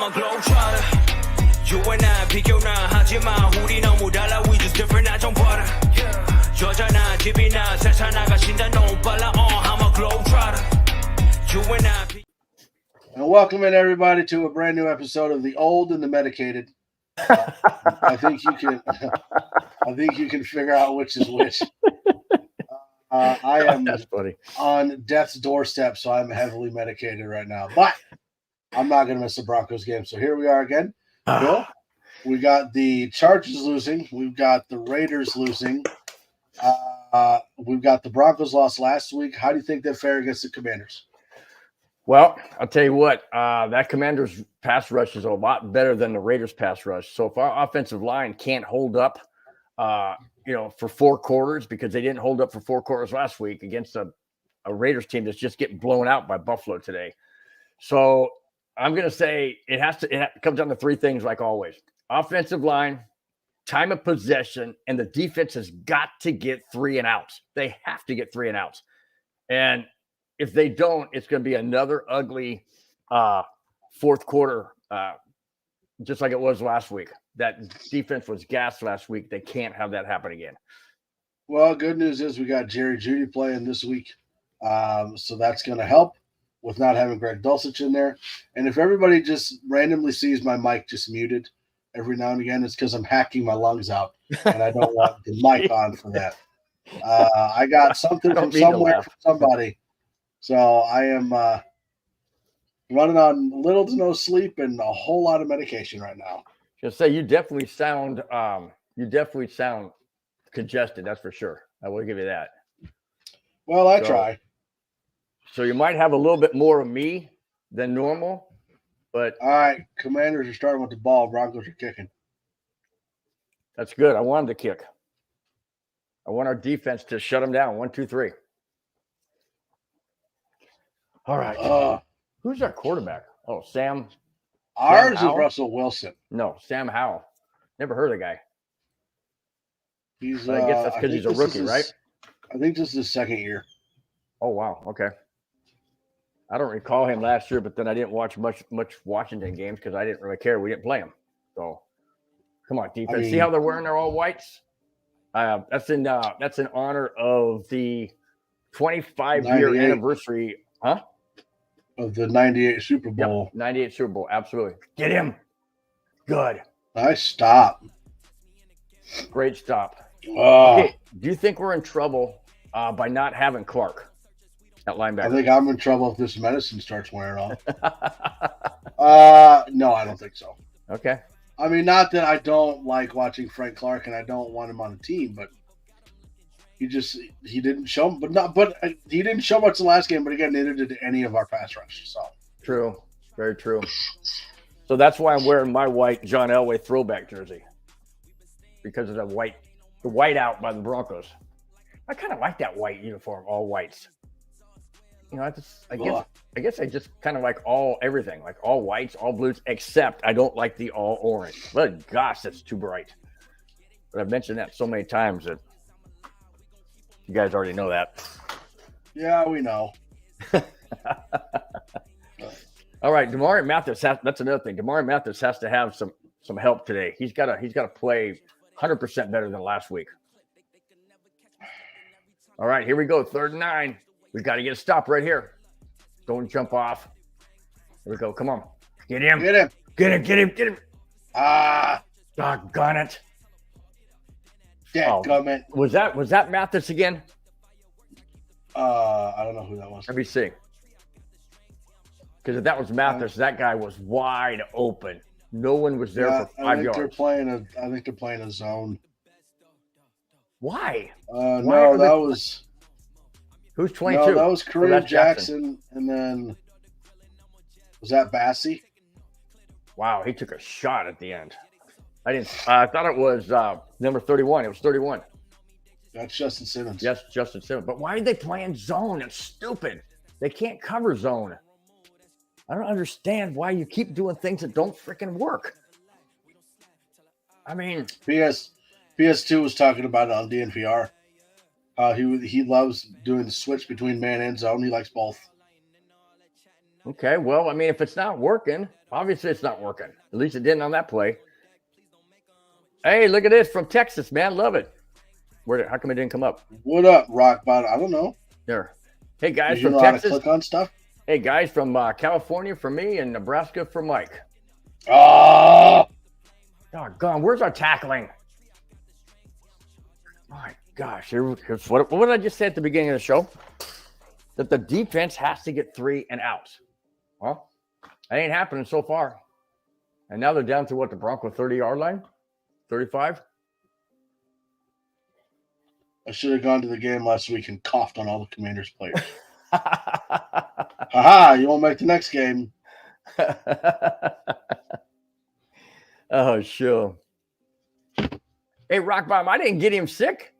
a globetrotter. You and I 비교나 하지만 우리 너무 달라. We just different. 나 좀 봐라. 여자나 집이나 세상 나가신다 너무 빨라. I'm a globetrotter. You and I. And welcome in everybody to a brand new episode of The Old and the Medicated. I think you can figure out which is which. I am on death's doorstep, so I'm heavily medicated right now. But I'm not going to miss the Broncos game. So here we are again. Bill, we got the Chargers losing. We've got the Raiders losing. We've got the Broncos lost last week. How do you think they fare against the Commanders? Well, I'll tell you what, that Commanders pass rush is a lot better than the Raiders pass rush. So if our offensive line can't hold up, for 4 quarters, because they didn't hold up for 4 quarters last week against a Raiders team that's just getting blown out by Buffalo today. So I'm going to say it comes down to 3 things like always. Offensive line, time of possession, and the defense has got to get 3 and outs. They have to get 3 and outs. And if they don't, it's going to be another ugly fourth quarter, just like it was last week. That defense was gassed last week. They can't have that happen again. Well, good news is we got Jerry Jeudy playing this week. So that's going to help with not having Greg Dulcich in there. And if everybody just randomly sees my mic just muted every now and again, it's because I'm hacking my lungs out, and I don't want the mic on for that. I got something from somewhere from somebody. So I am running on little to no sleep and a whole lot of medication right now. Just say you definitely sound congested. That's for sure. I will give you that. Well, I try. So you might have a little bit more of me than normal, but all right. Commanders are starting with the ball. Broncos are kicking. That's good. I wanted to kick. I want our defense to shut them down. 1, 2, 3. All right. Who's our quarterback? Oh, Sam. Ours is Russell Wilson. No, Sam Howell. Never heard of the guy. I guess that's because he's a rookie, right? I think this is his 2nd year. Oh, wow. Okay. I don't recall him last year, but then I didn't watch much Washington games because I didn't really care. We didn't play him. So, come on, defense. See how they're wearing their all whites? That's in honor of the 25-year anniversary. Huh? Of the 98 Super Bowl. Yep, 98 Super Bowl. Absolutely. Get him. Good. Nice stop. Great stop. Okay. Do you think we're in trouble by not having Clark at linebacker? I think I'm in trouble if this medicine starts wearing off. No, I don't think so. Okay. I mean, not that I don't like watching Frank Clark and I don't want him on the team, but he didn't show him, he didn't show much the last game, but again, neither did any of our pass rush. So true. Very true. So that's why I'm wearing my white John Elway throwback jersey, because of the white out by the Broncos. I kind of like that white uniform, all whites. I guess I just kind of like everything, like all whites, all blues, except I don't like the all orange. But gosh, that's too bright. But I've mentioned that so many times that you guys already know that. Yeah, we know. All right, Damari Mathis. That's another thing. Damari Mathis has to have some help today. He's got to play 100% better than last week. All right, here we go. 3rd and 9. We've got to get a stop right here. Don't jump off. Here we go. Come on. Get him. Get him. Get him. Doggone it. Was that Mathis again? I don't know who that was. Let me see. Because if that was Mathis, that guy was wide open. No one was there for 5 yards. I think they're playing a zone. Why? No, that was. Who's 22? No, that was Kareem Jackson, and then was that Bassie? Wow, he took a shot at the end. I thought it was number 31. It was 31. That's Justin Simmons. Yes, Justin Simmons. But why are they playing zone? It's stupid. They can't cover zone. I don't understand why you keep doing things that don't freaking work. I mean, PS2 was talking about it on DNVR. He loves doing the switch between man and zone. He likes both. Okay, well, I mean, if it's not working, obviously it's not working. At least it didn't on that play. Hey, look at this from Texas, man. Love it. How come it didn't come up? What up, Rock Bottom? I don't know. There. Hey, guys Did you from know how to Texas. click on stuff? Hey, guys from California for me and Nebraska for Mike. Oh, Doggone, where's our tackling? My gosh, here's what did I just say at the beginning of the show? That the defense has to get 3 and outs. Well, that ain't happening so far. And now they're down to the Bronco 30-yard line? 35? I should have gone to the game last week and coughed on all the Commanders players. Haha, you won't make the next game. Oh, sure. Hey, Rock Bottom, I didn't get him sick.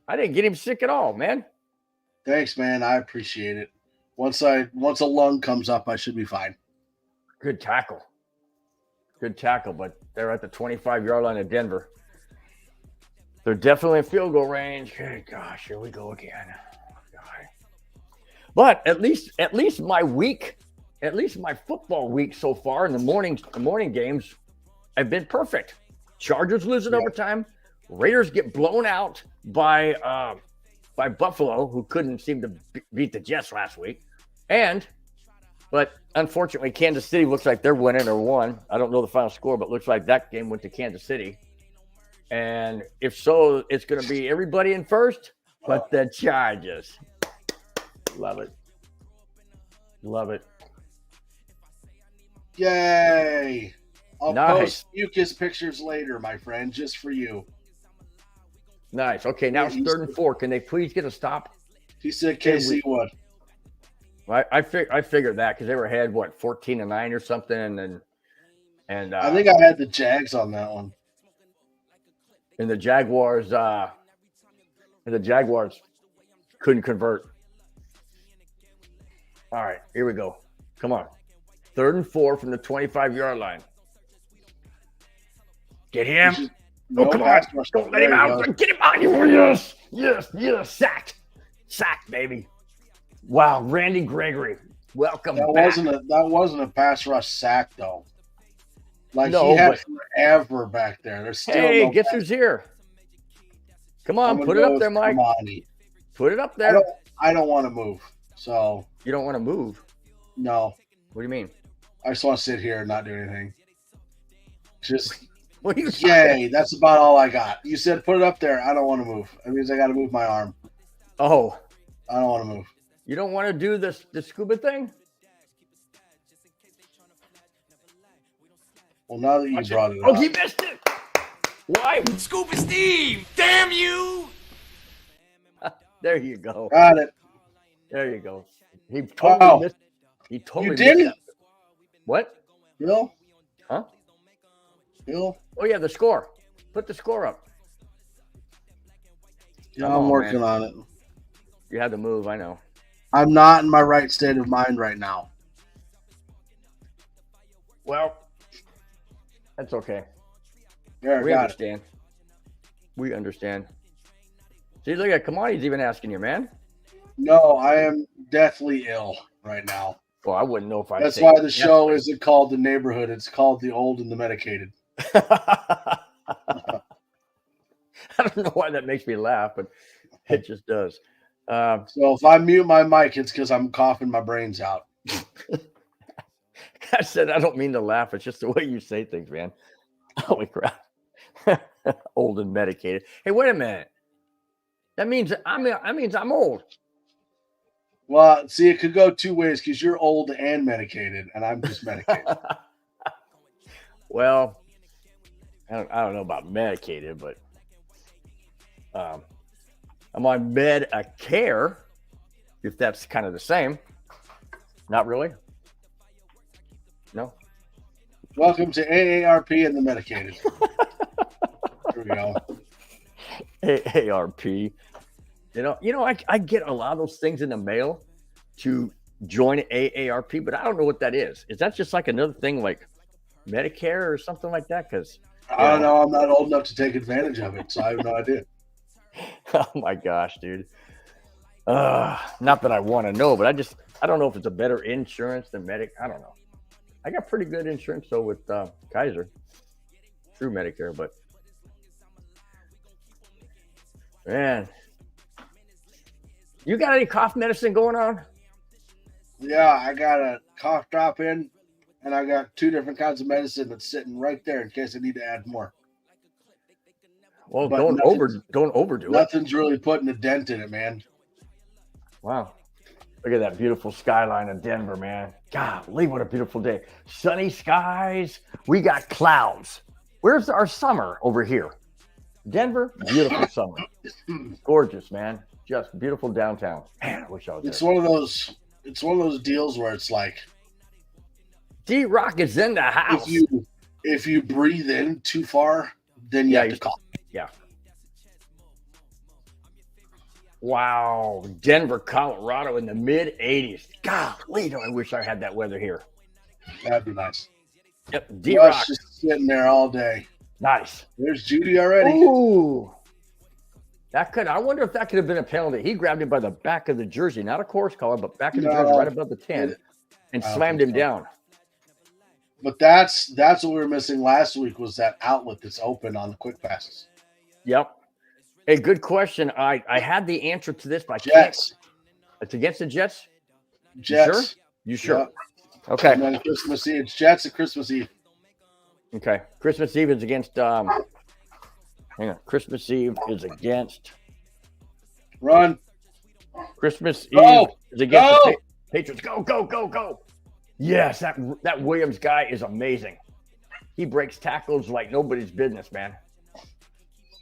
I didn't get him sick at all, man. Thanks, man. I appreciate it. Once a lung comes up, I should be fine. Good tackle. Good tackle, but they're at the 25-yard line of Denver. They're definitely in field goal range. Good gosh, here we go again. God. But at least my week, at least my football week so far in the morning games have been perfect. Chargers lose in overtime. Raiders get blown out by Buffalo, who couldn't seem to beat the Jets last week. But unfortunately, Kansas City looks like they're winning or won. I don't know the final score, but looks like that game went to Kansas City. And if so, it's going to be everybody in first, but the Chargers. Love it. Love it. Yay. I'll Nice. post mucus pictures later, my friend, just for you. Nice. Okay, now it's 3rd and 4. Can they please get a stop? He said KC would. I figured that because they were ahead, 14-9 or something, and I think I had the Jags on that one. And the Jaguars couldn't convert. All right, here we go. Come on. 3rd and 4 from the 25-yard line. Get him. No come on. pass rush. Don't let There him you out. go. Get him out. Yes. Sacked. Sacked, baby. Wow, Randy Gregory. Welcome That back. wasn't a pass rush sack though. Like No, he had but- forever back there. There's still Hey, no guess pass. who's here? Come I'm on, gonna put it go up with there, Mike. Kamani. Put it up there. I don't want to move. So You don't want to move. no. What do you mean? I just want to sit here and not do anything. Just What are you yay, that's about all I got. You said put it up there. I don't want to move. That means I got to move my arm. Oh, I don't want to move. you don't want to do the scuba thing? Well, now that you Watch brought it Oh, up, he missed it. Why? Scuba Steve, damn you! There you go. got it. There you go. He totally Wow. missed. He totally You missed did it, that. What? Bill. Huh? Bill. Oh yeah, the score. Put the score up. Yeah, Come I'm on, working man. on it. You had to move. I know. I'm not in my right state of mind right now. Well, that's okay. There, We got it. understand. We understand. See, look at Kamani's even asking you, man. No, I am deathly ill right now. Well, I wouldn't know if I. That's why the show isn't called The Neighborhood. It's called The Old and the Medicated. I don't know why that makes me laugh, but it just does. So if I mute my mic, it's because I'm coughing my brains out. I said I don't mean to laugh. It's just the way you say things, man. Holy crap! Old and medicated. Hey, wait a minute. That means I'm old. Well, see, it could go two ways because you're old and medicated, and I'm just medicated. Well, I don't know about medicated, but I'm on Medicare, if that's kind of the same. Not really. No. Welcome to AARP and the Medicated. Here we go. AARP. You know, I get a lot of those things in the mail to join AARP, but I don't know what that is. Is that just like another thing like Medicare or something like that? Because I don't know. I'm not old enough to take advantage of it, so I have no idea. oh my gosh, dude. Not that I want to know, but I don't know if it's a better insurance than Medic. I don't know. I got pretty good insurance though with Kaiser through Medicare, but man, you got any cough medicine going on? Yeah, I got a cough drop in, and I got 2 different kinds of medicine that's sitting right there in case I need to add more. Well, But don't overdo it. Nothing's really putting a dent in it, man. Wow. Look at that beautiful skyline of Denver, man. Golly, what a beautiful day. Sunny skies. We got clouds. Where's our summer over here? Denver, beautiful summer. Gorgeous, man. Just beautiful downtown. Man, I wish I was there. It's one of those deals where it's like D-Rock is in the house. If you breathe in too far, then you have to cough. Yeah. Wow. Denver, Colorado in the mid-80s. Golly, do I wish I had that weather here. That'd be nice. Yep, D-Rock. Rush just sitting there all day. Nice. There's Judy already. Ooh. I wonder if that could have been a penalty. He grabbed him by the back of the jersey, not a course collar, but back of the jersey, right above the 10, and slammed him down. But that's what we were missing last week was that outlet that's open on the quick passes. Yep. Hey, good question. I had the answer to this, but I Jets. can't. It's against the Jets? Jets. You sure? Yep. Okay. And then Christmas Eve. It's Jets at Christmas Eve. Okay. Christmas Eve is against hang on. Christmas Eve is against Run. Christmas Go. Eve is against Go. the Patriots. Go. Yes, that Williams guy is amazing. He breaks tackles like nobody's business, man.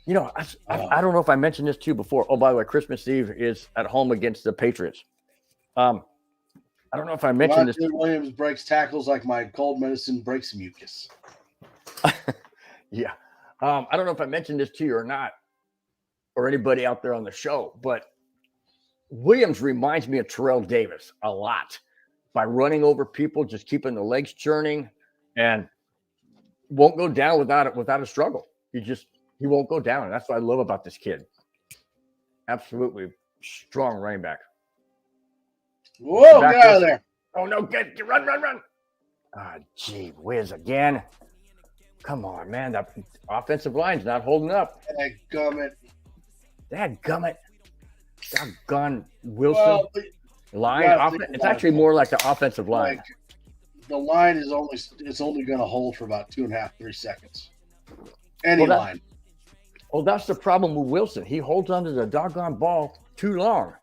You know, I don't know if I mentioned this to you before. Oh, by the way, Christmas Eve is at home against the Patriots. I don't know if I mentioned this. Williams breaks tackles like my cold medicine breaks mucus. Yeah. I don't know if I mentioned this to you or not, or anybody out there on the show, but Williams reminds me of Terrell Davis a lot by running over people, just keeping the legs churning, and won't go down without a struggle. He won't go down. And that's what I love about this kid. Absolutely strong running back. Whoa, get out of there. Oh, no, get run. Ah, gee whiz again. Come on, man. That offensive line's not holding up. Dadgummit. Doggone Wilson. Line. It's actually more like the offensive line. Like, the line is only going to hold for about 2.5, 3 seconds. Line. Well, that's the problem with Wilson. He holds onto the doggone ball too long.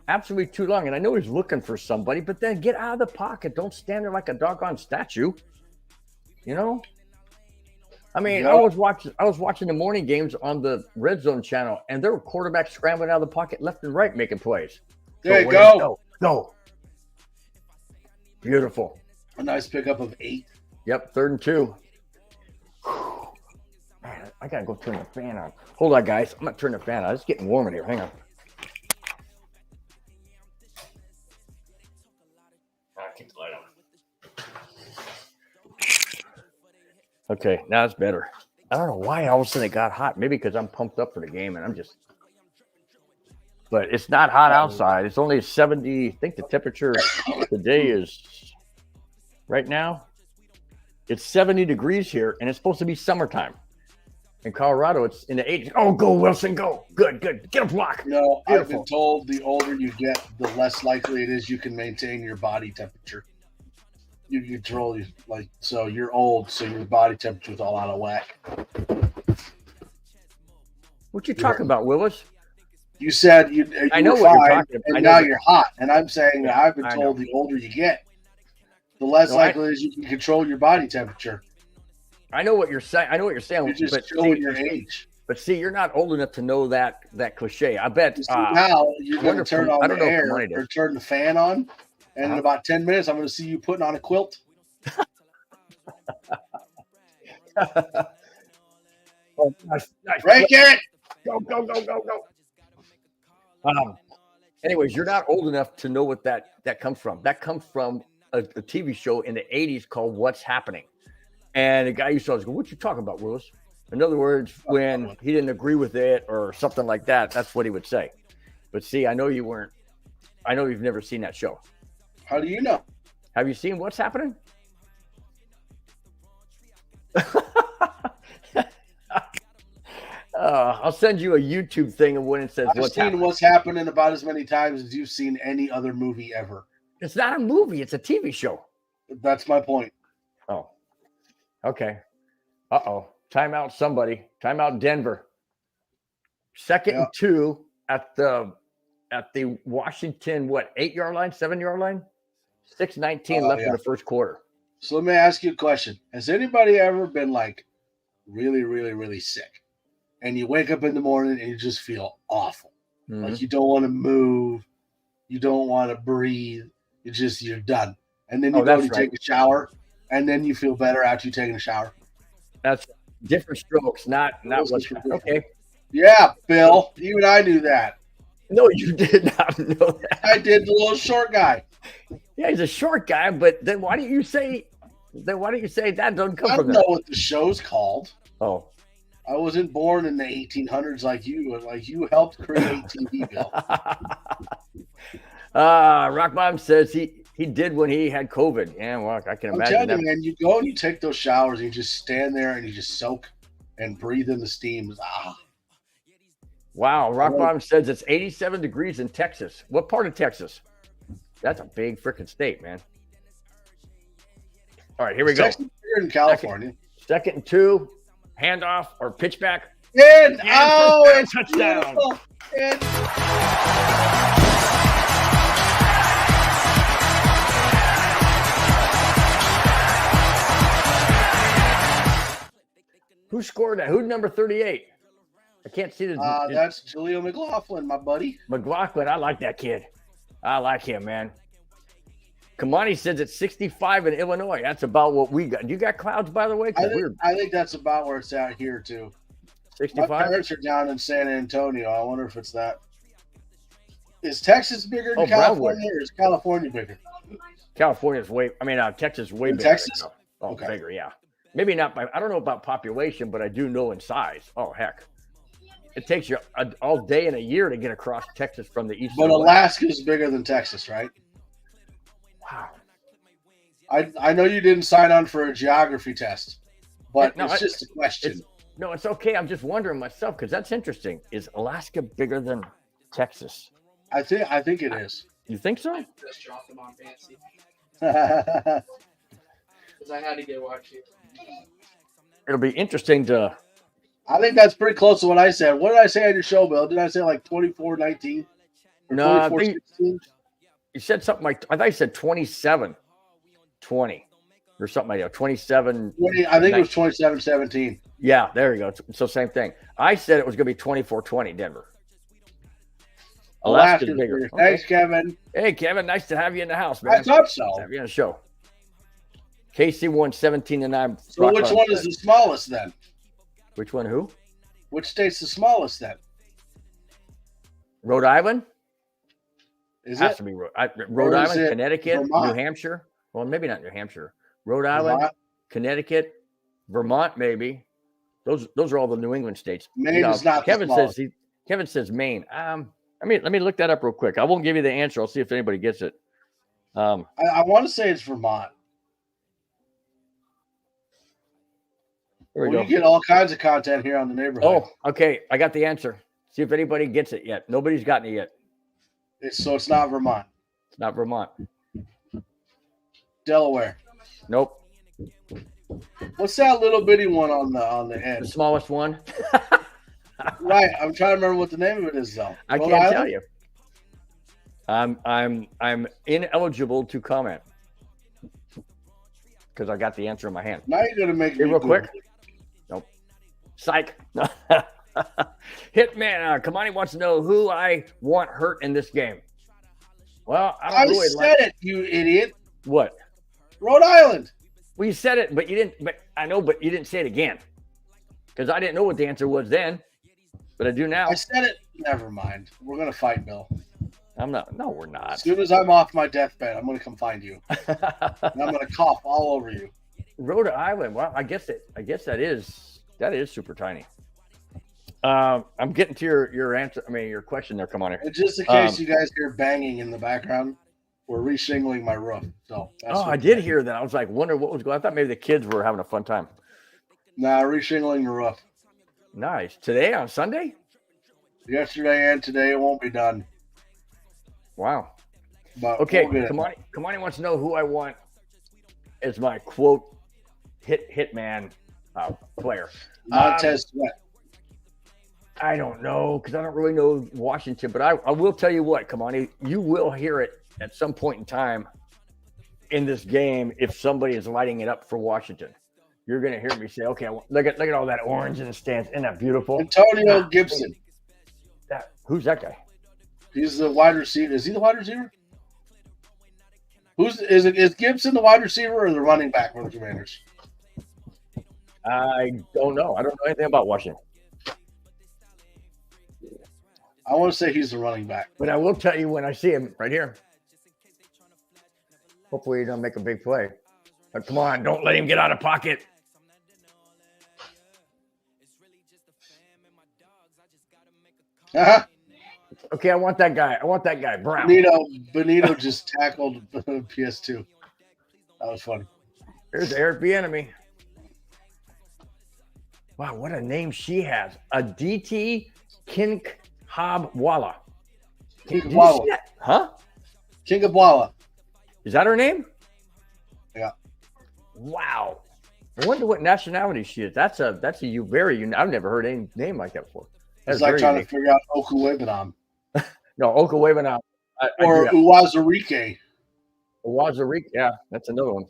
Absolutely too long. And I know he's looking for somebody, but then get out of the pocket. Don't stand there like a doggone statue. You know? I mean, I was watching the morning games on the Red Zone channel, and there were quarterbacks scrambling out of the pocket left and right making plays. There you go. Go. Beautiful. A nice pickup of 8. Yep, 3rd and 2. Man, I got to go turn the fan on. Hold on, guys. I'm going to turn the fan on. It's getting warm in here. Hang on. I'll keep the light on. Okay, now it's better. I don't know why all of a sudden it got hot. Maybe because I'm pumped up for the game and but it's not hot outside. It's only 70. I think the temperature today is right now. It's 70 degrees here, and it's supposed to be summertime. In Colorado, it's in the 80s. Oh, go, Wilson, go. Good. Get a block. No, Beautiful. I've been told the older you get, the less likely it is you can maintain your body temperature. You control, so you're old, so your body temperature is all out of whack. What you talking about, Willis? You said I know were what you're fine, talking about. and now you're hot. And I'm saying that I've been told know. the older you get, the less likely it is you can control your body temperature. I know what you're saying. You're just showing your age. But see, you're not old enough to know that cliche. I bet. Now you're going to turn on the air or turn the fan on, and in about 10 minutes, I'm going to see you putting on a quilt. Oh, nice. Break it! Go. Anyways, you're not old enough to know what that comes from. That comes from a TV show in the 80s called What's Happening. And the guy used to always go, what you talking about, Willis? In other words, when he didn't agree with it or something like that, that's what he would say. But see, I know you weren't. I know you've never seen that show. How do you know? Have you seen What's Happening? I'll send you a YouTube thing of when it says I've seen What's Happening about as many times as you've seen any other movie ever. It's not a movie. It's a TV show. That's my point. Oh, okay. Uh-oh. Timeout somebody. Timeout Denver. Second and 2 at the Washington, 8-yard line, 7-yard line? 6:19 left in the first quarter. So let me ask you a question. Has anybody ever been like really, really, really sick? And you wake up in the morning and you just feel awful. Mm-hmm. Like you don't want to move. You don't want to breathe. You're done. And then you go to take a shower, and then you feel better after you taking a shower. That's different strokes, not what's okay. Yeah, Bill. Even I knew that. No, you did not know that. I did, the little short guy. Yeah, he's a short guy, but then why don't you say that doesn't come from that? I don't know what the show's called. Oh. I wasn't born in the 1800s like you. Like you helped create TV, Bill. Rock Bottom says he did when he had COVID. Yeah, well, I can imagine. I'm telling you, man, you go and you take those showers and you just stand there and you just soak and breathe in the steam. Wow, Rock Bottom says it's 87 degrees in Texas. What part of Texas? That's a big freaking state, man. All right, here we go. Texas here in California. Second and 2, handoff or pitch back. And it's touchdown. Who scored that? Who's number 38? I can't see this. That's Jaleel McLaughlin, my buddy. McLaughlin, I like that kid. I like him, man. Kamani says it's 65 in Illinois. That's about what we got. Do you got clouds, by the way? I think that's about where it's at here, too. 65? My parents are down in San Antonio. I wonder if it's that. Is Texas bigger than California, or is California bigger? California's Texas is way bigger. Texas? Right now. Oh, bigger, yeah. Maybe not by, I don't know about population, but I do know in size. Oh, heck. It takes you all day and a year to get across Texas from the east. But Alaska is bigger than Texas, right? Wow. I know you didn't sign on for a geography test, but it's just a question. It's okay. I'm just wondering myself because that's interesting. Is Alaska bigger than Texas? I think it is. You think so? Just dropped them on fancy because I had to get watching. It'll be interesting to. I think that's pretty close to what I said. What did I say on your show, Bill? Did I say like 24-19? No, I think you said something like, I thought you said 27-20 or something like that. 27. 20, I think it was 27-17. Yeah, there you go. So same thing. I said it was going to be 24-20 Denver. Alaska's bigger. Okay. Thanks, Kevin. Hey, Kevin. Nice to have you in the house, man. I thought so. Nice to have you on the show. KC won 17-9. So which one is the smallest then? Which one? Who? Which state's the smallest then? Rhode Island. Is Has it? to be Rhode Island, Connecticut, Vermont? New Hampshire. Well, maybe not New Hampshire. Rhode Island, Vermont? Connecticut, Vermont, maybe. Those are all the New England states. Maine is not. Kevin says Maine. Let me look that up real quick. I won't give you the answer. I'll see if anybody gets it. I want to say it's Vermont. You get all kinds of content here on the neighborhood. Oh, okay. I got the answer. See if anybody gets it yet. Nobody's gotten it yet. It's not Vermont. It's not Vermont. Delaware. Nope. What's that little bitty one on the end? The smallest one. Right. I'm trying to remember what the name of it is, though. I can't tell you. I'm ineligible to comment because I got the answer in my hand. Now you're gonna make me real quick. Nope. Psych. Hitman. Kamani wants to know who I want hurt in this game. Well, I said it, you idiot. What? Rhode Island. Well, you said it, but you didn't. But I know, but you didn't say it again because I didn't know what the answer was then, but I do now. I said it. Never mind. We're gonna fight, Bill. I'm not. No, we're not. As soon as I'm off my deathbed, I'm gonna come find you, and I'm gonna cough all over you. Rhode Island. Well, I guess that is super tiny. I'm getting to your answer. I mean, your question there. Come on here. And just in case you guys hear banging in the background, we're reshingling my roof. So I did hear that. I was like, wonder what was going on. I thought maybe the kids were having a fun time. Nah, reshingling the roof. Nice. Today on Sunday? Yesterday and today it won't be done. Wow. But Okay, we'll Kamani wants to know who I want as my quote hitman player. Montez Sweat. I don't know because I don't really know Washington, but I will tell you what, Kamani, you will hear it at some point in time in this game if somebody is lighting it up for Washington. You're going to hear me say, okay, look at all that orange in the stands. Isn't that beautiful? Antonio Gibson. Who's that guy? He's the wide receiver. Is he the wide receiver? Is Gibson the wide receiver or the running back for the Commanders? I don't know. I don't know anything about Washington. I want to say he's the running back. But I will tell you when I see him right here. Hopefully he doesn't make a big play. But come on, don't let him get out of pocket. Uh-huh. Okay, I want that guy. Brown. Benito just tackled PS2. That was fun. Here's Eric Bieniemy. Wow, what a name she has. Aditi Kinkhabwala. Kinkhabwala. Huh? Kinkhabwala. Is that her name? Yeah. Wow. I wonder what nationality she is. That's a very unique. I've never heard any name like that before. It's like trying to figure out Okuwebanam. No, Okuwebanam. Or Uwazurike. Uwazurike, yeah, that's another one.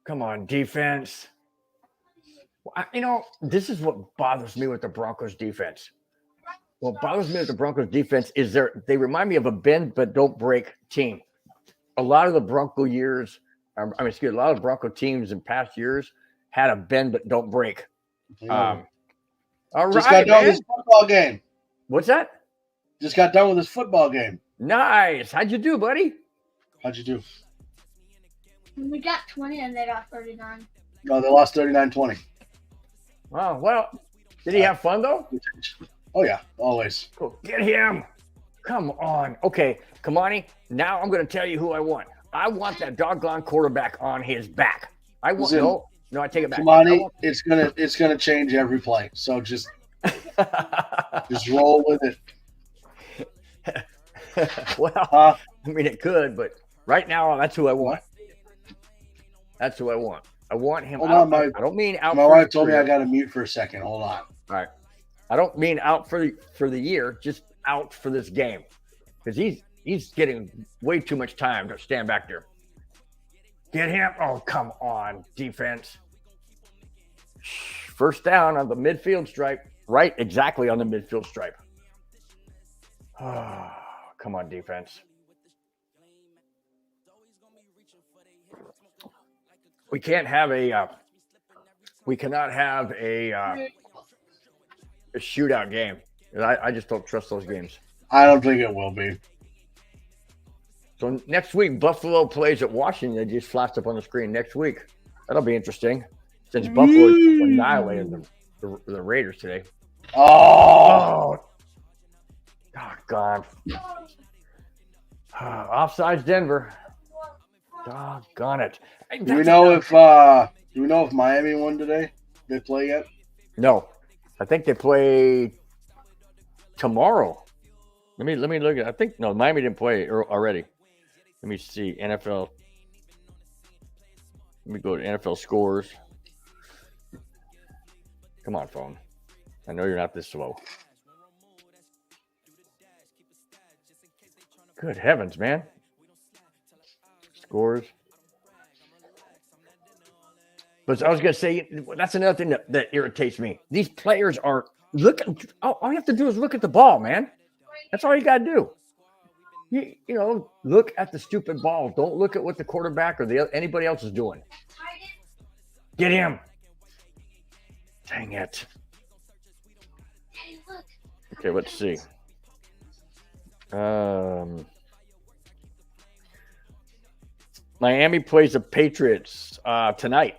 Come on, defense. This is what bothers me with the Broncos defense. What bothers me with the Broncos defense is they remind me of a bend but don't break team. A lot of the Bronco years, a lot of Bronco teams in past years had a bend but don't break. All Just right, got done with his football game. What's that? Just got done with his football game. Nice. How'd you do, buddy? How'd you do? We got 20 and they got 39. No, they lost 39-20. Oh, well, did he have fun, though? Oh, yeah, always. Cool. Get him. Come on. Okay, Kamani, now I'm going to tell you who I want. I want that doggone quarterback on his back. I take it back. Kamani, it's gonna change every play. So just roll with it. Well, it could, but right now that's who I want. That's who I want. I want him out. I don't mean out. My wife told me I got to mute for a second. Hold on. All right. I don't mean out for the year, just out for this game, because he's getting way too much time to stand back there. Get him. Oh, come on, defense. First down on the midfield stripe. Right, exactly on the midfield stripe. Oh, come on, defense. We cannot have a shootout game. I just don't trust those games. I don't think it will be. So next week, Buffalo plays at Washington. It just flashed up on the screen next week. That'll be interesting. Since Buffalo annihilated the Raiders today. Oh God. Offsides Denver. Doggone it. Do we know if Miami won today? They play yet? No. I think they play tomorrow. Let me look at. I think Miami didn't play already. Let me see NFL. Let me go to NFL scores. Come on, phone. I know you're not this slow. Good heavens, man. Scores. But I was going to say, that's another thing that irritates me. These players are looking. All you have to do is look at the ball, man. That's all you got to do. You look at the stupid ball. Don't look at what the quarterback or anybody else is doing. Get him. Dang it. Okay, let's see. Miami plays the Patriots tonight.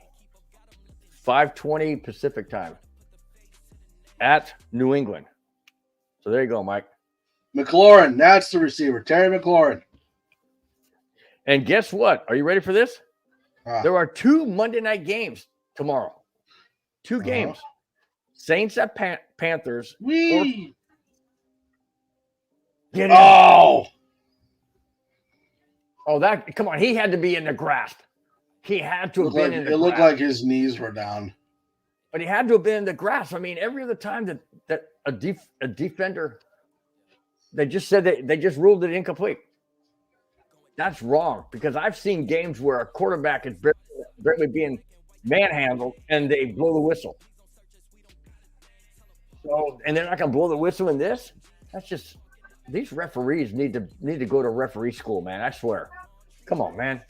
5:20 Pacific time. at New England. So there you go, Mike. McLaurin, that's the receiver. Terry McLaurin. And guess what? Are you ready for this? There are 2 Monday night games tomorrow. 2 games. Saints at Panthers. Wee. Get in. Oh, that, come on. He had to be in the grasp. He had to have been in the grasp. It looked like his knees were down. But he had to have been in the grasp. I mean, every other time that a defender, they just said they just ruled it incomplete. That's wrong, because I've seen games where a quarterback is barely being manhandled and they blow the whistle. So, and they're not going to blow the whistle in this? That's just, these referees need to go to referee school, man. I swear. Come on, man.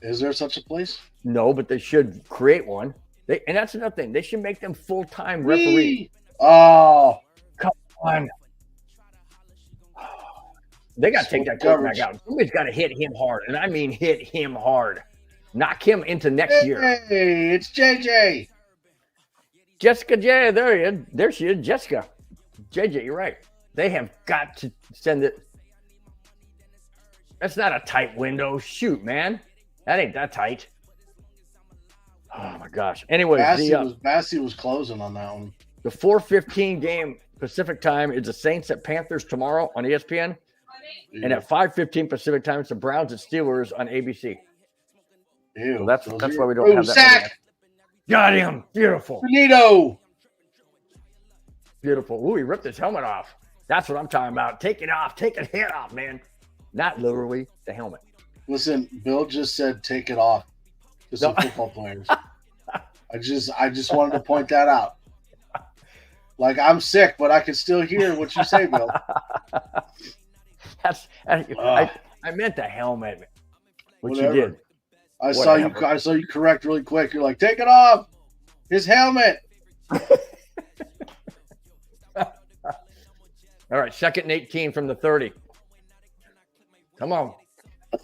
Is there such a place? No, but they should create one. And that's another thing. They should make them full-time referees. Oh. Come on. They got to take that quarterback out. Somebody's got to hit him hard. And I mean hit him hard. Knock him into next year. Hey, it's JJ. Jessica J. There she is. Jessica. JJ, you're right. They have got to send it. That's not a tight window. Shoot, man. That ain't that tight. Oh, my gosh. Anyway, Bassey was closing on that one. The 4:15 game Pacific time is the Saints at Panthers tomorrow on ESPN. Yeah. And at 5:15 Pacific time, it's the Browns at Steelers on ABC. Ew, so that's why we don't have that. Sack. Got him. Beautiful. Benito. Beautiful. Ooh, he ripped his helmet off. That's what I'm talking about. Take it off. Take a hit off, man. Not literally the helmet. Listen, Bill just said take it off to some football players. I just wanted to point that out. Like, I'm sick, but I can still hear what you say, Bill. I meant the helmet, which Whatever. you did. I saw you correct really quick. You're like, take it off. His helmet. All right, 2nd and 18 from the 30. Come on.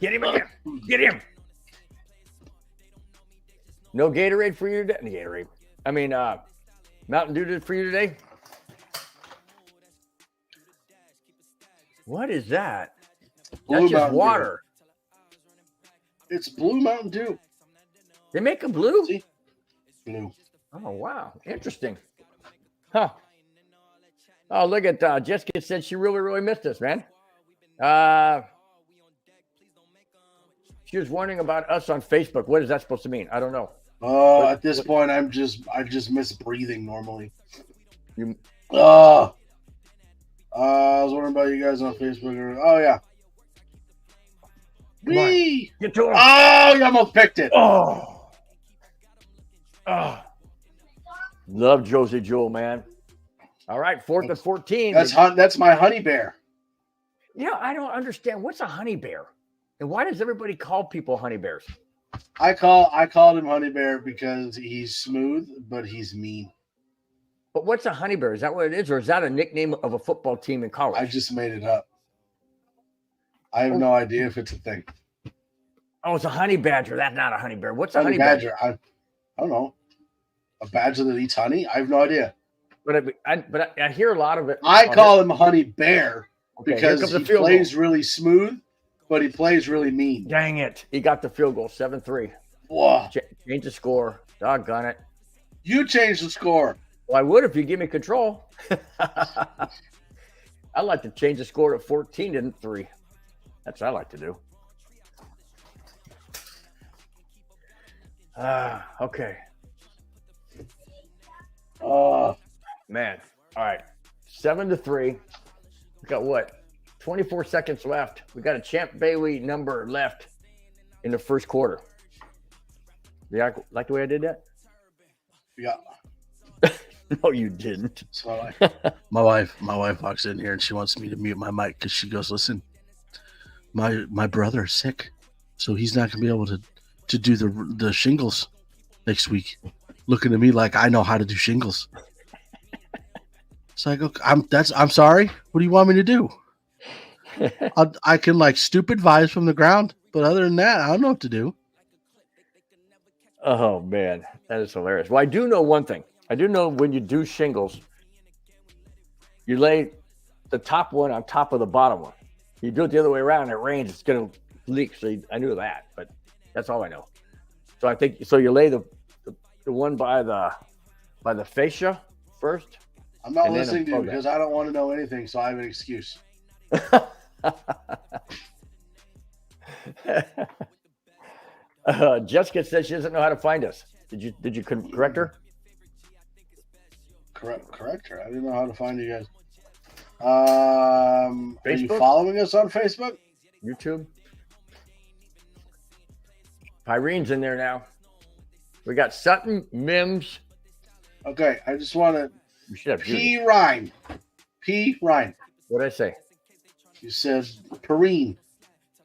Get him again. Get him. No Gatorade for you today? Gatorade. I mean, Mountain Dew for you today? What is that? Blue That's just Mountain water. Dew. It's Blue Mountain Dew. They make a blue? See? Blue. Oh, wow. Interesting. Huh. Oh, look at Jessica said she really, really missed us, man. She was wondering about us on Facebook. What is that supposed to mean? I don't know. Oh, at this point, I just miss breathing normally. I was wondering about you guys on Facebook. Oh, yeah. Wee! Get to him. Oh, you almost picked it. Oh. Love Josie Jewell, man. All right, 4th and 14. That's my honey bear. Yeah, I don't understand. What's a honey bear? And why does everybody call people honey bears? I called him honey bear because he's smooth, but he's mean. But what's a honey bear? Is that what it is, or is that a nickname of a football team in college? I just made it up. I have no idea if it's a thing. Oh, it's a honey badger. That's not a honey bear. What's a honey badger? I don't know. A badger that eats honey? I have no idea. But I hear a lot of it. I call him honey bear because he plays really smooth, but he plays really mean. Dang it. He got the field goal, 7-3. Whoa. Change the score. Doggone it. You changed the score. Well, I would if you give me control. I'd like to change the score to 14-3. That's what I like to do. Okay. Man. All right. 7-3. We got what? 24 seconds left. We got a Champ Bailey number left in the first quarter. Yeah, like the way I did that? Yeah. No, you didn't. So my wife walks in here and she wants me to mute my mic because she goes, "Listen, my brother is sick, so he's not gonna be able to do the shingles next week." Looking at me like I know how to do shingles. So I go, I'm sorry. What do you want me to do? I can like stupid vibes from the ground, but other than that, I don't know what to do. Oh man, that is hilarious. Well, I do know one thing. I do know when you do shingles, You lay the top one on top of the bottom one. You do it the other way around, it rains, it's going to leak. So I knew that, but that's all I know. So I think so. You lay the one by the fascia first. I'm not listening to you because I don't want to know anything, so I have an excuse. Jessica says she doesn't know how to find us. Did you correct her? Correct her. I didn't know how to find you guys. Are you following us on Facebook? YouTube? Pyrene's in there now. We got Sutton, Mims. Okay, I just want to. We should have P. Ryan. P. Ryan. What did I say? You said Perrine.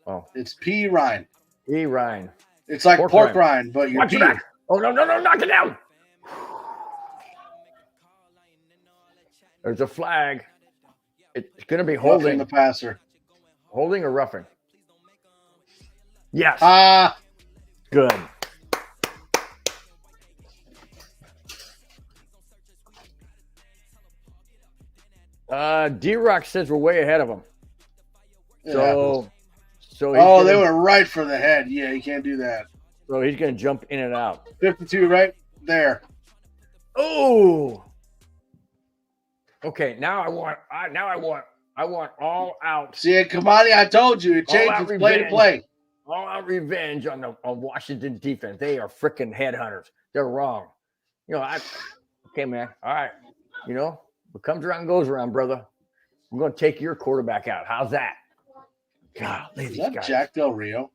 Oh. It's P. Ryan. P. Ryan. It's like pork rind, but you're P. Oh, no, knock it down. There's a flag. It's going to be holding. Roughing the passer. Holding or roughing? Yes. Good. D-Rock says we're way ahead of them. So they were right for the head. Yeah, you can't do that. So he's going to jump in and out. 52 right there. Oh. Okay, now I want all out. See, Kamani, I told you it changes play to play. All out revenge on Washington defense. They are freaking headhunters. They're wrong. Okay, man. All right. What comes around goes around, brother. I'm going to take your quarterback out. How's that? God, is that guys. Jack Del Rio?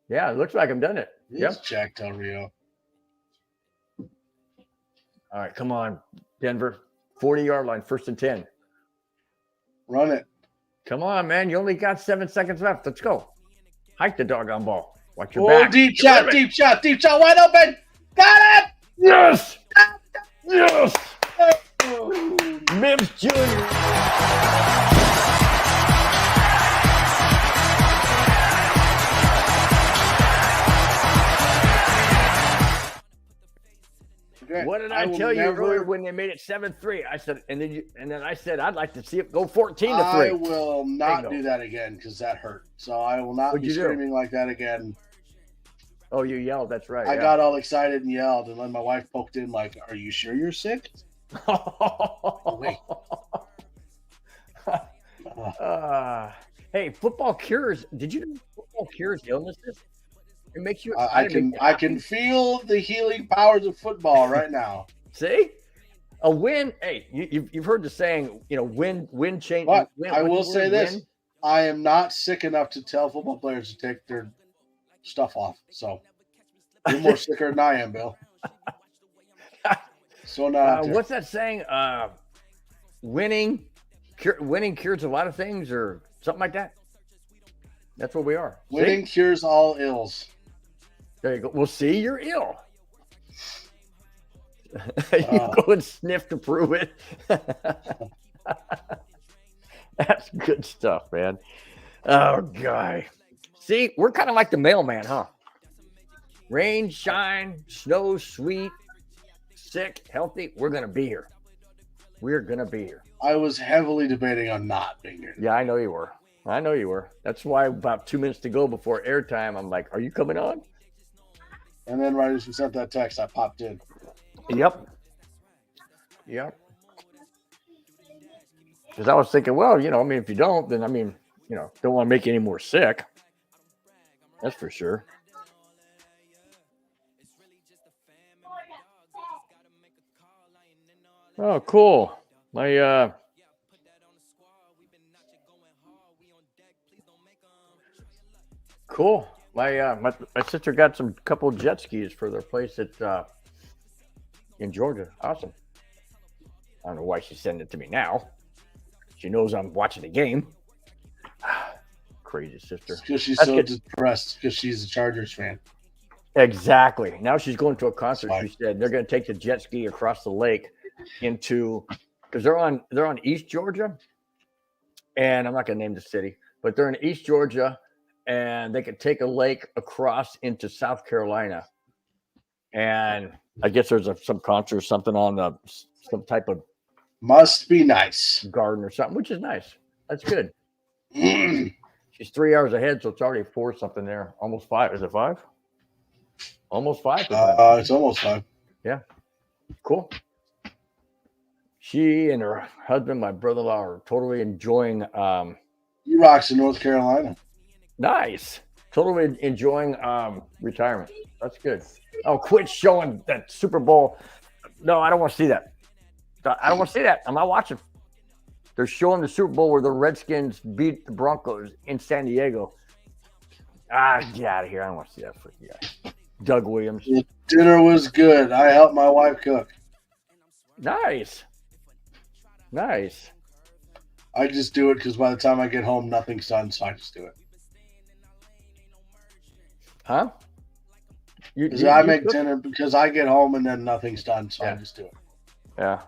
Yeah, it looks like I'm done it. Yep. Jack Del Rio. All right, come on, Denver. 40-yard line, 1st and 10. Run it. Come on, man. You only got 7 seconds left. Let's go. Hike the doggone ball. Watch your back. Deep shot, wide open. Got it. Yes. Yes. Mims Jr. What did I tell you earlier when they made it 7-3? I said, and then I said I'd like to see it go 14-3. I will not do that again because that hurt. So I will not be screaming like that again. Oh, you yelled. That's right. I got all excited and yelled, and then my wife poked in like, "Are you sure you're sick?" Wait. Hey, football cures. Did you know football cures illnesses? It makes you. I can feel the healing powers of football right now. See, a win. Hey, you've heard the saying, win change. But I will say this: I am not sick enough to tell football players to take their stuff off. So you're more sicker than I am, Bill. So not. What's that saying? Winning cures a lot of things, or something like that. That's what we are. Winning cures all ills. There you go. Well, see, you're ill. You go and sniff to prove it. That's good stuff, man. Oh, guy. See, we're kind of like the mailman, huh? Rain, shine, snow, sweet, sick, healthy. We're going to be here. We're going to be here. I was heavily debating on not being here. Yeah, I know you were. That's why about 2 minutes to go before airtime, I'm like, are you coming on? And then right as you sent that text, I popped in. Yep. Because I was thinking, well, if you don't, then, don't want to make you any more sick. That's for sure. Oh, cool. Cool. My sister got some couple of jet skis for their place in Georgia. Awesome. I don't know why she's sending it to me now. She knows I'm watching the game. Crazy sister. Because she's so depressed because she's a Chargers fan. Exactly. Now she's going to a concert. She said they're going to take the jet ski across the lake because they're on East Georgia, and I'm not going to name the city, but they're in East Georgia. And they could take a lake across into South Carolina. And I guess there's some concert or something on some type of Must be nice. garden or something, which is nice. That's good. She's 3 hours ahead, so it's already 4 something there. Almost 5. Is it 5? Almost 5. It's almost 5. Yeah. Cool. She and her husband, my brother-in-law, are totally enjoying E-Rock's in North Carolina. nice. Totally enjoying retirement. That's good. Oh, quit showing that Super Bowl. No, I don't want to see that. I don't want to see that. I'm not watching. They're showing the Super Bowl where the Redskins beat the Broncos in San Diego. Get out of here. I don't want to see that freaking guy. Doug Williams. The dinner was good. I helped my wife cook. Nice. I just do it because by the time I get home, nothing's done, so I just do it. Huh? I make dinner because I get home and then nothing's done, so I just do it. Yeah.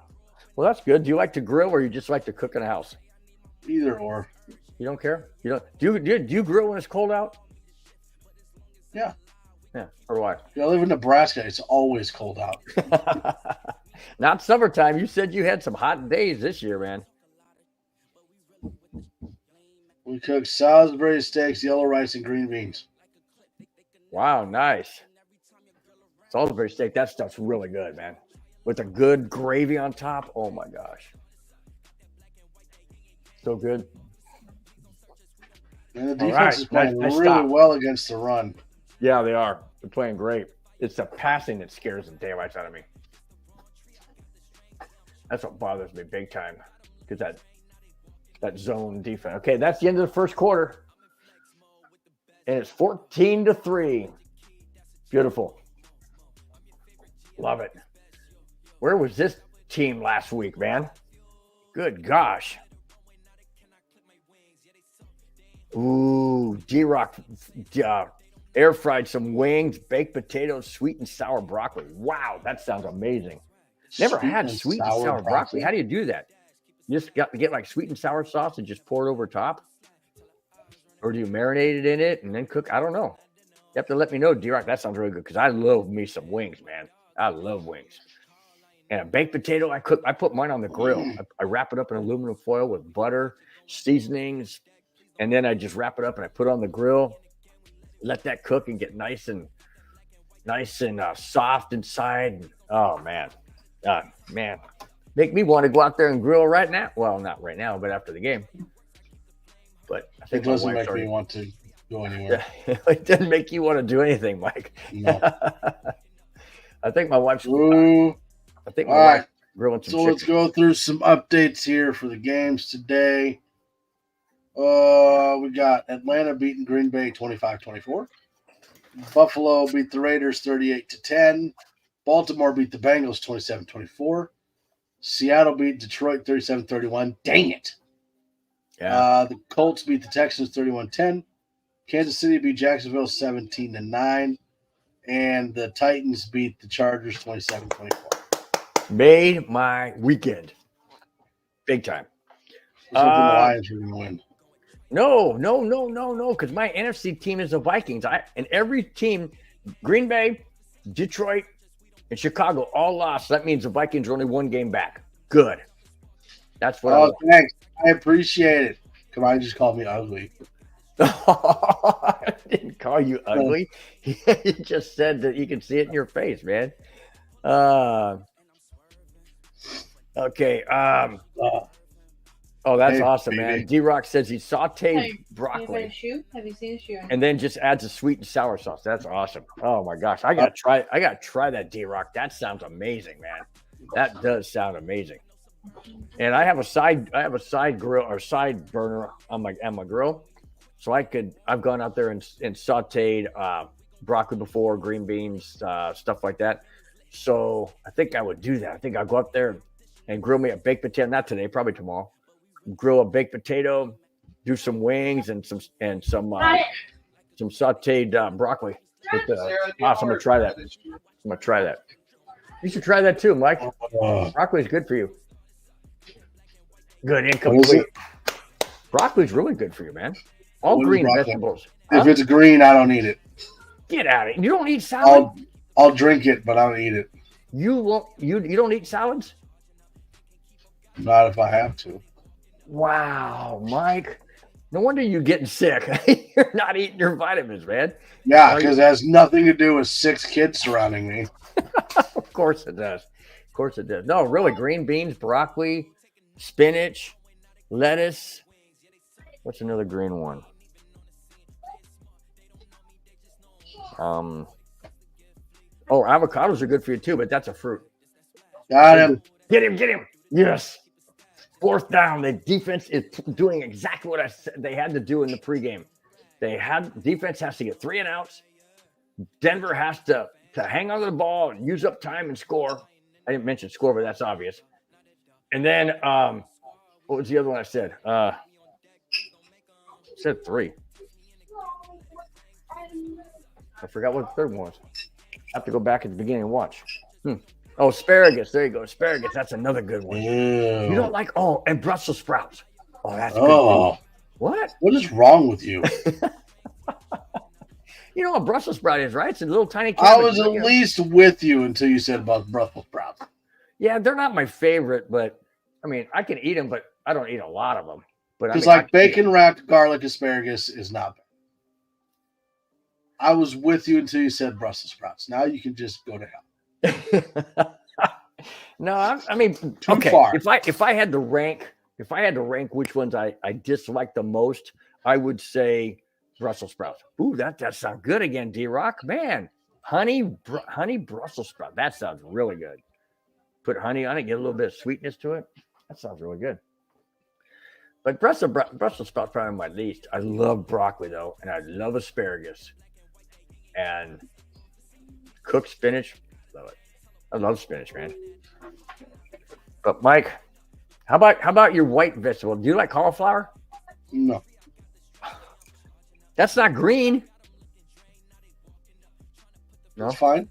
Well, that's good. Do you like to grill or you just like to cook in the house? Either or. You don't care? You don't? Do you grill when it's cold out? Yeah. Yeah. Or why? I live in Nebraska. It's always cold out. Not summertime. You said you had some hot days this year, man. We cook Salisbury steaks, yellow rice, and green beans. Wow, nice. Salisbury steak, that stuff's really good, man. With a good gravy on top. Oh my gosh. So good. And the defense is playing really well against the run. Yeah, they are. They're playing great. It's the passing that scares the daylights out of me. That's what bothers me big time. Because that zone defense. Okay, that's the end of the first quarter. And it's 14-3. Beautiful. Love it. Where was this team last week, man? Good gosh. Ooh, D-Rock air fried some wings, baked potatoes, sweet and sour broccoli. Wow, that sounds amazing. Never had sweet and sour broccoli. How do you do that? You just got to get like sweet and sour sauce and just pour it over top? Or do you marinate it in it and then cook? I don't know. You have to let me know, D-Rock. That sounds really good because I love me some wings, man. I love wings. And a baked potato, I put mine on the grill. I wrap it up in aluminum foil with butter, seasonings, and then I just wrap it up and I put it on the grill. Let that cook and get nice and soft inside. Oh man, make me want to go out there and grill right now. Well, not right now, but after the game. But I think it doesn't make me want to go anywhere. It doesn't make you want to do anything, Mike. No. I think my wife's. Ooh. I think my wife's grilling some chicken. Let's go through some updates here for the games today. We got Atlanta beating Green Bay 25-24. Buffalo beat the Raiders 38-10. Baltimore beat the Bengals 27-24. Seattle beat Detroit 37-31. Dang it. Yeah. The Colts beat the Texans 31-10. Kansas City beat Jacksonville 17-9. And the Titans beat the Chargers 27-24. Made my weekend. Big time. I was hoping the Lions were going to win. No. Because my NFC team is the Vikings. And every team, Green Bay, Detroit, and Chicago all lost. That means the Vikings are only one game back. Good. That's what I want. Thanks. I appreciate it. Come on, just called me ugly. I didn't call you ugly. You just said that you can see it in your face, man. Okay. That's awesome, man. D-Rock says he sauteed broccoli. Have you seen a shoe? And then just adds a sweet and sour sauce. That's awesome. Oh my gosh. I gotta try that, D-Rock. That sounds amazing, man. That does sound amazing. And I have a side grill or side burner on my grill. So I've gone out there and sauteed broccoli before, green beans, stuff like that. So I think I would do that. I think I'll go up there and grill me a baked potato. Not today, probably tomorrow. Grill a baked potato, do some wings and some sauteed broccoli. I'm gonna try that. You should try that too, Mike. Broccoli is good for you. Good income. Broccoli is really good for you, man. All green vegetables. If it's green, I don't eat it. Get out of it. You don't eat salad? I'll drink it, but I don't eat it. You don't eat salads? Not if I have to. Wow, Mike. No wonder you're getting sick. You're not eating your vitamins, man. Yeah, because it has nothing to do with 6 kids surrounding me. Of course it does. Of course it does. No, really, green beans, broccoli, spinach, lettuce. What's another green one? Avocados are good for you too, but that's a fruit. Got him. Get him. Yes. 4th down. The defense is doing exactly what I said they had to do in the pregame. Defense has to get 3 and outs. Denver has to hang on to the ball and use up time and score. I didn't mention score, but that's obvious. And then what was the other one I said? I said 3. I forgot what the third one was. I have to go back at the beginning and watch. Oh, asparagus. There you go. Asparagus. That's another good one. Ew. You don't like, and Brussels sprouts. Oh, that's good. Oh. What? What is wrong with you? You know what Brussels sprout is, right? It's a little tiny I cabbage. was at least with you until you said about Brussels sprouts. Yeah, they're not my favorite, but I mean, I can eat them, but I don't eat a lot of them. But Because like bacon wrapped garlic asparagus is not bad. I was with you until you said Brussels sprouts. Now you can just go to hell. No, I mean, Too okay. far. If I had to rank which ones I dislike the most, I would say Brussels sprouts. Ooh, that sounds good again, D-Rock. Man, honey Brussels sprout. That sounds really good. Put honey on it, get a little bit of sweetness to it. That sounds really good. But Brussels sprouts probably my least. I love broccoli though, and I love asparagus. And cooked spinach, love it. I love spinach, man. But Mike, how about your white vegetable? Do you like cauliflower? No. That's not green. No, It's fine.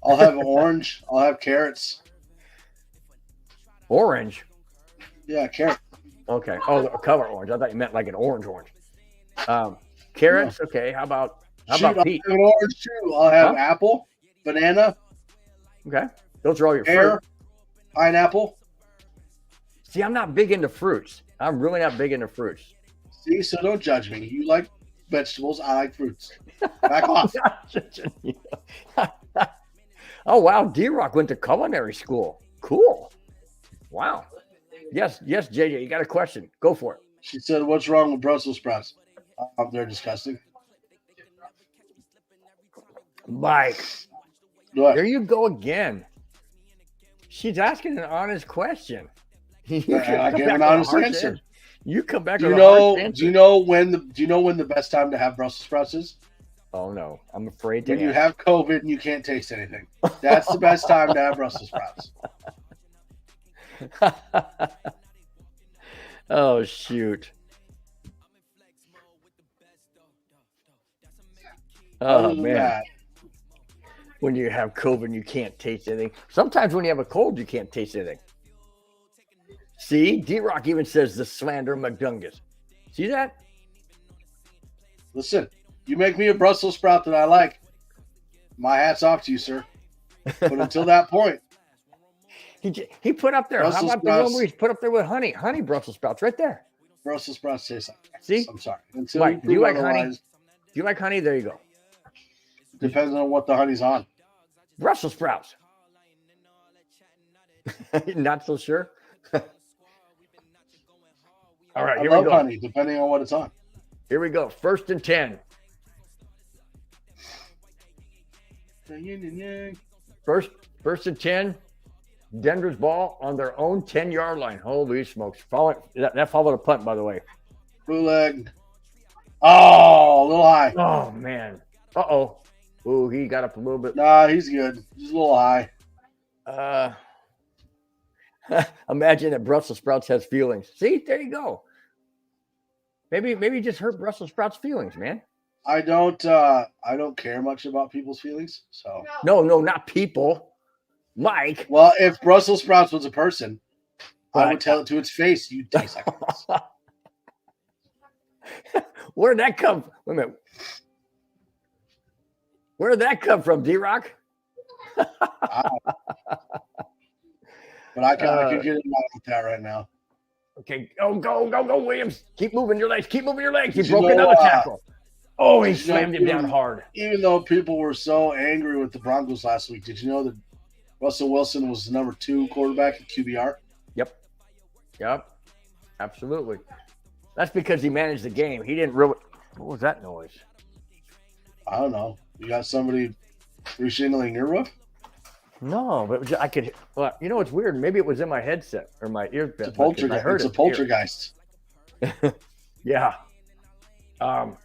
I'll have orange. I'll have carrots. orange. Yeah, carrot. Okay. Oh, the color orange. I thought you meant like an orange. Carrots. Okay. How about I'll peach? have an orange too. I'll have apple, banana, Okay. Those are all your pear, fruit. pineapple. See, I'm not big into fruits. I'm really not big into fruits. See, so don't judge me. You like vegetables. I like fruits. Back off. Oh, wow. D-Rock went to culinary school. Cool. Wow. Yes, JJ, you got a question. Go for it. She said, "What's wrong with Brussels sprouts?" They're disgusting. Mike, What? there you go again. She's asking an honest question. I gave an honest answer. You come back Do with you a harsh know? answer. Do you know when the best time to have Brussels sprouts is? Oh no, I'm afraid to. When you have COVID and you can't taste anything. That's the best time to have Brussels sprouts. Oh shoot. Other Oh than man. that, When you have COVID and you can't taste anything. Sometimes when you have a cold, you can't taste anything. See, D-Rock even says the slander Mundungus. See that? listen, you make me a Brussels sprout that I like. My hat's off to you, sir. But until that point, He put up there. Brussels How about the one sprouts. where he put up there with honey? Honey Brussels sprouts right there. Brussels sprouts taste like that. See? I'm sorry. Until Mike, do you prove like honey? otherwise, Do you like honey? There you go. Depends on what the honey's on. Brussels sprouts. Not so sure. All right, I here we love go. honey, depending on what it's on. Here we go. 1st and 10. First and 10. Denver's ball on their own 10-yard line. Holy smokes. That followed a punt, by the way. Bootleg. Oh, a little high. Oh, man. Uh-oh. Ooh, he got up a little bit. Nah, he's good. He's a little high. Imagine that Brussels sprouts has feelings. See, there you go. Maybe you just hurt Brussels sprouts' feelings, man. I don't care much about people's feelings. So No, not people. Mike. well, if Brussels sprouts was a person, I Right. would tell it to its face, you taste like this. Where did that come? Wait a minute. Where did that come from, D-Rock? But I can get in with that right now. Okay, go, Williams. Keep moving your legs. Keep moving your legs. He Did broke you know, another tackle. Oh, he did you know slammed him down hard. Even though people were so angry with the Broncos last week, did you know that Russell Wilson was the number 2 quarterback at QBR? Yep. Absolutely. That's because he managed the game. He didn't really. What was that noise? I don't know. You got somebody reshingling your roof? No, but I could. Well, you know what's weird? Maybe it was in my headset or my earbud. It's a poltergeist. It's a poltergeist. Yeah. What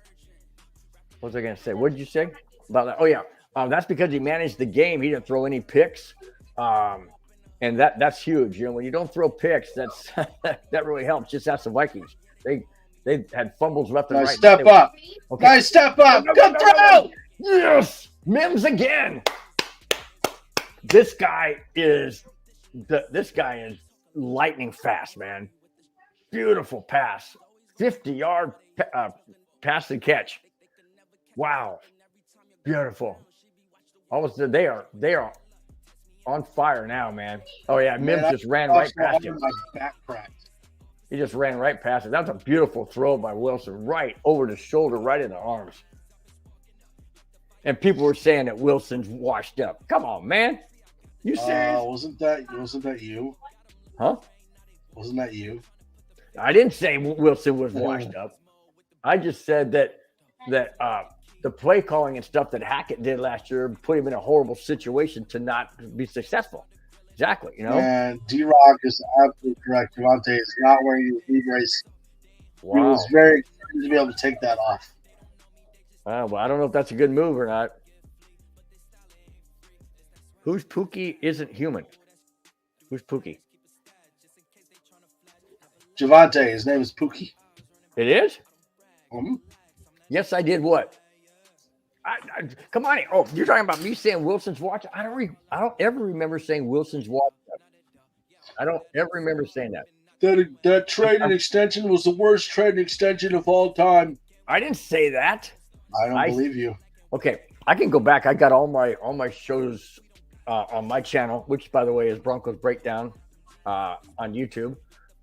was I going to say? What did you say about that? Oh yeah. That's because he managed the game. He didn't throw any picks. And that's huge. You know, when you don't throw picks, that's that really helps. Just ask the Vikings. They had fumbles left and Guys, right. step up. Okay. Guys, step up. Come through. Yes, Mims again. This guy is lightning fast, man. Beautiful pass, 50-yard pass and catch. Wow, beautiful. Almost they are on fire now, man. Oh yeah, Mims just ran right past him. My back cracked. He just ran right past it. That was a beautiful throw by Wilson, right over the shoulder, right in the arms. And people were saying that Wilson's washed up. Come on, man. You serious? Wasn't that you? Huh? Wasn't that you? I didn't say Wilson was washed up. I just said that the play calling and stuff that Hackett did last year put him in a horrible situation to not be successful. Exactly, you know. And D-Rock is absolutely correct. Devontae is not wearing his knee brace. Wow. He was very excited to be able to take that off. Well, I don't know if that's a good move or not. Who's Pookie isn't human? Who's Pookie? Javante, his name is Pookie. It is? Mm-hmm. Yes, I did what? Come on. Oh, you're talking about me saying Wilson's watch? I don't ever remember saying Wilson's watch. I don't ever remember saying that. That trading extension was the worst trading extension of all time. I didn't say that. I don't believe you. Okay, I can go back. I got all my shows on my channel, which by the way is Broncos Breakdown on YouTube,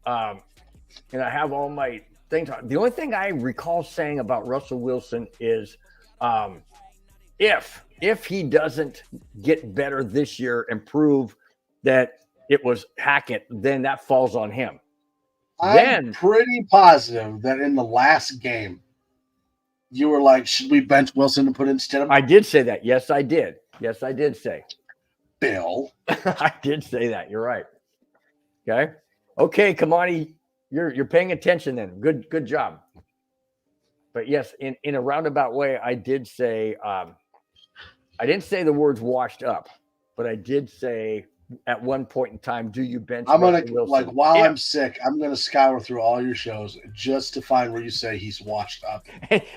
and I have all my things. The only thing I recall saying about Russell Wilson is, if he doesn't get better this and and prove that it was Hackett, then that falls on him. I'm pretty positive that in the last game, you were like, should we bench Wilson and put instead of I did say that. Yes, I did. Yes, I did say. Bill? I did say that. You're right. Okay, Kamani, you're paying attention then. Good job. But yes, in a roundabout way, I did say I didn't say the words washed up, but I did say at one point in time, do you bench Wilson? Like while I'm sick, I'm gonna scour through all your shows just to find where you say he's washed up.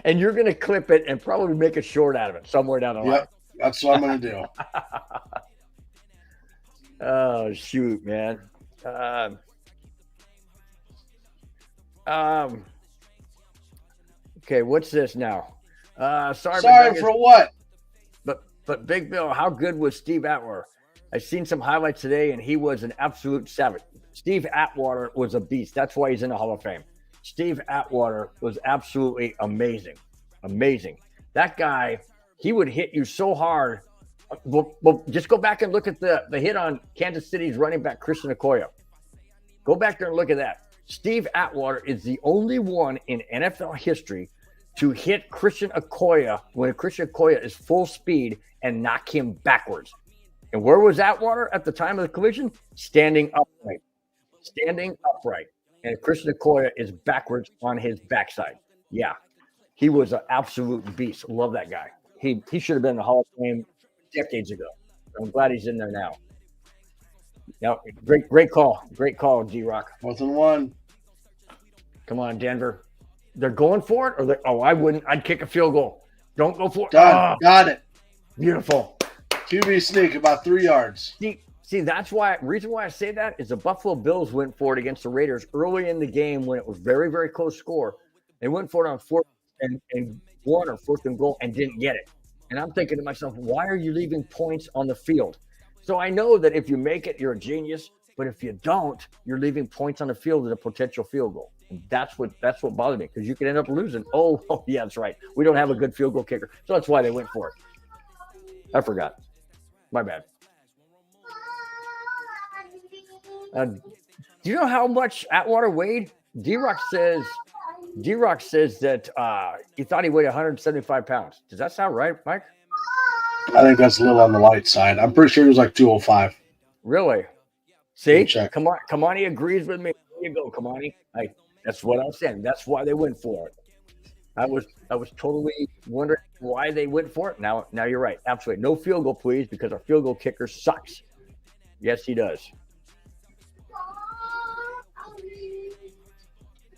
And you're gonna clip it and probably make a short out of it somewhere down the line. Yep, that's what I'm gonna do. Oh shoot, man. Okay, what's this now? Sorry for what? But Big Bill, how good was Steve Atwater? I've seen some highlights today, and he was an absolute savage. Steve Atwater was a beast. That's why he's in the Hall of Fame. Steve Atwater was absolutely amazing. Amazing. That guy, he would hit you so hard. Well, just go back and look at the hit on Kansas City's running back, Christian Okoye. Go back there and look at that. Steve Atwater is the only one in NFL history to hit Christian Okoye when Christian Okoye is full speed and knock him backwards. And where was Atwater at the time of the collision? Standing upright. And Christian Okoye is backwards on his backside. Yeah. He was an absolute beast. Love that guy. He should have been in the Hall of Fame decades ago. I'm glad he's in there now. Now, great call. Great call, G-Rock. 4th and 1. Come on, Denver. They're going for it? I wouldn't. I'd kick a field goal. Don't go for it. Done. Got it. Beautiful. QB sneak, about 3 yards. See, that's why. Reason why I say that is the Buffalo Bills went for it against the Raiders early in the game when it was very, very close score. They went for it on 4th and 1 or 4th and goal and didn't get it. And I'm thinking to myself, why are you leaving points on the field? So I know that if you make it, you're a genius. But if you don't, you're leaving points on the field at a potential field goal. And that's what bothered me, because you could end up losing. Oh, yeah, that's right. We don't have a good field goal kicker. So that's why they went for it. I forgot. My bad. Do you know how much Atwater weighed? D-Rock says that he thought he weighed 175 pounds. Does that sound right, Mike? I think that's a little on the light side. I'm pretty sure he was like 205. Really? See? Check. Kamani agrees with me. There you go, Kamani. That's what I'm saying. That's why they went for it. I was totally wondering why they went for it. Now you're right. Absolutely. No field goal, please, because our field goal kicker sucks. Yes, he does.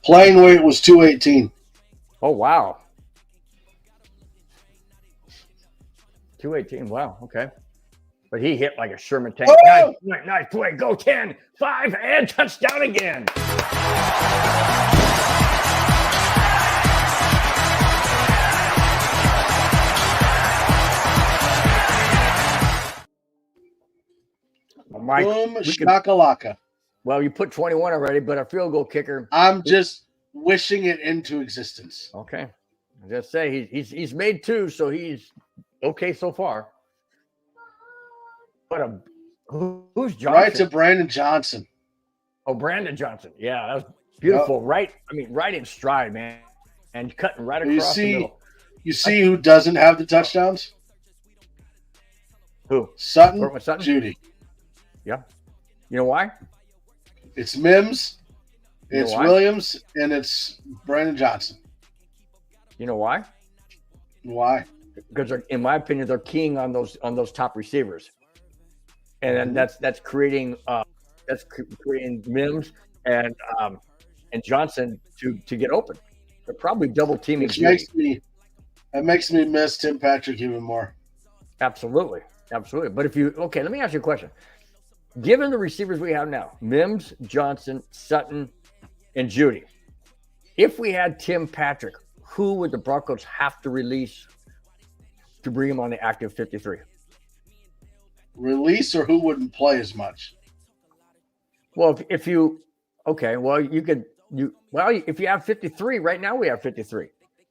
Playing weight was 218. Oh, wow. 218. Wow. Okay. But he hit like a Sherman tank. Oh! Nice play. Go 10, 5, and touchdown again. Mike, Boom, shakalaka. Well, you put 21 already, but our field goal kicker. I'm just wishing it into existence. Okay. I just say he's made 2, so he's okay so far. But who's Johnson? Right to Brandon Johnson. Oh, Brandon Johnson. Yeah, that was beautiful. Yep. Right. I mean, right in stride, man. And cutting right across the middle. You see who doesn't have the touchdowns? Who? Sutton? Judy. Yeah. You know why? It's Mims, it's Williams, and it's Brandon Johnson. You know why? Why? Because in my opinion, they're keying on those top receivers, and then that's creating Mims and Johnson to get open. They're probably double teaming. That makes me miss Tim Patrick even more. Absolutely. But let me ask you a question. Given the receivers we have now, Mims, Johnson, Sutton, and Judy, if we had Tim Patrick, who would the Broncos have to release to bring him on the active 53? Release, or who wouldn't play as much? Well, if you have 53, right now we have 53.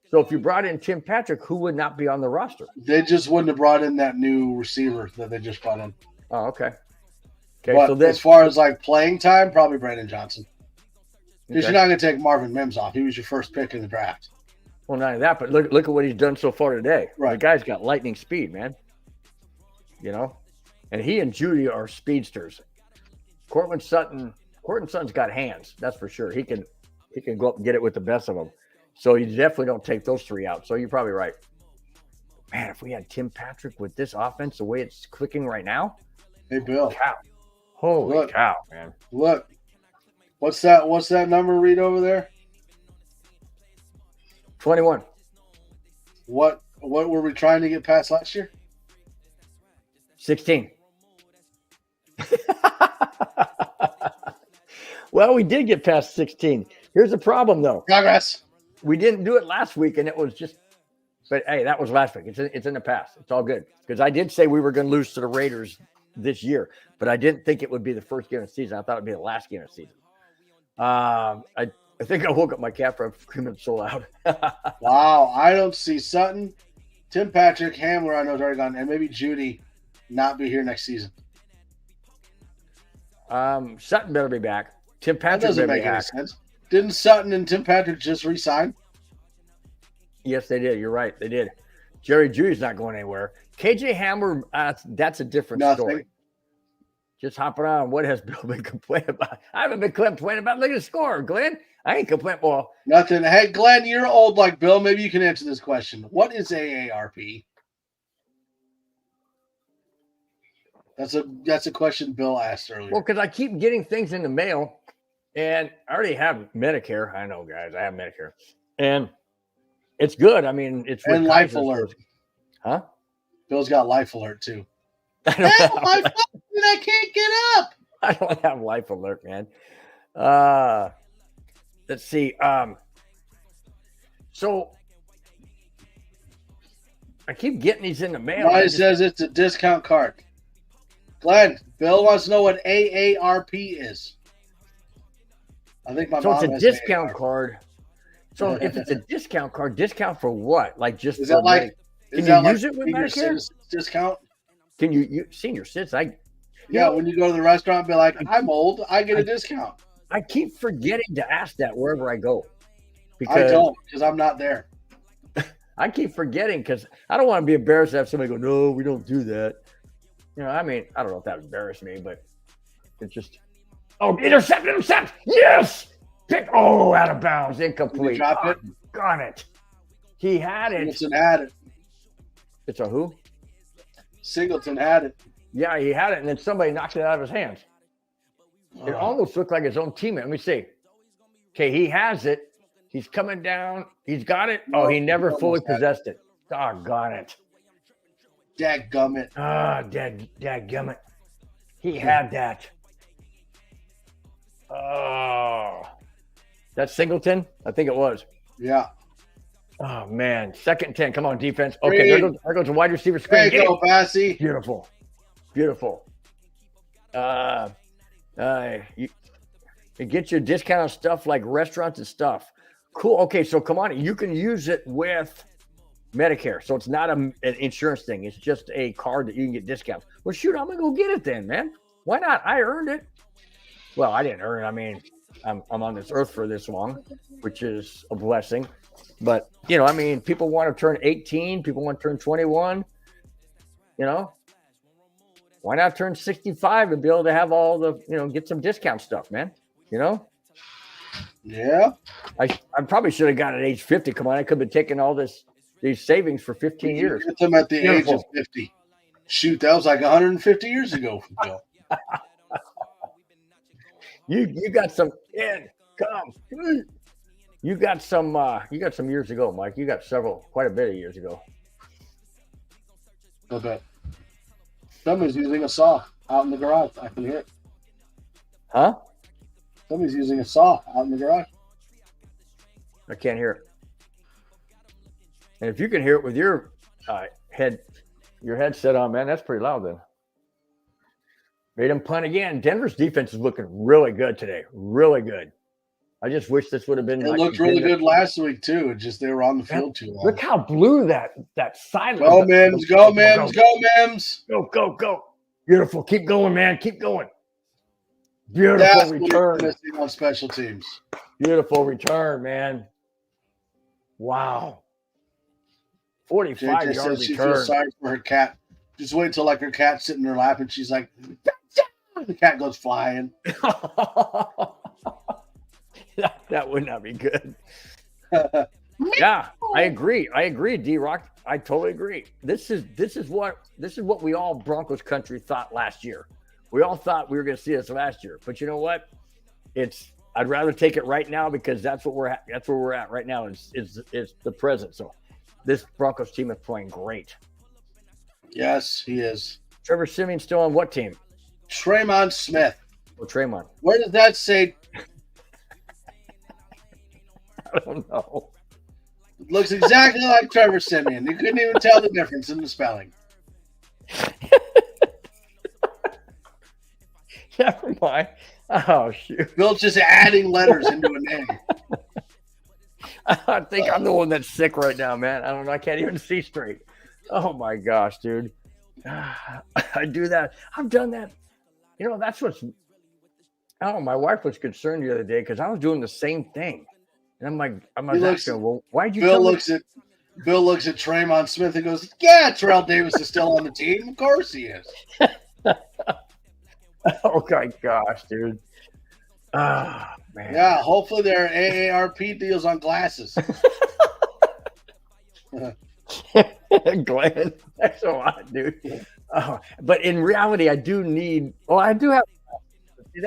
So if you brought in Tim Patrick, who would not be on the roster? They just wouldn't have brought in that new receiver that they just brought in. Oh, okay. But so as far as like playing time, probably Brandon Johnson. Because you're not going to take Marvin Mims off. He was your first pick in the draft. Well, not only that, but look at what he's done so far today. Right. The guy's got lightning speed, man. You know? And he and Judy are speedsters. Courtland Sutton's got hands, that's for sure. He can go up and get it with the best of them. So you definitely don't take those 3 out. So you're probably right. Man, if we had Tim Patrick with this offense the way it's clicking right now. Hey, Bill. Cow. Holy cow, man. Look. What's that number read over there? 21. What were we trying to get past last year? 16. Well, we did get past 16. Here's the problem, though. Progress. We didn't do it last week, and it was just. But hey, that was last week. It's in the past. It's all good, because I did say we were going to lose to the Raiders this year, but I didn't think it would be the first game of the season. I thought it'd be the last game of the season. I think I woke up my cat from screaming so loud. Wow, I don't see Sutton, Tim Patrick, Hamler. I know is already gone, and maybe Judy not be here next season. Sutton better be back. Tim Patrick doesn't make any sense. Didn't Sutton and Tim Patrick just re-sign? Yes, they did. You're right. They did. Jerry Judy's not going anywhere. KJ Hamler, that's a different story. Just hopping on. What has Bill been complaining about? I haven't been complaining about. Look at the score, Glenn. I ain't complaining. Well, nothing. Hey, Glenn, you're old like Bill. Maybe you can answer this question. What is AARP? That's a question Bill asked earlier. Well, because I keep getting things in the mail, and I already have Medicare. I know, guys. I have Medicare, and it's good. I mean, it's and Life Alert. Huh? Bill's got Life Alert too. My phone! I can't get up. I don't have Life Alert, man. Let's see. So I keep getting these in the mail. Why says it's a discount card? Glenn, Bill wants to know what AARP is. I think my So mom it's a has discount AARP. card. So if it's a discount card, discount for what? Like just Is for that like? Can Is you that use like it with senior Medicare? citizens discount? Can you senior citizens? Yeah, when you go to the restaurant, be like, I'm old, I get a discount. I keep forgetting to ask that wherever I go. I don't, because I'm not there. I keep forgetting because I don't want to be embarrassed to have somebody go, no, we don't do that. You know, I mean, I don't know if that embarrassed me, but it's just, intercept, yes! Out of bounds, incomplete. Did you drop it? Got it. He had it. Singleton had it. It's a who? Singleton had it. Yeah, he had it, and then somebody knocked it out of his hands. It almost looked like his own teammate. Let me see. Okay, he has it. He's coming down. He's got it. Oh, he never fully possessed it. Doggone it. Dadgummit. Dadgummit. He had that. Oh. That's Singleton? I think it was. Yeah. Oh, man. 2nd and 10. Come on, defense. Okay, there goes a wide receiver screen. There you go, Bassy. Beautiful. You get your discount on stuff like restaurants and stuff. Cool. Okay, so come on. You can use it with Medicare. So it's not an insurance thing. It's just a card that you can get discounts. Well, shoot, I'm going to go get it then, man. Why not? I earned it. Well, I didn't earn it. I mean, I'm on this earth for this long, which is a blessing. But, you know, I mean, people want to turn 18. People want to turn 21. You know, why not turn 65 and be able to have all the, you know, get some discount stuff, man? You know? Yeah. I probably should have got it at age 50. Come on, I could have been taking all these savings for 15 years. Get them at the age of 50. Shoot, that was like 150 years ago, Bill. You got some You got some years ago, Mike. You got quite a bit of years ago. Okay. Somebody's using a saw out in the garage. I can hear it. Huh? Somebody's using a saw out in the garage. I can't hear it. And if you can hear it with your headset on, man, that's pretty loud then. Made him punt again. Denver's defense is looking really good today. Really good. I just wish this would have been. It looked really good last week too. It just they were on the field too long. Look how blue that sideline. Go Mims, go Mims, go Mims. Go. Beautiful. Keep going, man. Keep going. Beautiful That's return. Missing on special teams. Beautiful return, man. Wow. 45-yard return. She feels sorry for her cat. Just wait until like her cat's sitting in her lap and she's like, the cat goes flying. That would not be good. Yeah, I agree, D-Rock. I totally agree. This is what we all Broncos country thought last year. We all thought we were going to see this last year. But you know what? I'd rather take it right now because that's where we're at right now. Is the present. So this Broncos team is playing great. Yes, he is. Trevor Siemian still on what team? Tremon Smith. Or Tremon? Where does that say? I don't know. It looks exactly like Trevor Siemian. You couldn't even tell the difference in the spelling. Never mind. Oh, shoot. Bill's just adding letters into a name. I think I'm the one that's sick right now, man. I don't know. I can't even see straight. Oh, my gosh, dude. I do that. I've done that. You know, that's what's – oh, my wife was concerned the other day because I was doing the same thing. And I'm like, asking, well, why'd you Bill looks at Tremon Smith and goes, yeah, Terrell Davis is still on the team. Of course he is. Oh, my gosh, dude. Oh, man. Yeah, hopefully there are AARP deals on glasses. Glenn, that's a lot, dude. Oh, but in reality, I do need – oh, I do have – see,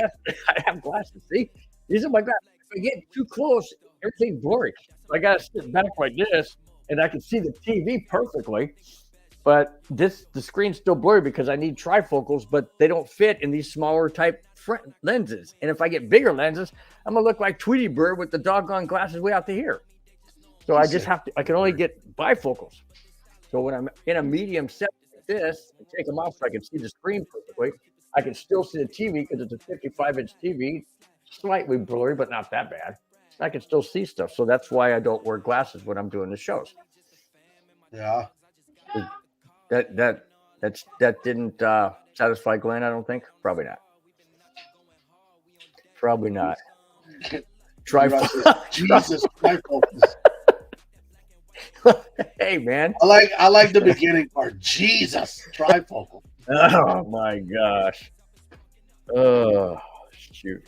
I have glasses. See? These are my glasses. If I get too close, everything's blurry. So I got to sit back like this, and I can see the TV perfectly. But the screen's still blurry because I need trifocals, but they don't fit in these smaller type lenses. And if I get bigger lenses, I'm going to look like Tweety Bird with the doggone glasses way out to here. So I just have to – I can only get bifocals. So when I'm in a medium set like this and take them off so I can see the screen perfectly. I can still see the TV because it's a 55-inch TV, slightly blurry, but not that bad. I can still see stuff. So that's why I don't wear glasses when I'm doing the shows. Yeah. That didn't satisfy Glenn, I don't think. Probably not. Probably not. Jesus, trifocals. Hey, man. I like the beginning part. Jesus, trifocal. Oh my gosh. Oh shoot.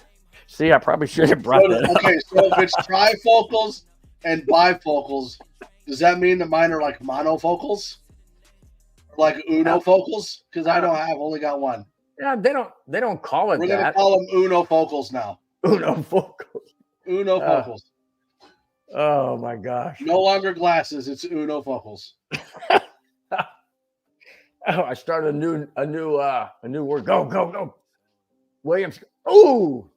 See, I probably should have brought that up. Okay, so if it's trifocals and bifocals, does that mean that mine are like monofocals? Or like unofocals? Because I only got one. Yeah, they don't call it We're that. gonna call them unofocals now. Unofocals. Unofocals. Oh my gosh. No longer glasses, it's unofocals. Oh, I started a new word. Go. Williams. Ooh.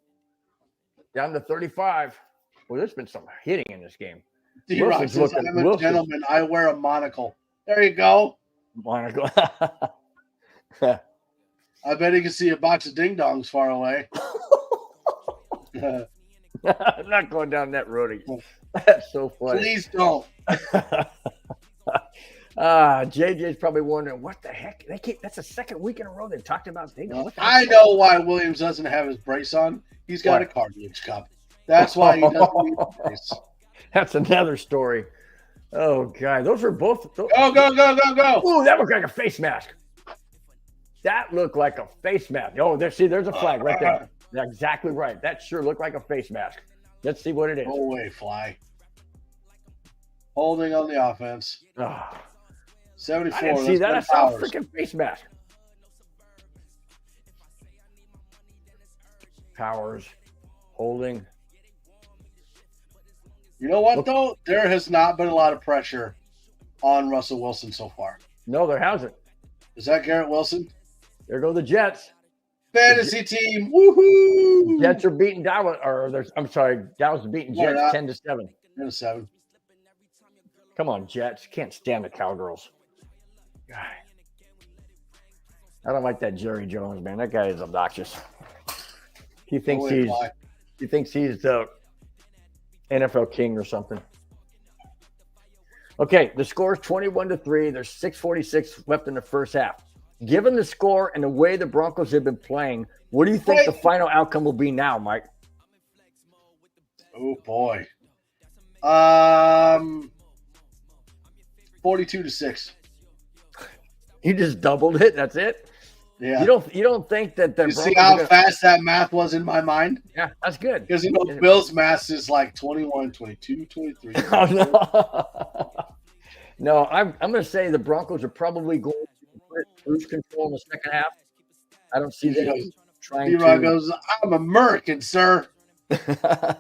Down to 35. Well, there's been some hitting in this game. D-Rock says, I'm a gentleman. I wear a monocle. There you go. Monocle. I bet he can see a box of ding-dongs far away. I'm not going down that road again. That's so funny. Please don't. JJ's probably wondering what the heck. That's the second week in a row they've talked about ding-dong. I know why Williams doesn't have his brace on. He's got a cartilage cup. That's why he doesn't need the brace. That's another story. Oh, God. Those were both. Go. Ooh, that looked like a face mask. That looked like a face mask. Oh, there's a flag right there. That's exactly right. That sure looked like a face mask. Let's see what it is. Go away, Fly. Holding on the offense. Oh, 74. I didn't see that. I saw a freaking face mask. Powers. Holding. You know what, though? There has not been a lot of pressure on Russell Wilson so far. No, there hasn't. Is that Garrett Wilson? There go the Jets. Fantasy team. Woohoo! Jets are beating Dallas. Dallas is beating Jets 10-7. 10-7. Come on, Jets. Can't stand the Cowgirls. God. I don't like that Jerry Jones, man. That guy is obnoxious. He thinks he's the NFL king or something. Okay, the score is 21-3. There's 6:46 left in the first half. Given the score and the way the Broncos have been playing, what do you think the final outcome will be now, Mike? Oh boy. 42-6. You just doubled it. That's it. Yeah. You don't think that the you Broncos see how fast that math was in my mind? Yeah, that's good. Because Bill's math is like 21, 22, 23. Oh, no. No, I'm going to say the Broncos are probably going to put cruise control in the second half. I don't see them trying to. D-Rock goes, I'm American, sir. I'm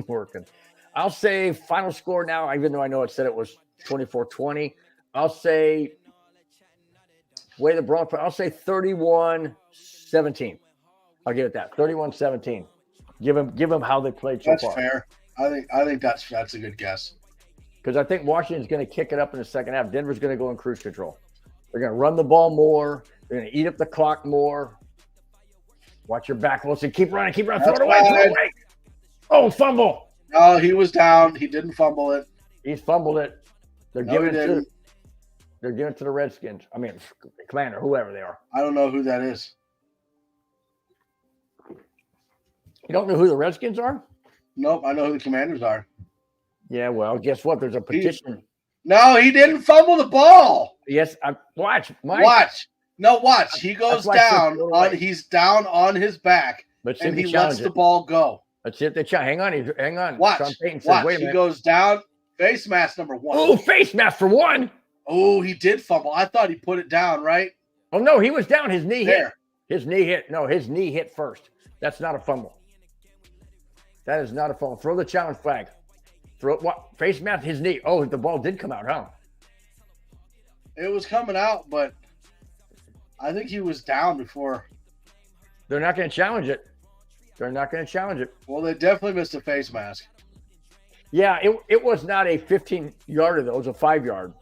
working. I'll say final score now, even though I know it said it was 24-20. I'll say way the Broncos. I'll say 31-17. I'll give it that 31-17. Give them how they played so far. That's fair. I think that's a good guess. Because I think Washington's going to kick it up in the second half. Denver's going to go in cruise control. They're going to run the ball more. They're going to eat up the clock more. Watch your back, Wilson. Keep running. Throw it away. Oh, fumble. No, he was down. He didn't fumble it. He's fumbled it. They're giving it to the Redskins. I mean, Commander, whoever they are. I don't know who that is. You don't know who the Redskins are? Nope, I know who the Commanders are. Yeah, well, guess what? There's a petition. He didn't fumble the ball. Yes, watch, Mike. Watch. No, watch. He goes down. He's down on his back, and he lets the ball go. Let's see if they challenge. Hang on. Watch. Sean Payton says, watch. Wait a minute. He goes down. Face mask number 1. Oh, face mask for 1. Oh, he did fumble. I thought he put it down, right? Oh, no, he was down. His knee hit. His knee hit. No, his knee hit first. That's not a fumble. That is not a fumble. Throw the challenge flag. Throw what? Face mask, his knee. Oh, the ball did come out, huh? It was coming out, but I think he was down before. They're not going to challenge it. Well, they definitely missed a face mask. Yeah, it was not a 15-yarder, though. It was a 5-yard.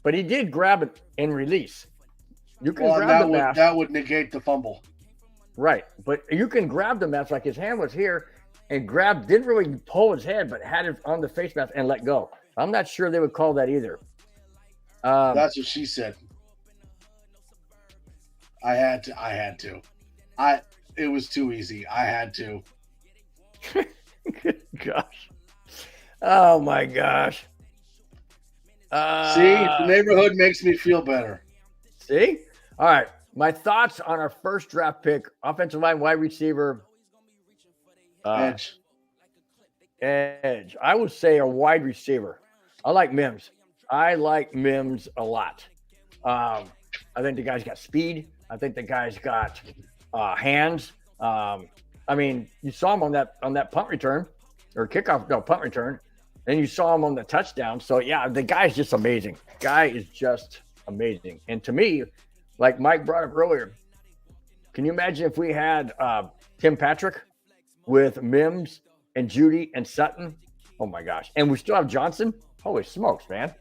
But he did grab it and release. You can Well, grab the mask. that would negate the fumble. Right. But you can grab the mask like his hand was here and didn't really pull his head, but had it on the face mask and let go. I'm not sure they would call that either. That's what she said. I had to. It was too easy. I had to. Good gosh. Oh my gosh. See, the neighborhood makes me feel better. See? All right. My thoughts on our first draft pick, offensive line, wide receiver. Edge. I would say a wide receiver. I like Mims. I like Mims a lot. I think the guy's got speed. I think the guy's got hands. I mean, you saw him on that punt return or punt return, and you saw him on the touchdown. So yeah, the guy's just amazing. Guy is just amazing. And to me, like Mike brought up earlier, can you imagine if we had Tim Patrick with Mims and Judy and Sutton? Oh my gosh. And we still have Johnson. Holy smokes, man.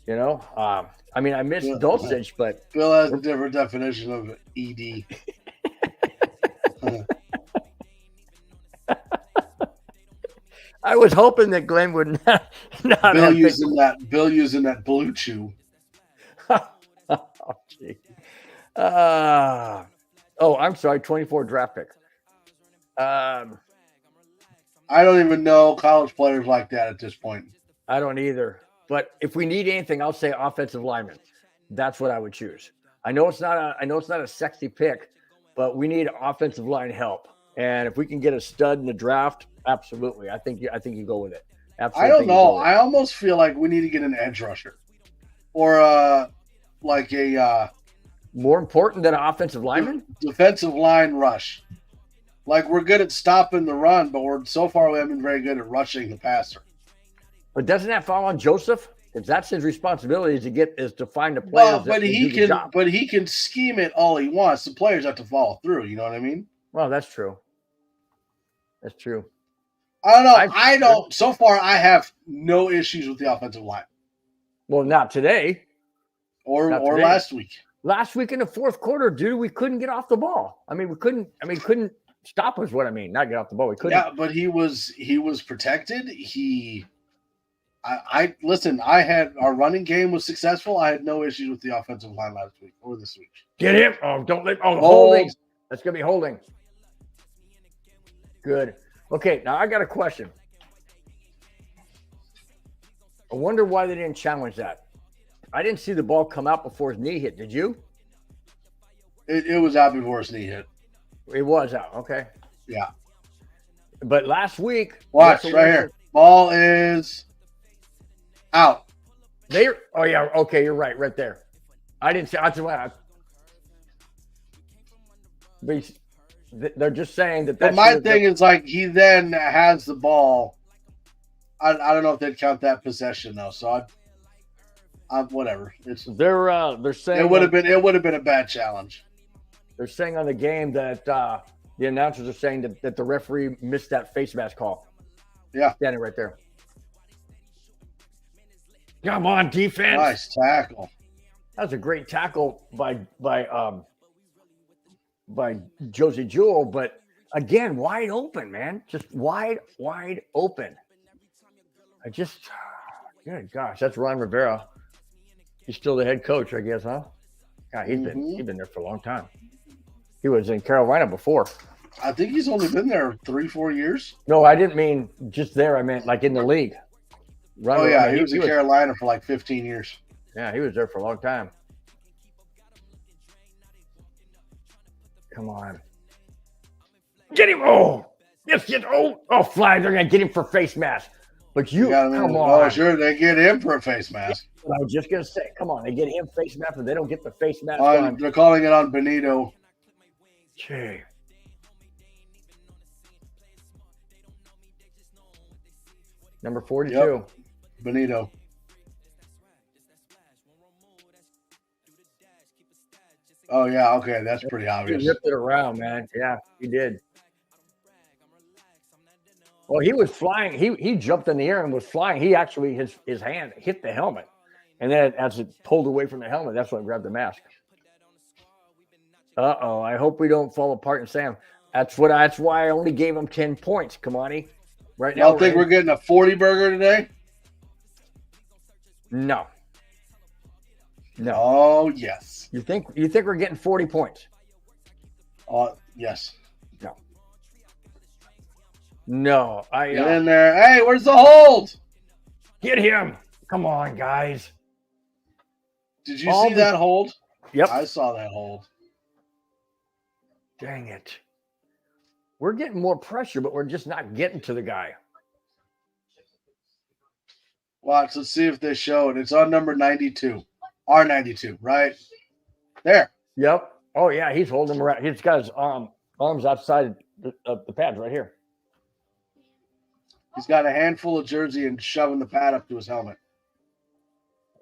You know, I mean, I miss Dulcich, but Bill has a different definition of ED. I was hoping that Glenn would not Bill using that blue chew. Oh, gee. I'm sorry, 24 draft pick. I don't even know college players like that at this point. I don't either. But if we need anything, I'll say offensive lineman. That's what I would choose. I know it's not a sexy pick, but we need offensive line help. And if we can get a stud in the draft, absolutely. I think you go with it. Absolutely. I don't know. I almost feel like we need to get an edge rusher, or like a more important than an offensive lineman, defensive line rush. Like, we're good at stopping the run, but so far we haven't been very good at rushing the passer. But doesn't that fall on Joseph? Because that's his responsibility is to find the players. Well, but he can scheme it all he wants. The players have to follow through. You know what I mean? Well, that's true. That's true. I don't know. I don't. So far, I have no issues with the offensive line. Well, not today. Or last week. Last week in the fourth quarter, dude, we couldn't get off the ball. I mean, we couldn't stop us. What I mean, not get off the ball. We couldn't. Yeah, but he was protected. Listen. I had our running game was successful. I had no issues with the offensive line last week or this week. Get him! Oh, don't let. Oh, holding. That's gonna be holding. Good. Okay, now I got a question. I wonder why they didn't challenge that. I didn't see the ball come out before his knee hit. Did you? It was out before his knee hit. It was out. Okay. Yeah. But last week, watch right here. Ball is out. Oh yeah. Okay, you're right. Right there. I didn't see. They're just saying that. But my thing is, like, he then has the ball. I don't know if they'd count that possession though. So I whatever. They're saying it would have been a bad challenge. They're saying on the game that the announcers are saying that the referee missed that face mask call. Yeah, standing right there. Come on, defense! Nice tackle. That was a great tackle by Josie Jewell, but again, wide open, man. Just wide open. Good gosh, that's Ron Rivera. He's still the head coach, I guess, huh? God, he's been there for a long time. He was in Carolina before. I think he's only been there 3-4 years. No, I didn't mean just there. I meant like in the league. He was in Carolina for like 15 years. Yeah, he was there for a long time. Come on. Get him. Oh, yes, flag. They're going to get him for face mask. But come on. Oh, sure, they get him for a face mask. I was just going to say, come on. They get him face mask, but they don't get the face mask on. They're calling it on Benito. Gee. Number 42. Yep. Benito. Oh, yeah. Okay. That's pretty obvious. He ripped it around, man. Yeah, he did. Well, he was flying. He jumped in the air and was flying. He actually, his hand hit the helmet. And then as it pulled away from the helmet, that's when I grabbed the mask. Uh-oh. I hope we don't fall apart and Sam. That's why I only gave him 10 points, Kamani. Right now. Y'all think we're getting a 40 burger today? No. No. Oh, yes. You think we're getting 40 points? Yes. No. No. Get in there. Hey, where's the hold? Get him. Come on, guys. Did you see that hold? Yep. I saw that hold. Dang it. We're getting more pressure, but we're just not getting to the guy. Watch, let's see if they show it. It's on number 92. R92, right? There. Yep. Oh, yeah, he's holding him around. He's got his arms outside the pads right here. He's got a handful of jersey and shoving the pad up to his helmet.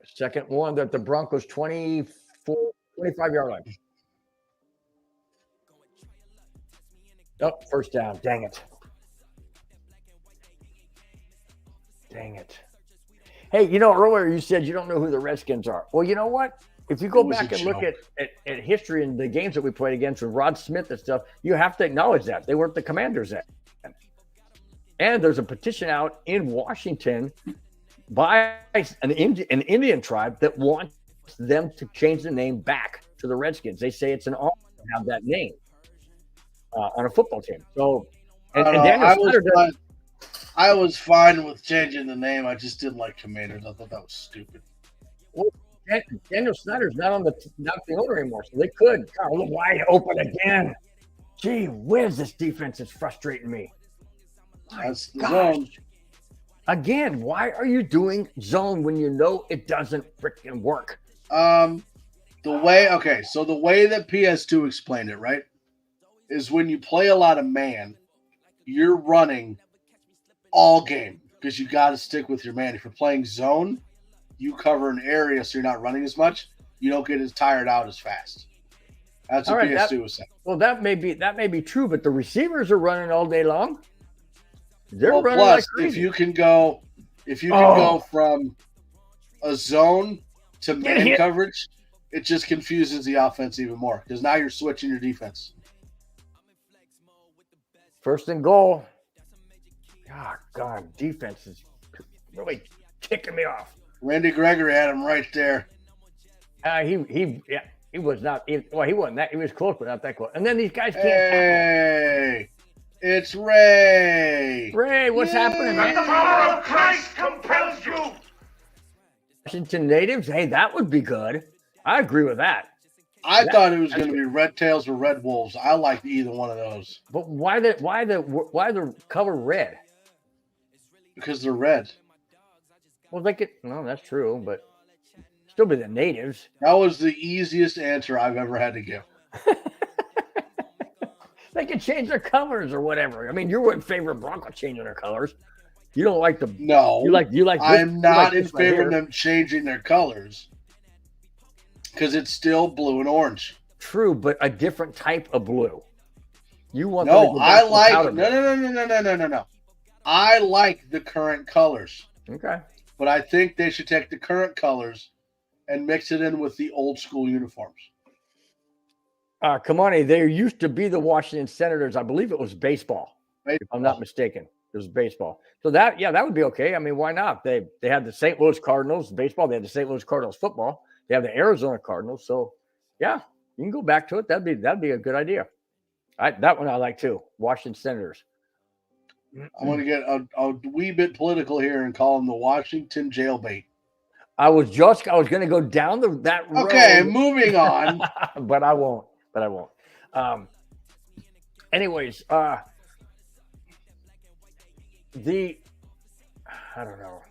Second one that the Broncos 25-yard line. Oh, first down. Dang it. Dang it. Hey, earlier you said you don't know who the Redskins are. Well, you know what? If you go back and look at history and the games that we played against with Rod Smith and stuff, you have to acknowledge that. They weren't the Commanders then. And there's a petition out in Washington by an Indian tribe that wants them to change the name back to the Redskins. They say it's an honor to have that name on a football team. So, and Daniel Snyder does. I was fine with changing the name. I just didn't like Commanders. I thought that was stupid. Well, Daniel Snyder's not the owner anymore, so they could. God, look wide open again. Gee whiz, this defense is frustrating me. That's the zone. Again, why are you doing zone when you know it doesn't freaking work? The way that PS2 explained it, right, is when you play a lot of man, you're running all game because you got to stick with your man. If you're playing zone, you cover an area so you're not running as much. You don't get as tired out as fast. That's what PS2 was saying. Well, that may be true, but the receivers are running all day long. They're running plus, like crazy. if you can go from a zone to man coverage, it just confuses the offense even more because now you're switching your defense. First and goal. God, defense is really kicking me off. Randy Gregory had him right there. He was not. He wasn't that. He was close, but not that close. And then these guys can't. Hey, it's Ray. Ray, what's happening? The power of Christ compels you. Washington natives. Hey, that would be good. I agree with that. I thought it was going to be Red Tails or Red Wolves. I liked either one of those. But why the color red? Because they're red. Well, no, that's true, but still be the natives. That was the easiest answer I've ever had to give. They can change their colors or whatever. I mean, you're in favor of Bronco changing their colors. You don't like the no. You like. I'm not in favor of them changing their colors because it's still blue and orange. True, but a different type of blue. You want no? I like no. I like the current colors. Okay. But I think they should take the current colors and mix it in with the old school uniforms. Come on, there used to be the Washington Senators. I believe it was baseball. If I'm not mistaken. It was baseball. So that would be okay. I mean, why not? They had the St. Louis Cardinals baseball. They had the St. Louis Cardinals football. They have the Arizona Cardinals. So yeah, you can go back to it. That'd be a good idea. That one I like too. Washington Senators. I'm going to get a wee bit political here and call them the Washington Jailbait. I was going to go down that road. Okay, moving on. but I won't. Anyways, I don't know.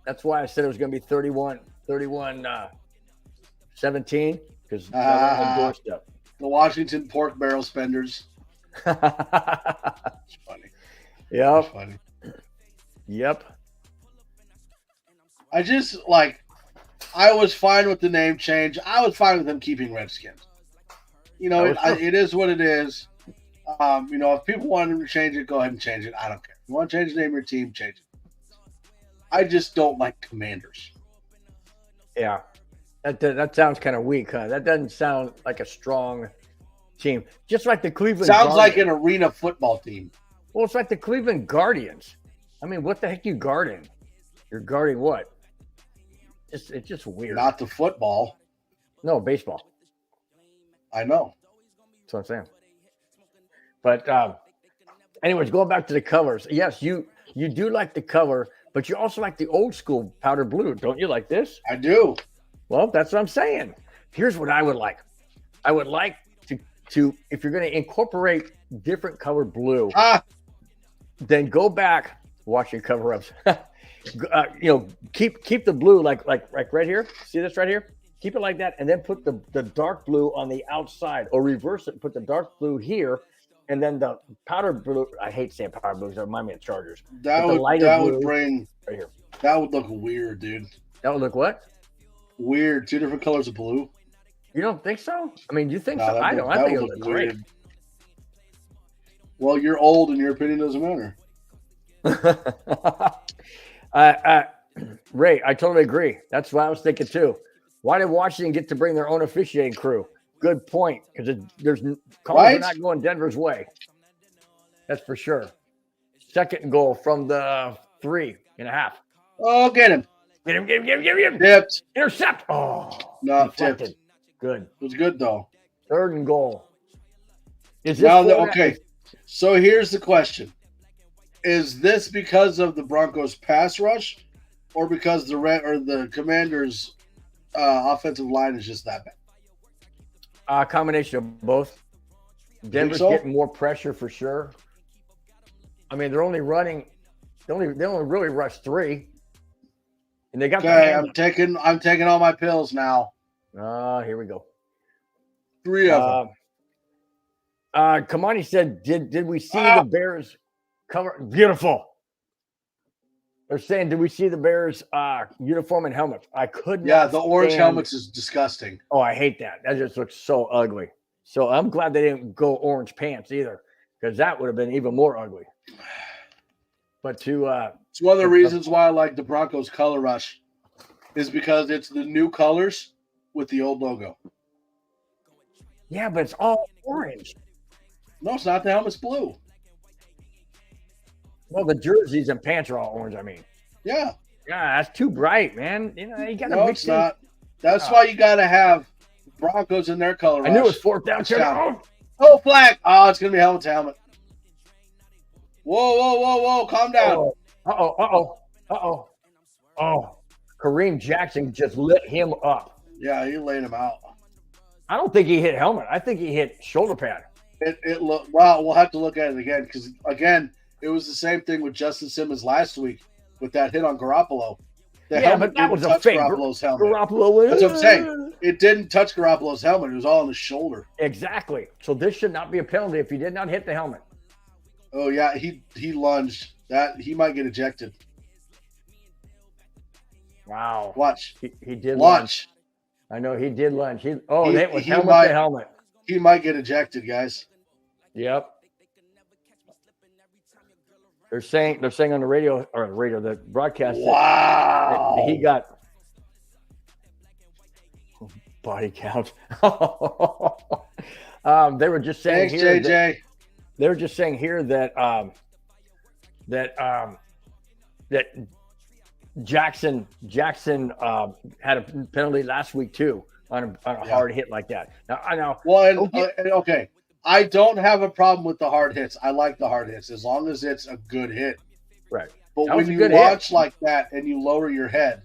That's why I said it was going to be 31-17 because endorsed it. The Washington Pork Barrel Spenders. It's funny. Yep. It's funny. Yep. I was fine with the name change. I was fine with them keeping Redskins. It is what it is. If people wanted to change it, go ahead and change it. I don't care. If you want to change the name of your team, change it. I just don't like Commanders. Yeah. That sounds kind of weak, huh? That doesn't sound like a strong team. Just like the Cleveland Sounds like Guardians. an arena football team. Well, it's like the Cleveland Guardians. I mean, what the heck you guarding? You're guarding what? It's just weird. Not the football. No, baseball. I know. That's what I'm saying. But anyways, going back to the colors. Yes, you do like the color, but you also like the old school powder blue, don't you? Like this? I do. Well, that's what I'm saying. Here's what I would like. I would like to if you're going to incorporate different colored blue, then go back, watch your cover-ups. Keep the blue like right here. See this right here? Keep it like that, and then put the dark blue on the outside, or reverse it. Put the dark blue here, and then the powder blue. I hate saying powder blue because it reminds me of Chargers. That would bring right here. That would look weird, dude. That would look what? Weird. 2 different colors of blue. You don't think so? I mean, you think No, so? I don't. I think it would look great. Well, you're old, and your opinion doesn't matter. Ray, I totally agree. That's what I was thinking too. Why did Washington get to bring their own officiating crew? Good point, because there's calls are not going Denver's way. That's for sure. Second and goal from the 3.5. Oh, get him. Get him. Tipped. Intercept. Oh, No, deflected. tipped. Good. It was good, though. Third and goal. Is this Now, format- okay. So here's the question. Is this because of the Broncos pass rush, or because the Commanders' offensive line is just that bad? Combination of both. Denver's getting more pressure for sure. I mean, they're only running. They only really rush 3, and they got. Okay, I'm taking all my pills now. Here we go. 3 of them. Kamani said, "Did we see the Bears cover? Beautiful." They're saying, "Did we see the Bears uniform and helmets?" I could not. Yeah, the orange stand- helmets is disgusting. Oh, I hate that. That just looks so ugly. So I'm glad they didn't go orange pants either, because that would have been even more ugly. But It's one of the reasons why I like the Broncos color rush, is because it's the new colors with the old logo. yeah, but it's all orange. No, it's not. The helmet's blue. Well, the jerseys and pants are all orange. I mean, Yeah. yeah, that's too bright, man. You know, you got to No, mix it's in. not. That's why you got to have Broncos in their color rush. I knew it was 4th down. Touchdown. Oh, flag. Oh, it's going to be helmet to helmet. Whoa. Calm down. Oh, Kareem Jackson just lit him up. Yeah, he laid him out. I don't think he hit helmet. I think he hit shoulder pad. It looked, well, we'll have to look at it again, because, again, it was the same thing with Justin Simmons last week with that hit on Garoppolo. The Yeah, helmet but that didn't was a touch fake. Garoppolo's helmet. Garoppolo. That's what I'm saying. It didn't touch Garoppolo's helmet. It was all on his shoulder. Exactly. So this should not be a penalty if he did not hit the helmet. Oh, yeah, he lunged. That he might get ejected. Wow. Watch. He did lunge. Watch. I know he did lunge. It was he helmet might- to helmet. He might get ejected, guys. Yep. They're saying on the radio, the broadcast. Wow. That he got body count. They were just saying Thanks, here. JJ. They were just saying here that Jackson had a penalty last week too on a hard hit like that. Now I know. Well, okay. I don't have a problem with the hard hits. I like the hard hits as long as it's a good hit. Right. But That was when a you good launch hit. like that and you lower your head,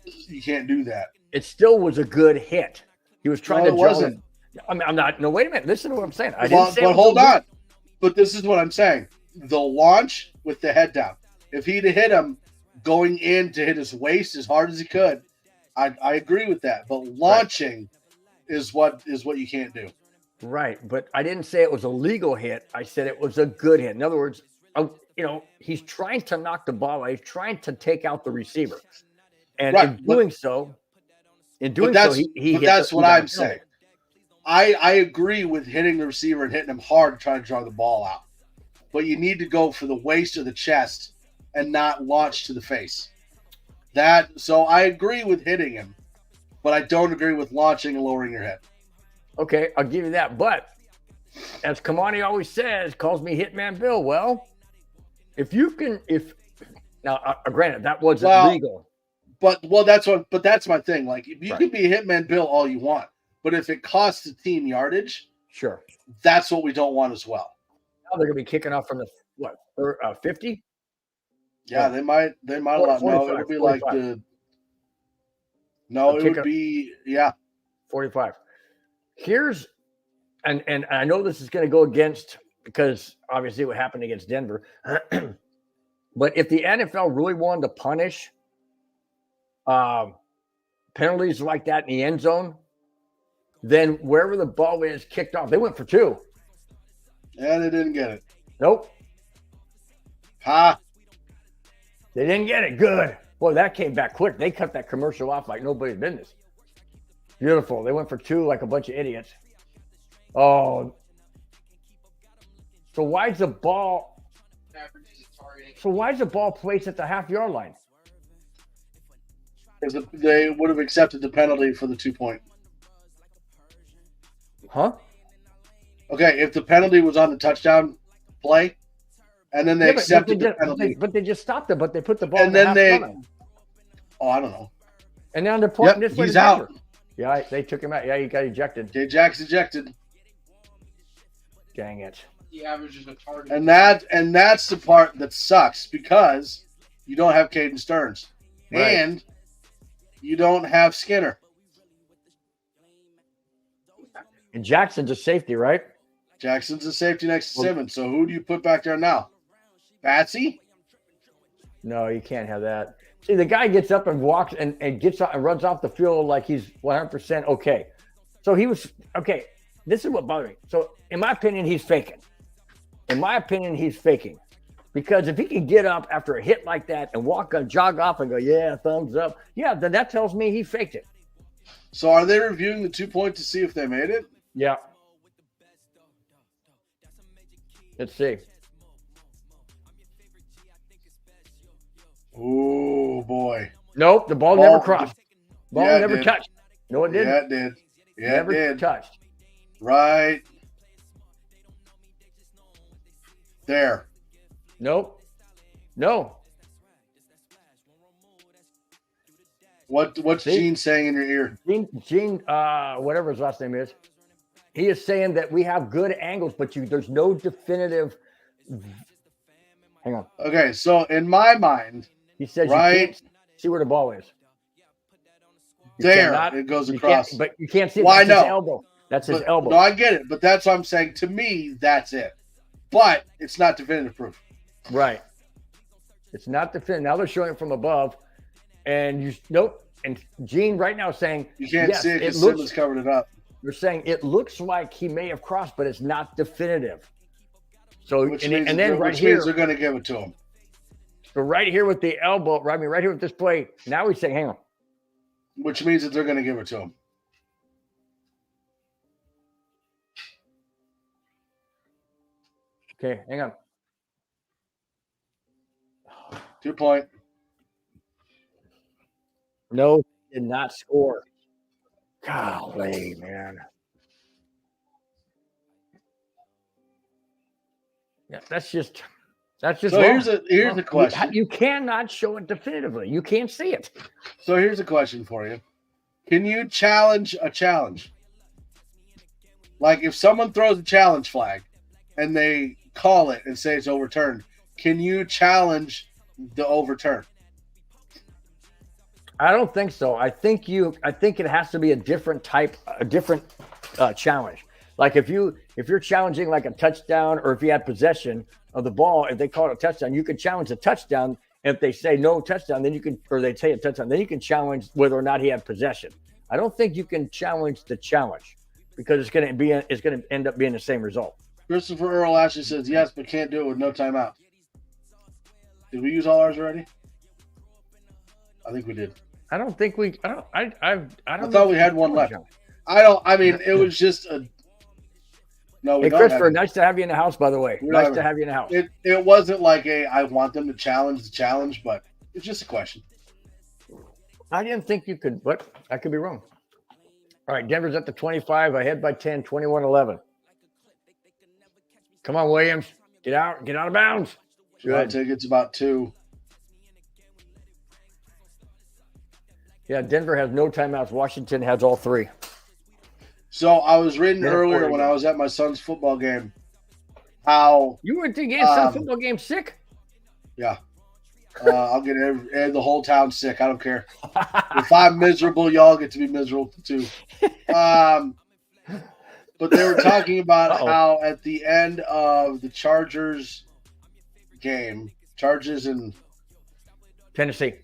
you can't do that. It still was a good hit. He was trying No, to it draw wasn't. him. I mean, I'm not. No, wait a minute. Listen to what I'm saying. I But didn't say. it was hold a good- on. But this is what I'm saying. The launch with the head down. If he'd have hit him going in to hit his waist as hard as he could, I agree with that. But launching is what you can't do. Right, but I didn't say it was a legal hit. I said it was a good hit. In other words, he's trying to knock the ball out. He's trying to take out the receiver, and Right, in doing so, he That's hit what I'm saying. I agree with hitting the receiver and hitting him hard to try to draw the ball out. But you need to go for the waist or the chest and not launch to the face. So I agree with hitting him. but I don't agree with launching and lowering your head. Okay, I'll give you that. But as Kamani always says, calls me Hitman Bill. Well, granted, that wasn't legal. But that's my thing. Like, if you can be Hitman Bill all you want, but if it costs the team yardage, sure, that's what we don't want as well. Now they're gonna be kicking off from the 50. Yeah, they might allow. No, it'll be 45. Like it would be 45. Here's and I know this is going to go against, because obviously what happened against Denver. But if the NFL really wanted to punish penalties like that in the end zone, then wherever the ball is kicked off, they went for 2. And they didn't get it. Nope. Ha. They didn't get it. Good. Boy, that came back quick. They cut that commercial off like nobody's business. Beautiful. They went for 2 like a bunch of idiots. Oh. So why is the ball placed at the half-yard line? Because they would have accepted the penalty for the 2-point. Huh? Okay, if the penalty was on the touchdown play, and then they accepted the penalty. But they just stopped it, but they put the ball and then I don't know. And now they're pointing this way. He's out. Yeah, they took him out. Yeah, he got ejected. Jay Jack's ejected. Dang it. He averages a target. And that's the part that sucks, because you don't have Caden Stearns. Right. And you don't have Skinner. And Jackson's a safety, right? Jackson's a safety next to Simmons. So who do you put back there now? Batsy? No, you can't have that. See, the guy gets up and walks and gets up and runs off the field like he's 100% okay. So he was okay. This is what bothers me. So in my opinion, he's faking. Because if he can get up after a hit like that and jog off and go, yeah, thumbs up. Yeah, then that tells me he faked it. So are they reviewing the 2-point to see if they made it? Yeah. Let's see. Oh, boy. Nope, the ball never crossed. Ball never touched. No, it didn't. Yeah, it did. Yeah, never it did. Touched. Right. There. Nope. No. What's Gene saying in your ear? Gene, whatever his last name is, he is saying that we have good angles, but there's no definitive. Hang on. Okay, so in my mind, he says right, you can't see where the ball is. It goes across. But you can't see it. Well, That's his elbow. That's his elbow. No, I get it, but that's what I'm saying. To me, that's it. But it's not definitive proof. Right. It's not definitive. Now they're showing it from above, and nope. And Gene right now is saying you can't see it because Simmons covered it up. They're saying it looks like he may have crossed, but it's not definitive. So which means they're going to give it to him. So right here with the elbow, right here with this play, now he's saying, hang on. Which means that they're going to give it to him. Okay, hang on. 2-point. No, did not score. Golly, man. Yeah, that's just so wrong. Here's the question. You cannot show it definitively. You can't see it. So here's a question for you. Can you challenge a challenge? Like if someone throws a challenge flag and they call it and say it's overturned, can you challenge the overturn? I don't think so. I think it has to be a different challenge. Like if you're challenging like a touchdown, or if you had possession of the ball, if they call it a touchdown, you could challenge a touchdown. And if they say no touchdown, then you can, or they say a touchdown, then you can challenge whether or not he had possession. I don't think you can challenge the challenge because it's going to end up being the same result. Christopher Earl Ashley says yes, but can't do it with no timeout. Did we use all ours already? I think we did. I don't think we. I thought we had one left. It was just a. No, we hey, don't. Christopher, nice to have you in the house. By the way, nice to have you in the house. It wasn't like I want them to challenge the challenge, but it's just a question. I didn't think you could, but I could be wrong. All right, Denver's at the 25, ahead by 10, 21-11. Come on, Williams. Get out of bounds. I think it's about 2. Yeah, Denver has no timeouts. Washington has all 3. So I was reading earlier when I was at my son's football game how you went to some football game sick? Yeah. I'll get the whole town sick. I don't care. If I'm miserable, y'all get to be miserable too. But they were talking about how at the end of the Chargers game, Chargers and Tennessee.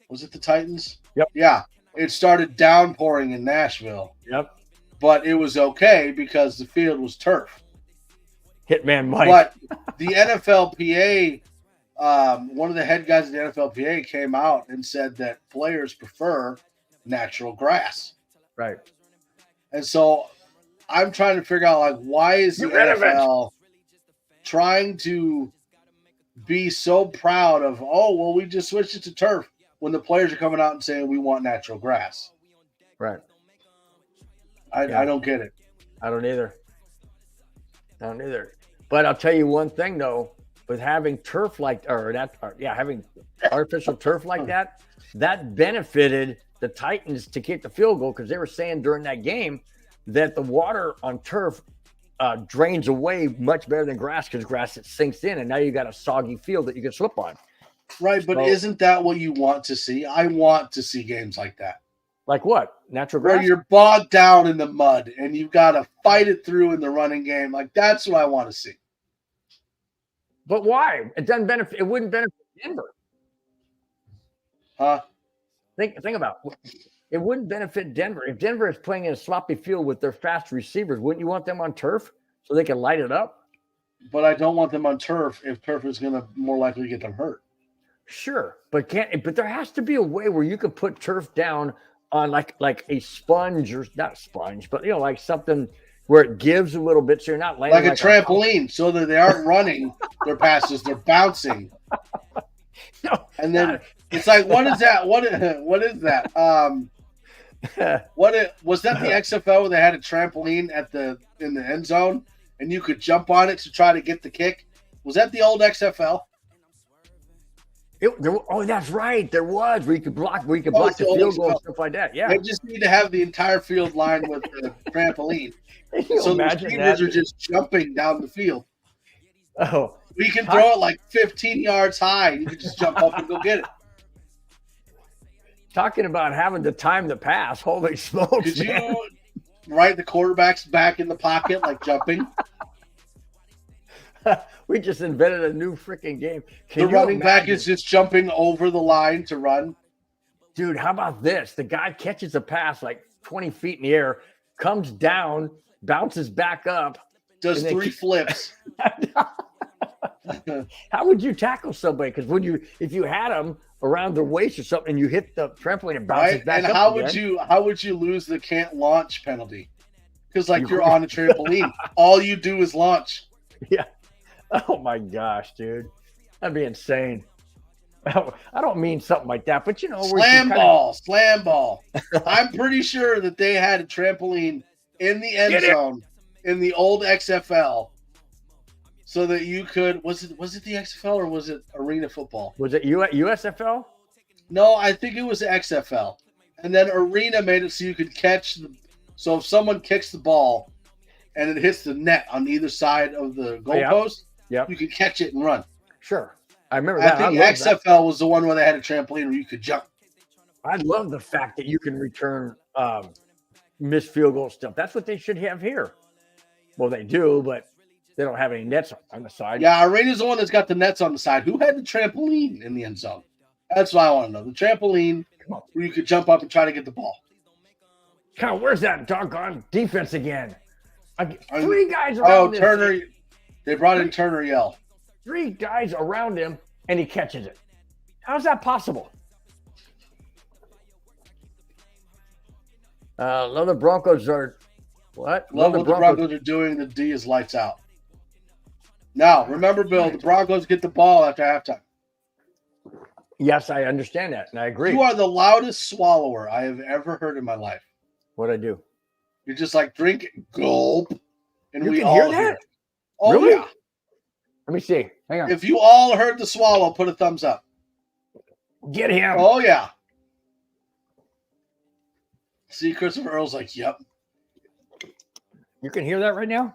Was it the Titans? Yep. Yeah. It started downpouring in Nashville. Yep. But it was okay because the field was turf. Hitman Mike. But the NFLPA, one of the head guys of the NFLPA came out and said that players prefer natural grass. Right. And so I'm trying to figure out, like, why is the NFL trying to be so proud of, we just switched it to turf when the players are coming out and saying we want natural grass? Right. I don't get it. I don't either. But I'll tell you one thing, though, with having turf having artificial turf like that, that benefited the Titans to kick the field goal because they were saying during that game that the water on turf drains away much better than grass because grass, it sinks in, and now you got a soggy field that you can slip on. Right, but isn't that what you want to see? I want to see games like that. Like what? Natural grass? Where you're bogged down in the mud and you've got to fight it through in the running game. Like, that's what I want to see. But why? It doesn't benefit. It wouldn't benefit Denver. Huh? Think about it. It wouldn't benefit Denver. If Denver is playing in a sloppy field with their fast receivers, wouldn't you want them on turf so they can light it up? But I don't want them on turf if turf is going to more likely get them hurt. Sure, but there has to be a way where you can put turf down on like a sponge, or not a sponge, but like something where it gives a little bit so you're not landing like a trampoline, so that they aren't running their passes, they're bouncing. No, and then it's like, what is that? What is that? Was that the XFL where they had a trampoline in the end zone and you could jump on it to try to get the kick? Was that the old XFL? That's right. There was where you could block the field goal and stuff like that. Yeah, they just need to have the entire field lined with the trampoline, so the receivers are just jumping down the field. Oh, we can throw it like 15 yards high. You can just jump up and go get it. Talking about having to time the pass. Holy smokes! Did you write the quarterback's back in the pocket like jumping? We just invented a new freaking game. The running back is just jumping over the line to run. Dude, how about this? The guy catches a pass like 20 feet in the air, comes down, bounces back up. Does 3 flips. How would you tackle somebody? Because if you had them around their waist or something and you hit the trampoline and bounces back up. And how would you lose the can't launch penalty? Because you're on a trampoline. All you do is launch. Yeah. Oh my gosh, dude. That'd be insane. I don't mean something like that, but slam ball. I'm pretty sure that they had a trampoline in the end zone in the old XFL, so that you could. Was it the XFL or was it arena football? Was it USFL? No, I think it was the XFL, and then arena made it so you could catch so if someone kicks the ball and it hits the net on either side of the goalpost, you could catch it and run. Sure. I remember that. I think XFL was the one where they had a trampoline where you could jump. I love the fact that you can return missed field goal stuff. That's what they should have here. Well, they do, but they don't have any nets on the side. Yeah, arena's the one that's got the nets on the side. Who had the trampoline in the end zone? That's what I want to know. The trampoline where you could jump up and try to get the ball. God, where's that doggone defense again? 3 guys around this. Turner. They brought in Turner Yell. 3 guys around him, and he catches it. How's that possible? Love the Broncos are what? Love what the Broncos are doing. The D is lights out. Now, remember, Bill, the Broncos get the ball after halftime. Yes, I understand that, and I agree. You are the loudest swallower I have ever heard in my life. What'd I do? You're just like drink, gulp, and You we can all hear hear that? it. Oh Really? yeah. Let me see. Hang on. If you all heard the swallow, put a thumbs up. Get him. Oh yeah. See, Christopher Earl's like, yep. You can hear that right now?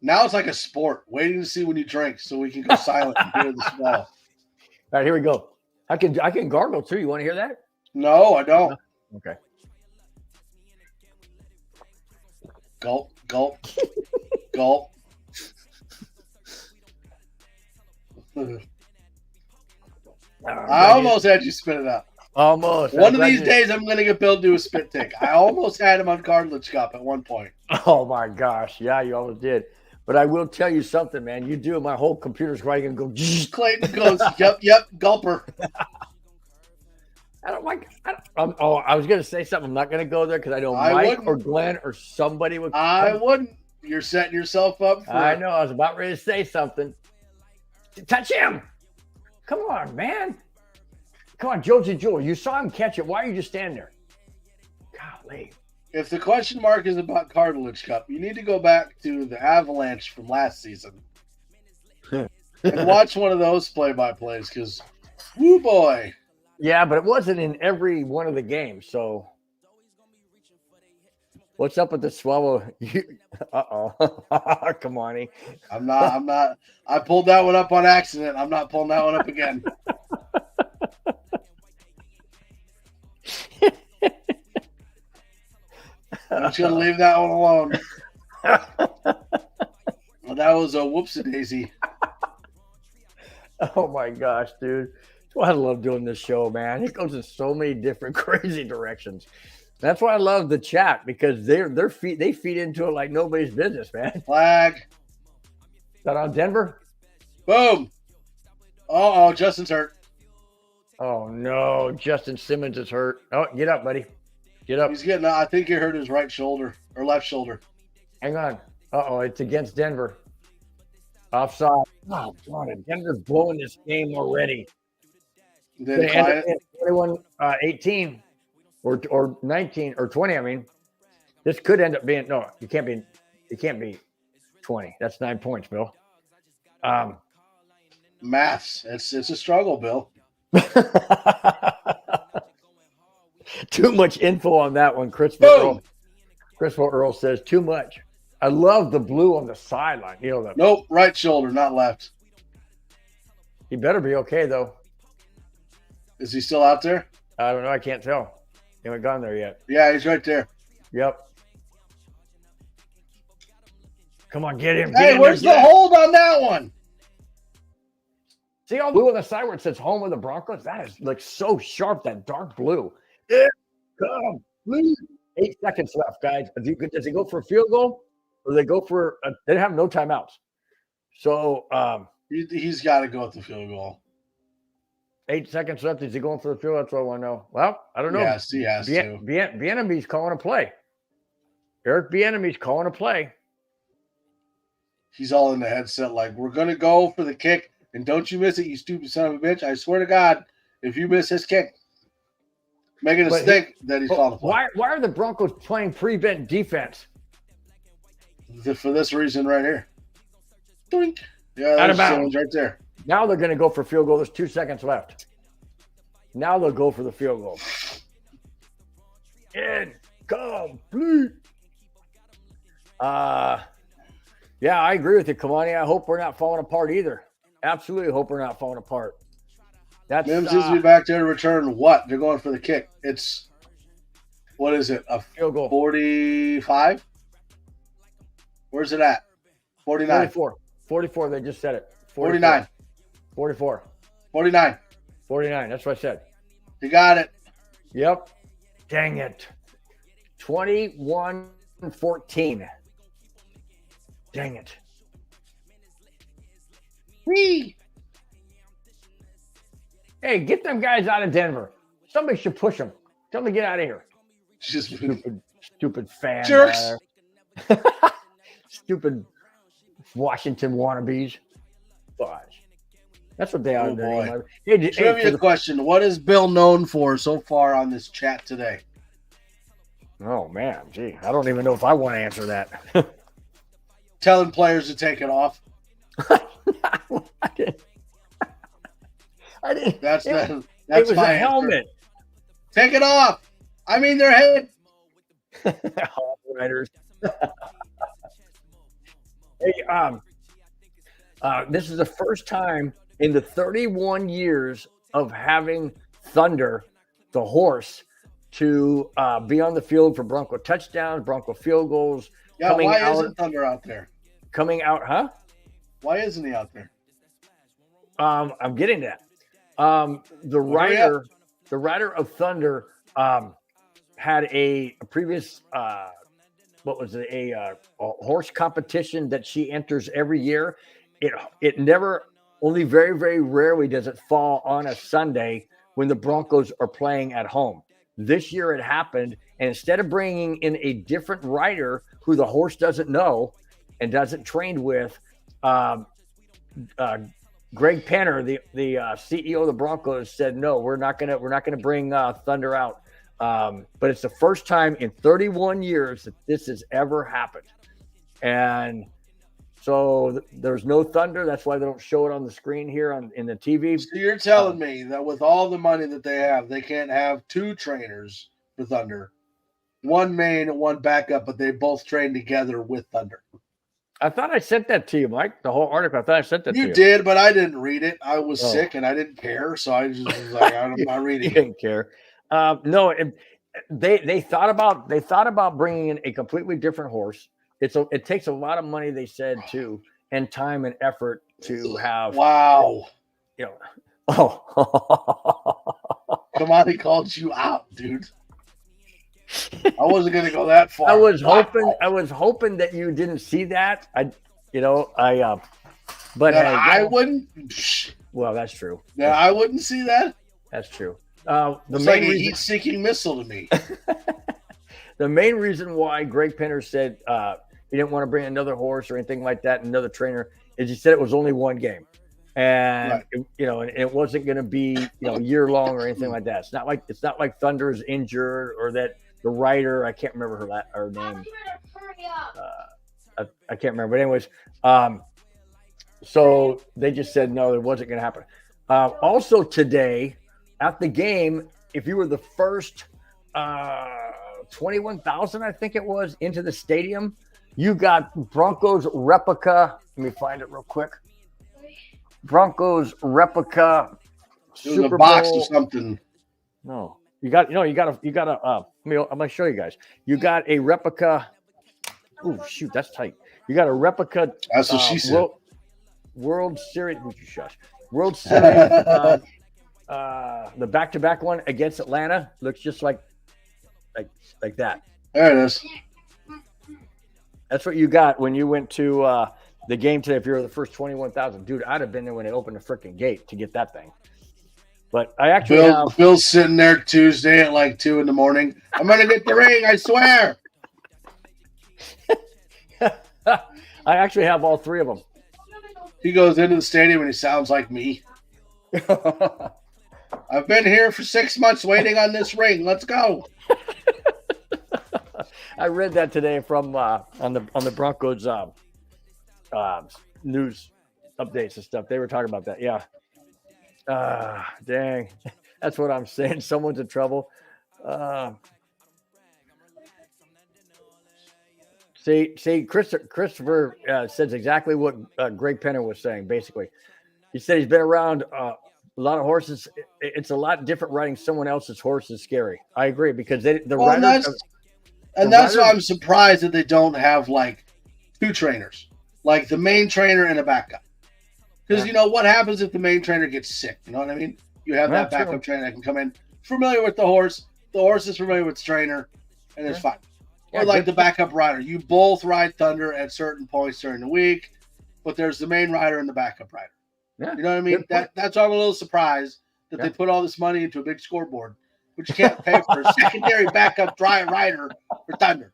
Now it's like a sport, waiting to see when you drink so we can go silent and hear the swallow. All right, here we go. I can gargle too. You want to hear that? No, I don't. Okay. Gulp, gulp, gulp. I almost had you spit it out. Almost. One of these days, I'm going to get Bill to do a spit take. I almost had him on Cartilage Cup at one point. Oh my gosh. Yeah, you almost did. But I will tell you something, man. You do, my whole computer's right and go. Clayton goes, yep, gulper. I don't like. I was going to say something. I'm not going to go there because I know Mike wouldn't. or Glenn or somebody would. I wouldn't. You're setting yourself up for I know. I was about ready to say something. Touch him. Come on, man. Come on, Josie Jewel. You saw him catch it. Why are you just standing there? Golly. If the question mark is about Cartilage Cup, you need to go back to the Avalanche from last season and watch one of those play-by-plays because, woo boy. Yeah, but it wasn't in every one of the games. So, what's up with the swallow? Uh-oh. Come on, eh? I'm not. I pulled that one up on accident. I'm not pulling that one up again. I'm just going to leave that one alone. Well, that was a whoopsie-daisy. Oh, my gosh, dude. That's why I love doing this show, man. It goes in so many different crazy directions. That's why I love the chat because they feed into it like nobody's business, man. Flag. Is that on Denver? Boom. Uh-oh, Justin's hurt. Oh, no. Justin Simmons is hurt. Oh, get up, buddy. Get up. He's getting, I think he hurt his right shoulder or left shoulder. Hang on. Uh-oh, it's against Denver. Offside. Oh, God, Denver's blowing this game already. Then It's gonna end up being 21-18 or 19 or 20, I mean. This could end up being, no, it can't be 20. That's 9 points, Bill. Maths. It's a struggle, Bill. Too much info on that one. Christopher Earl says too much. I love the blue on the sideline. You know, Nope, right shoulder, not left. He better be okay, though. Is he still out there? I don't know. I can't tell. He haven't gone there yet. Yeah, he's right there. Yep. Come on, get him. Hey, where's the hold on that one? See all blue on the side where it says home of the Broncos? That is like so sharp, that dark blue. Yeah, come, please. 8 seconds left, guys. Does he go for a field goal or they go for they have no timeouts? So he's got to go with the field goal. 8 seconds left. Is he going for the field? That's what I want to know. Well, I don't know. Yes, he has to. Bieniemy's calling a play. Eric Bieniemy's calling a play. He's all in the headset like, we're going to go for the kick, and don't you miss it, you stupid son of a bitch. I swear to God, if you miss his kick, make it a stink that he's calling a play. Why are the Broncos playing prevent defense? For this reason right here. Doink. Yeah, Out of there's bounds. someone's right there. Now they're going to go for field goal. There's 2 seconds left. Now they'll go for the field goal. Incomplete. Yeah, I agree with you, Kamani. I hope we're not falling apart either. Absolutely hope we're not falling apart. That's Mims needs to be back there to return what? They're going for the kick. It's, what is it? A field goal. 45? Where's it at? 49. 44. They just said it. 49. 44. 49. 49. That's what I said. You got it. Yep. Dang it. 21-14. Dang it. Whee! Hey, get them guys out of Denver. Somebody should push them. Tell them to get out of here. Just Stupid fan. jerks. Stupid Washington wannabes. Gosh. That's what they are. Oh, Their boy. name. Hey, Trivia question. What is Bill known for so far on this chat today? oh, man. Gee, I don't even know if I want to answer that. Telling players to take it off. I didn't. That's It that's was my a answer. helmet. Take it off. I mean their head. All writers. Hey, this is the first time in the 31 years of having Thunder, the horse, to be on the field for Bronco touchdowns, Bronco field goals. Yeah, why isn't Thunder out there? Coming out, huh? Why isn't he out there? I'm getting that. The writer of Thunder had a previous what was it, a horse competition that she enters every year. It never, only very, very rarely does it fall on a Sunday when the Broncos are playing at home. This year it happened, and instead of bringing in a different rider who the horse doesn't know and doesn't train with, Greg Penner, the CEO of the Broncos, said no, we're not gonna bring Thunder out. But it's the first time in 31 years that this has ever happened, and so there's no Thunder. That's why they don't show it on the screen here in the TV. So you're telling me that with all the money that they have, they can't have two trainers for Thunder, one main and one backup, but they both train together with Thunder. I thought I sent that to you, Mike. The whole article. I thought I sent that to you. You did, but I didn't read it. I was sick and I didn't care, so I just was like, I'm not reading You didn't care. No, they thought about bringing in a completely different horse. It takes a lot of money, they said, too, and time and effort to have. Wow. You know. Oh. Come on, he called you out, dude. I wasn't going to go that far. I was hoping that you didn't see that. But I wouldn't. Well, that's true. Yeah, I wouldn't see that. That's true. It's like a heat-seeking missile to me. The main reason why Greg Penner said he didn't want to bring another horse or anything like that, another trainer, is he said it was only one game, and right. it wasn't going to be year long or anything like that. It's not like Thunder is injured or that the writer, I can't remember her name. I can't remember. But anyways, so they just said no, it wasn't going to happen. Also today at the game, if you were the first 21,000, I think it was, into the stadium, you got Broncos replica. Let me find it real quick. Broncos replica Super a box Bowl. or something. No, you got a. I'm gonna show you guys. You got a replica. Oh shoot, that's tight. You got a replica. That's what she said. World Series. Would you shush? World Series. The back-to-back one against Atlanta looks just like that. There it is. That's what you got when you went to the game today. If you were the first 21,000, dude, I'd have been there when they opened the freaking gate to get that thing. But I actually Bill's sitting there Tuesday at like 2 a.m. I'm gonna get the ring, I swear. I actually have all three of them. He goes into the stadium and he sounds like me. I've been here for 6 months waiting on this ring. Let's go. I read that today from on the Broncos news updates and stuff. They were talking about that. Yeah. Dang. That's what I'm saying. Someone's in trouble. See, Christopher says exactly what Greg Penner was saying. Basically, he said he's been around a lot of horses. It's a lot different riding someone else's horse is scary. I agree because that's why I'm surprised that they don't have like two trainers, like the main trainer and a backup. Because what happens if the main trainer gets sick? You know what I mean? You have that backup trainer that can come in, familiar with the horse is familiar with the trainer, and it's fine. Yeah, or like the backup rider. You both ride Thunder at certain points during the week, but there's the main rider and the backup rider. Yeah. You know what I mean? That's why I'm a little surprised that they put all this money into a big scoreboard, but you can't pay for a secondary backup rider for Thunder.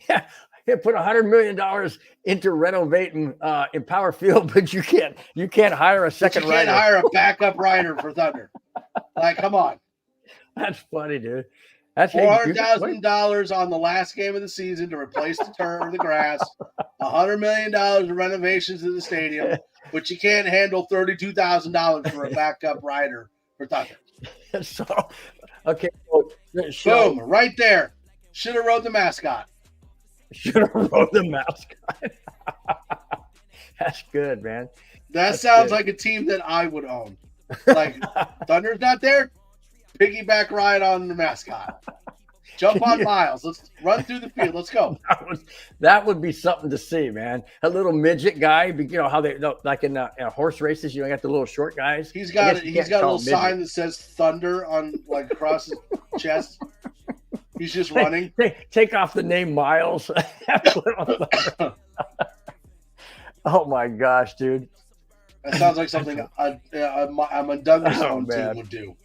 Yeah, put $100 million into renovating Empower Field, but you can't hire a second You can't rider. hire a backup rider for Thunder. Like, come on. That's funny, dude. That's $400,000 on the last game of the season to replace the turf or the grass. $100 million of renovations to the stadium, but you can't handle $32,000 for a backup rider for Thunder. So, okay. Boom, right there. Should have rode the mascot. Should have rode the mascot. That's good, man. That sounds like a team that I would own. Like, Thunder's not there. Piggyback ride on the mascot. Jump on Miles. Let's run through the field. Let's go. That would be something to see, man. A little midget guy. You know how they like in horse races. You got the little short guys. He's got a little sign that says Thunder on like across his chest. He's just running. Take off the name Miles. Oh my gosh, dude. That sounds like something a Mundungus own team would do.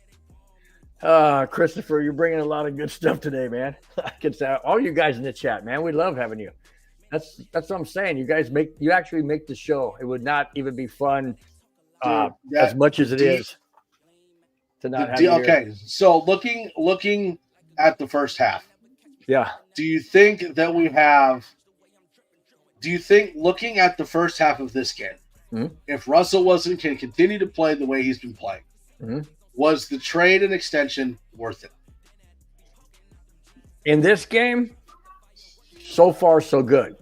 Christopher, you're bringing a lot of good stuff today, man. I can say all you guys in the chat, man. We love having you. That's what I'm saying. You actually make the show. It would not even be fun as much as it is to not have you here. Okay, so looking at the first half. Yeah. Do you think looking at the first half of this game, if Russell Wilson can continue to play the way he's been playing, was the trade and extension worth it? In this game, so far so good.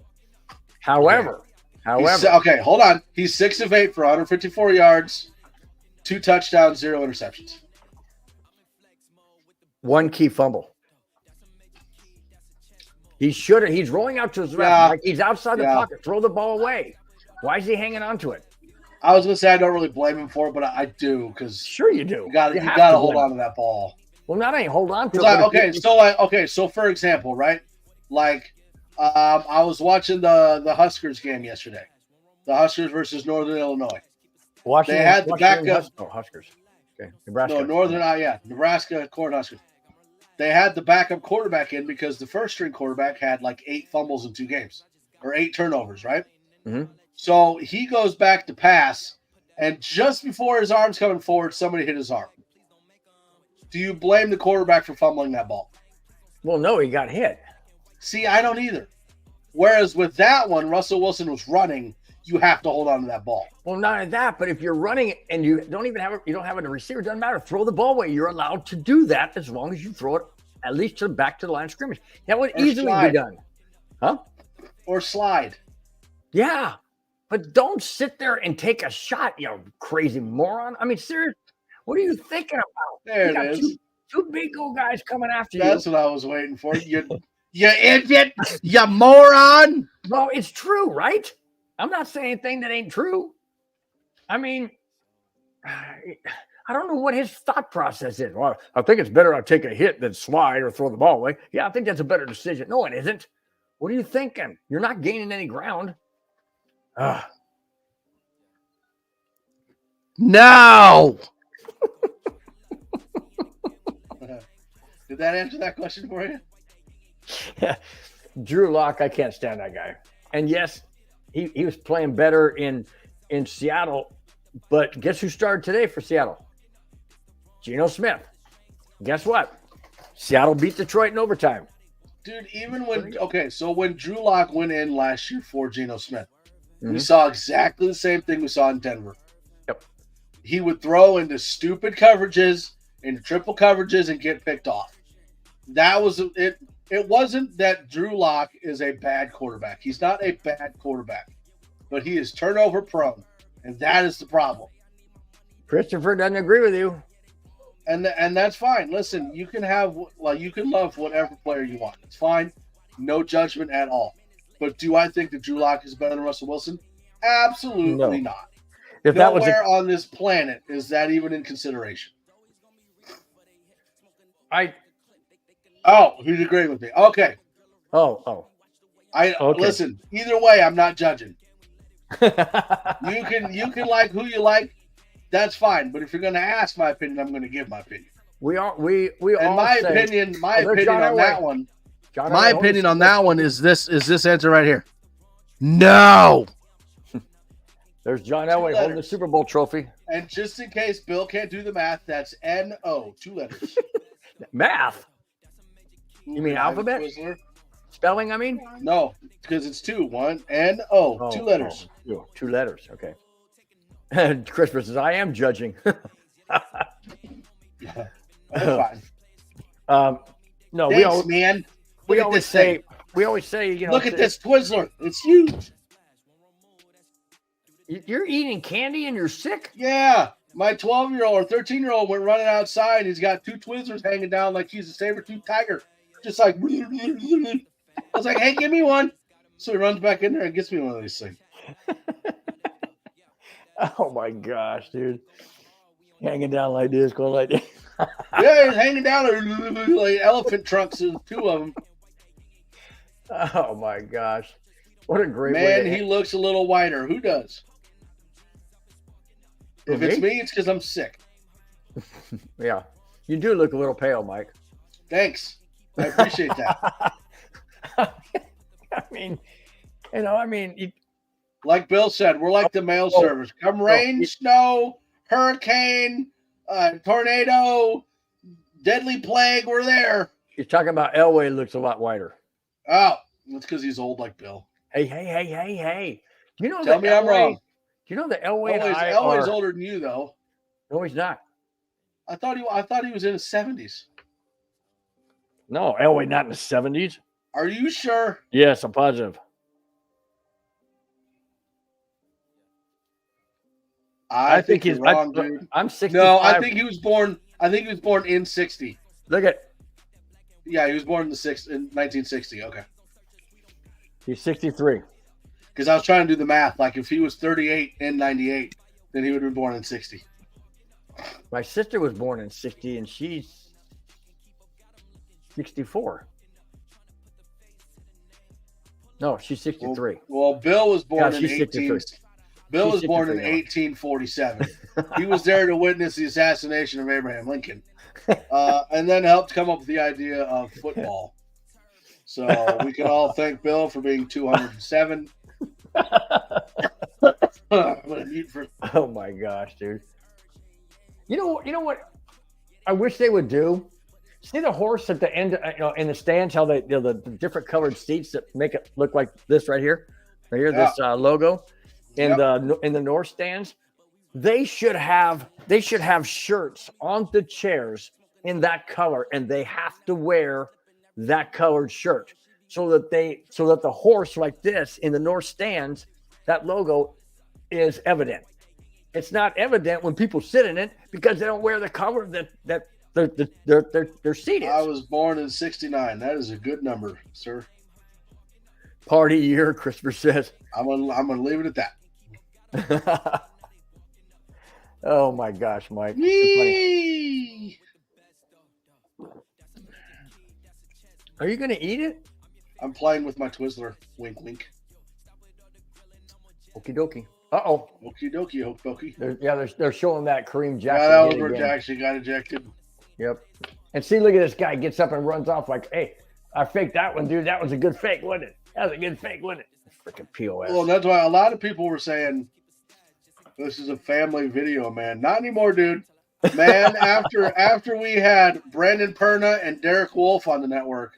However, okay, hold on. He's 6 of 8 for 154 yards, 2 touchdowns, 0 interceptions. 1 key fumble. He's rolling out to his left. Like he's outside the pocket. Throw the ball away. Why is he hanging on to it? I was going to say I don't really blame him for it, but I do because sure you do. You got to hold on to that ball. Well, not only hold on to it. So for example, right? Like I was watching the Huskers game yesterday. The Huskers versus Northern Illinois. They had the backup. Huskers. Okay, Nebraska. No, Nebraska Cornhuskers. They had the backup quarterback in because the first string quarterback had like 8 fumbles in 2 games or 8 turnovers, right? Mm-hmm. So he goes back to pass, and just before his arm's coming forward, somebody hit his arm. Do you blame the quarterback for fumbling that ball? Well, no, he got hit. See, I don't either. Whereas with that one, Russell Wilson was running. You have to hold on to that ball. Well, not only that, but if you're running and you don't have a receiver, it doesn't matter. Throw the ball away. You're allowed to do that as long as you throw it at least back to the line of scrimmage. That would easily be done. Huh? Or slide. Yeah. But don't sit there and take a shot, you crazy moron. I mean, seriously, what are you thinking about? There it is. Two big old guys coming after you. That's what I was waiting for. You idiot, you moron. Well, it's true, right? I'm not saying anything that ain't true. I mean, I don't know what his thought process is. Well, I think it's better I take a hit than slide or throw the ball away. Yeah, I think that's a better decision. No, it isn't. What are you thinking? You're not gaining any ground. No. Did that answer that question for you? Yeah. Drew Lock, I can't stand that guy. And yes, he was playing better in Seattle, but guess who started today for Seattle? Geno Smith. Guess what? Seattle beat Detroit in overtime. Dude, when Drew Lock went in last year for Geno Smith, we saw exactly the same thing we saw in Denver. Yep. He would throw into stupid coverages, into triple coverages, and get picked off. That was it. It wasn't that Drew Lock is a bad quarterback. He's not a bad quarterback, but he is turnover prone, and that is the problem. Christopher doesn't agree with you. And that's fine. Listen, you can love whatever player you want. It's fine. No judgment at all. But do I think that Drew Lock is better than Russell Wilson? Absolutely not. If that was on this planet is that even in consideration. He's agreeing with me. Okay. Listen, either way, I'm not judging. You can like who you like. That's fine. But if you're going to ask my opinion, I'm going to give my opinion. My opinion on that one John My Elway opinion holds on that one is this answer right here. No. There's John Elway holding the letters. Super Bowl trophy. And just in case Bill can't do the math, that's N-O, 2 letters. Math. You mean alphabet? Twizzler? Spelling, I mean? No, because it's 2. 1, N-O, 2 letters. Oh, 2 letters. Okay. And Christmas says, I am judging. That's fine. No, Thanks, man. we Look at always this thing. say, you know, Look at this Twizzler. It's huge. You're eating candy and you're sick? Yeah. My 12-year-old or 13-year-old went running outside. He's got 2 Twizzlers hanging down like he's a saber-toothed tiger. Just like, I was like, hey, give me one. So he runs back in there and gets me one of these things. Oh my gosh, dude. Hanging down like this, going like this. Yeah, he's hanging down like elephant trunks, and 2 of them. Oh my gosh. What a great Man, way to he looks a little whiter. Who does? If it's me, it's because I'm sick. Yeah. You do look a little pale, Mike. Thanks. I appreciate that. I mean, you, Like Bill said, we're like the mail service. Come rain, snow, hurricane, tornado, deadly plague, we're there. you're talking about Elway looks a lot whiter. Oh, that's because he's old like Bill. Hey. Do you know Tell me I'm wrong. Do you know that Elway and I Elway's are... older than you, though. No, he's not. I thought he was in his 70s. No, Elway not in the 70s. Are you sure? Yes, I'm positive. I think he's wrong, dude. I'm 65. No, I think he was born. I think he was born in 60. Look at... Yeah, he was born in 1960. Okay. He's 63. Because I was trying to do the math. Like, if he was 38 in 98, then he would have been born in 60. My sister was born in 60, and she's 64. No, she's 63. Well, Bill was born in she's 63. Bill She's was born in 63. 1847. He was there to witness the assassination of Abraham Lincoln, and then helped come up with the idea of football. So we can all thank Bill for being 207. I'm gonna mute for. Oh my gosh, dude. You know what? I wish they would do. See the horse at the end, in the stands, how the different colored seats that make it look like this right here. This logo in the north stands. They should have shirts on the chairs in that color, and they have to wear that colored shirt so that the horse like this in the north stands, that logo is evident. It's not evident when people sit in it because they don't wear the color that their seat is. I was born in 69. That is a good number, sir. Party year, Christopher says. I'm gonna leave it at that. Oh my gosh, Mike. Yee! Are you gonna eat it? I'm playing with my Twizzler. Wink, wink. Okie dokie. Uh-oh. Okie dokie, hope pokey. They're showing that Kareem Jackson. Yeah, that was hit where again. Jackson got ejected. Yep. And see, look at this guy gets up and runs off like, hey, I faked that one, dude. That was a good fake, wasn't it? That was a good fake, wasn't it? Freaking POS. Well, that's why a lot of people were saying this is a family video, man. Not anymore, dude. Man, after we had Brandon Perna and Derek Wolf on the network,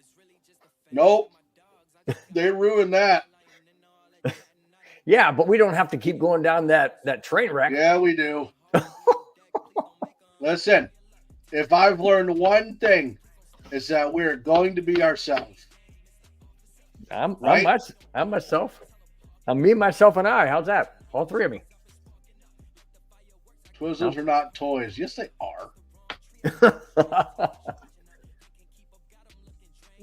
nope, they ruined that. Yeah, but we don't have to keep going down that train wreck. Yeah, we do. Listen, if I've learned one thing, it's that we're going to be ourselves. I'm Right? I'm myself. I'm me, myself, and I. How's that? All three of me. Twizzlers are not toys. Yes, they are.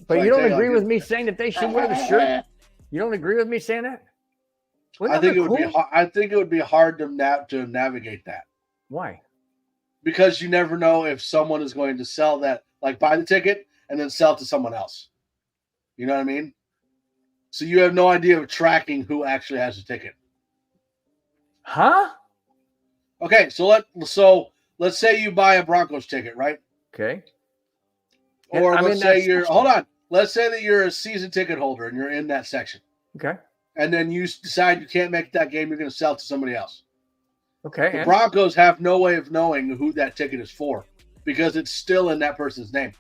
But you don't agree with me saying that they should wear the shirt? You don't agree with me saying that? I think it would be hard to navigate that. Why? Because you never know if someone is going to sell that, like buy the ticket and then sell it to someone else. You know what I mean? So you have no idea of tracking who actually has the ticket. Huh? Okay, so let's say you buy a Broncos ticket, right? Okay. Or let's say let's say that you're a season ticket holder and you're in that section. Okay. And then you decide you can't make that game, you're going to sell it to somebody else. Okay. The and- Broncos have no way of knowing who that ticket is for because it's still in that person's name.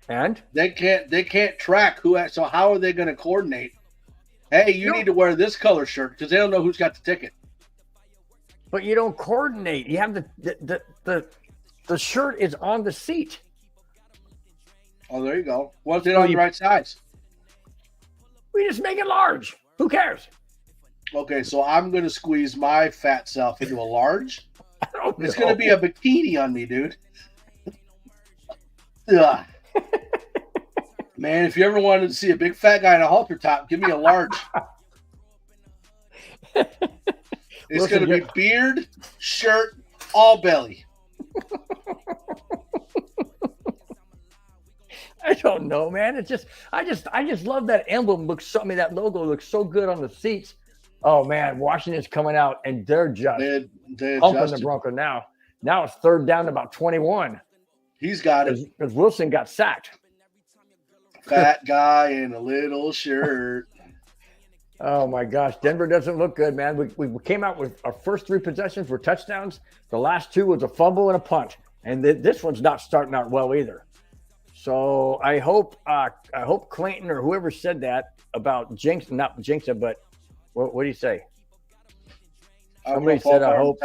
And They can't track who. So how are they going to coordinate? Hey, you need to wear this color shirt because they don't know who's got the ticket. but you don't coordinate. You have the shirt is on the seat. Oh, there you go. What if they don't have the right size? We just make it large. Who cares? Okay, so I'm going to squeeze my fat self into a large. I don't It's know. going to be a bikini on me, dude. Ugh. Man, if you ever wanted to see a big fat guy in a halter top, give me a large. It's going to be beard, shirt, all belly. I don't know, man. It's just I just love that emblem. That logo looks so good on the seats. Oh man, Washington's coming out and they're just They pumping the adjusted. Bronco now. Now it's third down to about 21 He's got it. because Wilson got sacked. Fat guy in a little shirt. Oh my gosh, Denver doesn't look good, man. We came out with our first 3 possessions were touchdowns. The last 2 was a fumble and a punt, and this one's not starting out well either. So I hope Clayton or whoever said that about Jinx, not Jinx, but what do you say? Somebody said, I hope.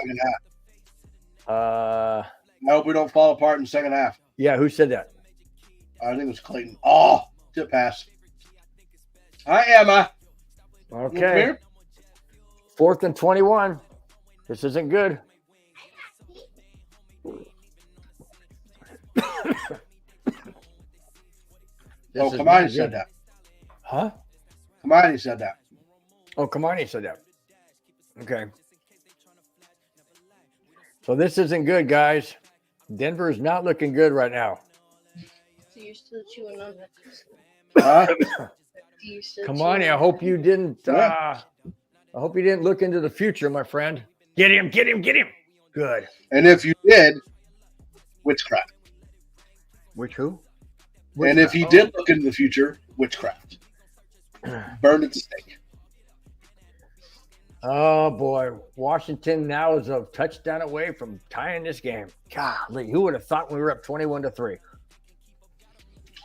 I hope we don't fall apart in the second half. Yeah, who said that? I think it was Clayton. Oh, tip pass. Hi, Emma. Okay. 4th and 21. This isn't good. Oh, Kamani said that. Huh? Kamani said that. Oh, Kamani said that. Okay. So this isn't good, guys. Denver is not looking good right now. So you're still chewing on that. Huh? Kamani, I hope you didn't. I hope you didn't look into the future, my friend. Get him! Get him! Get him! Good. And if you did, witchcraft. Which who? And if he did look into the future, witchcraft. Burned at the stake. Oh boy, Washington now is a touchdown away from tying this game. Golly, who would have thought we were up 21-3?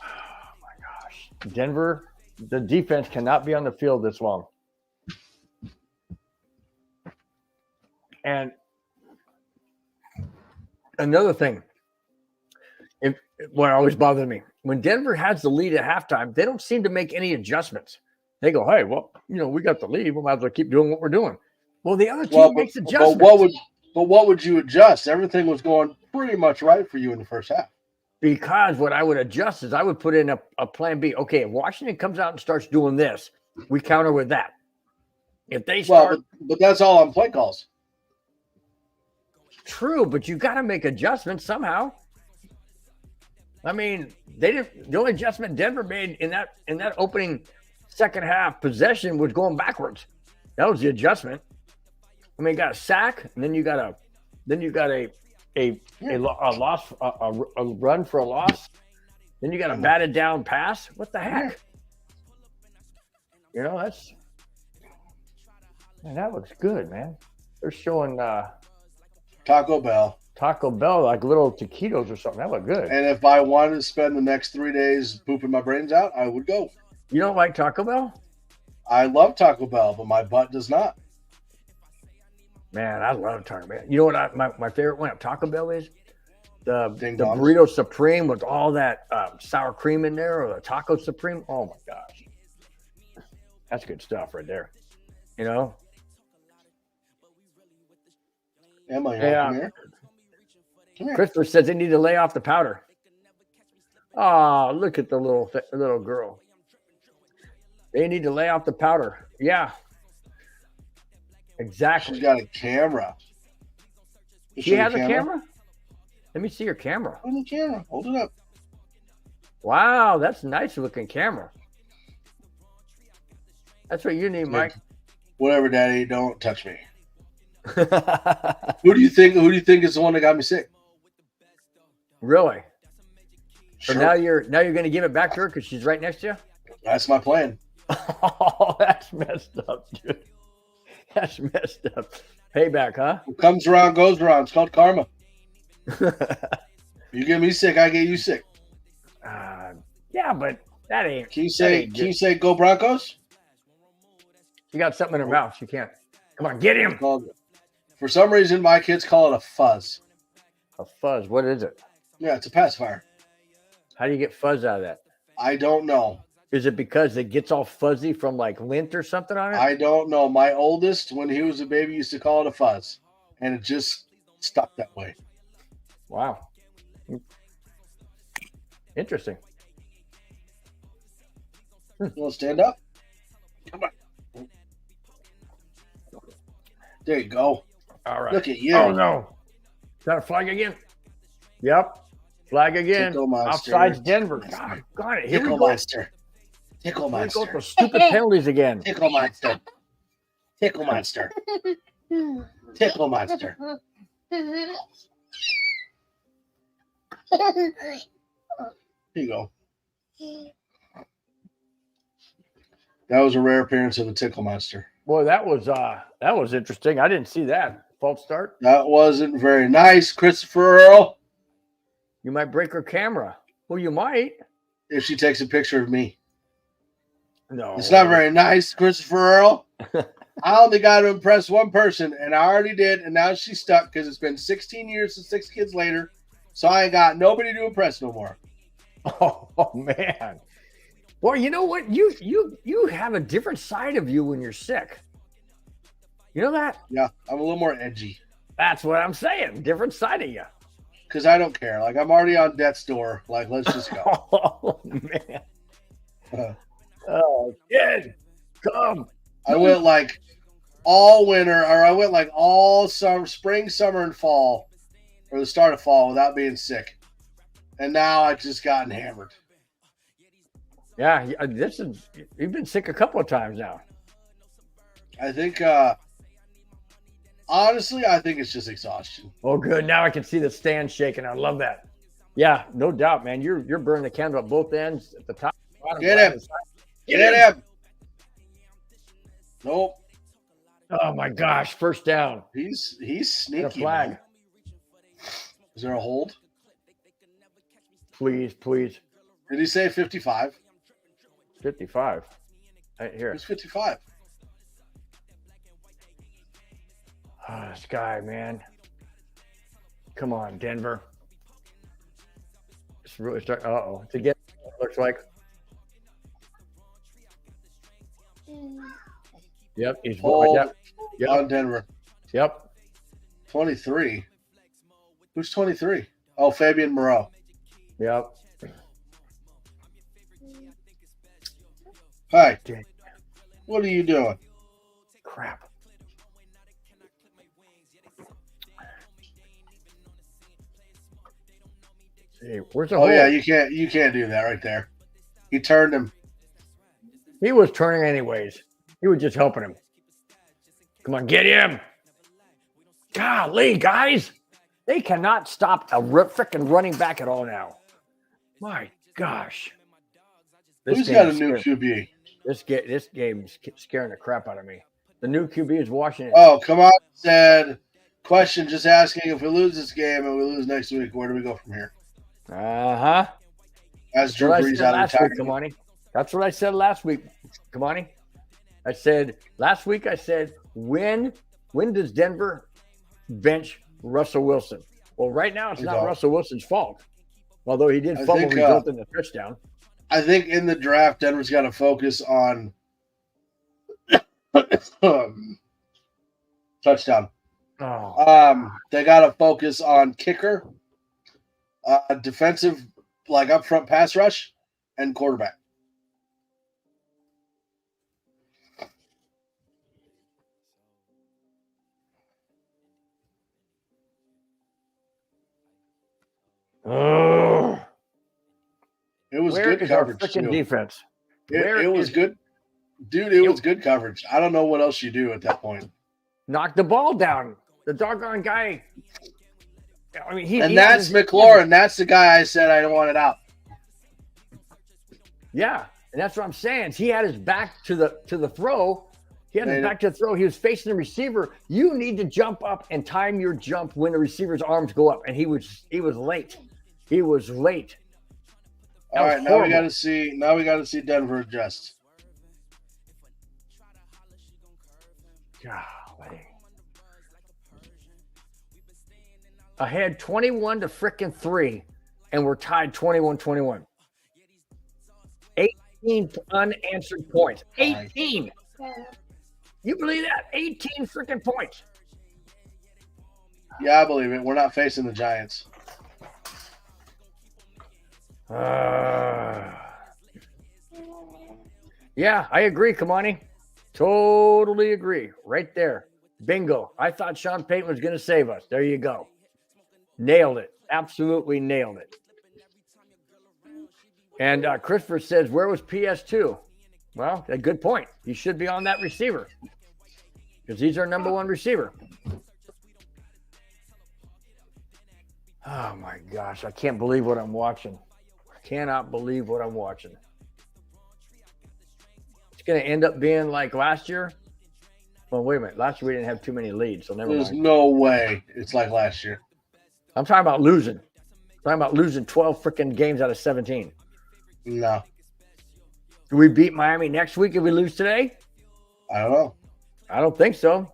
Oh my gosh, Denver, the defense cannot be on the field this long. And another thing, what always bothered me, when Denver has the lead at halftime, they don't seem to make any adjustments. They go, hey, well, we got the lead. We might as well keep doing what we're doing. Well, the other team makes adjustments. But what would you adjust? Everything was going pretty much right for you in the first half. Because what I would adjust is I would put in a plan B. Okay, if Washington comes out and starts doing this, we counter with that. If they start, but that's all on play calls. True, but you got to make adjustments somehow. I mean, they didn't. The only adjustment Denver made in that opening second half possession was going backwards. That was the adjustment. I mean, you got a sack, and then you got a loss, a run for a loss. Then you got a batted down pass. What the heck? That looks good, man. They're showing Taco Bell like little taquitos or something. That looked good. And if I wanted to spend the next 3 days pooping my brains out, I would go. You don't like Taco Bell? I love Taco Bell, but my butt does not. Man, I love Taco Bell. You know what my favorite one at Taco Bell is? The Ding-dongs. burrito supreme with all that sour cream in there, or the taco supreme. Oh my gosh, that's good stuff right there. Emma, you want to come here? Come here. Christopher says they need to lay off the powder. Oh, look at the little girl. They need to lay off the powder. Yeah, exactly. She's got a camera. She has a camera? Let me see your camera. Hold the camera. Hold it up. Wow, that's a nice looking camera. That's what you need, Mike. Whatever, Daddy. Don't touch me. Who do you think is the one that got me sick? Really? So now you're going to give it back to her because she's right next to you? That's my plan. Oh, that's messed up, dude. That's messed up. Payback, huh? What comes around goes around. It's called karma. You get me sick, I get you sick. Yeah, but that ain't. Can you say go Broncos? She got something in her mouth. She can't. Come on, get him. For some reason, my kids call it a fuzz. A fuzz. What is it? Yeah, it's a pacifier. How do you get fuzz out of that? I don't know. Is it because it gets all fuzzy from like lint or something on it? I don't know. My oldest, when he was a baby, used to call it a fuzz, and it just stuck that way. Wow. Interesting. You want to stand up? Come on. There you go. All right. Look at you. Oh, no. Is that a flag again? Yep. Flag again. Tickle monster. Offsides Denver. God, got it. Here Tickle we go. monster. Tickle Here we go monster. for stupid penalties again. Tickle monster. Tickle monster. Tickle monster. Here you go. That was a rare appearance of a tickle monster. Boy, that was interesting. I didn't see that. False start. That wasn't very nice, Christopher Earl. You might break her camera. Well, you might. If she takes a picture of me. No. It's not very nice, Christopher Earl. I only got to impress one person, and I already did, and now she's stuck because it's been 16 years and 6 kids later, so I ain't got nobody to impress no more. Oh man. Boy, you know what? You have a different side of you when you're sick. You know that? Yeah, I'm a little more edgy. That's what I'm saying. Different side of you. Because I don't care. Like, I'm already on death's door. Like, let's just go. Oh man. Oh, kid, come. I went like all winter, or I went like all summer, spring, summer, and fall, or the start of fall without being sick. And now I've just gotten hammered. Yeah, you've been sick a couple of times now. I think, honestly, I think it's just exhaustion. Oh, good. Now I can see the stand shaking. I love that. Yeah, no doubt, man. You're burning the candle at both ends, at the top. Bottom, Get him. Get him. Nope. Oh my gosh! First down. He's sneaky. And a flag. Man. Is there a hold? Please. Did he say 55? 55. Right here. Who's 55? Oh, this guy, man. Come on, Denver. It's really starting. Uh-oh. To get, looks like. Yep, he's Hold yep. on Denver. Yep. 23. Who's 23? Oh, Fabian Moreau. Yep. Hi. Dang. What are you doing? Crap. Hey, where's the hole? Yeah, you can't do that right there. He turned him. He was turning anyways. You were just helping him. Come on, get him. Golly, guys. They cannot stop a freaking running back at all now. My gosh. Who's got a new QB? This game's scaring the crap out of me. The new QB is Washington. Oh, come on. Said, question just asking if we lose this game and we lose next week, where do we go from here? Uh-huh. As Drew Brees out of retirement. Kamani. That's what I said last week, Kamani. I said last week, when does Denver bench Russell Wilson? Well, right now it's not Russell Wilson's fault, although he did fumble result in the touchdown. I think in the draft, Denver's got to focus on touchdown. Oh. They got to focus on kicker, defensive, like up front pass rush, and quarterback. Oh. It was Where good is our coverage. freaking defense? It was good. Dude, it was good coverage. I don't know what else you do at that point. Knock the ball down. The doggone guy. I mean, that's McLaurin. That's the guy I said I wanted out. Yeah, and that's what I'm saying. He had his back to the throw. He had his back to the throw. He was facing the receiver. You need to jump up and time your jump when the receiver's arms go up. And he was late. He was late. All right, now we got to see Denver adjust. Golly. Ahead 21-3, and we're tied 21-21. 18 unanswered points. 18. You believe that? 18 freaking points. Yeah, I believe it. We're not facing the Giants. Yeah, I agree, Kamani. Totally agree. Right there. Bingo. I thought Sean Payton was going to save us. There you go. Nailed it. Absolutely nailed it. And Christopher says, where was PS2? Well, a good point. He should be on that receiver because he's our number one receiver. Oh, my gosh. I can't believe what I'm watching. I cannot believe what I'm watching. It's going to end up being like last year. Well, wait a minute. Last year we didn't have too many leads, so never mind. There's no way it's like last year. I'm talking about losing. I'm talking about losing 12 freaking games out of 17. No. Do we beat Miami next week if we lose today? I don't know. I don't think so.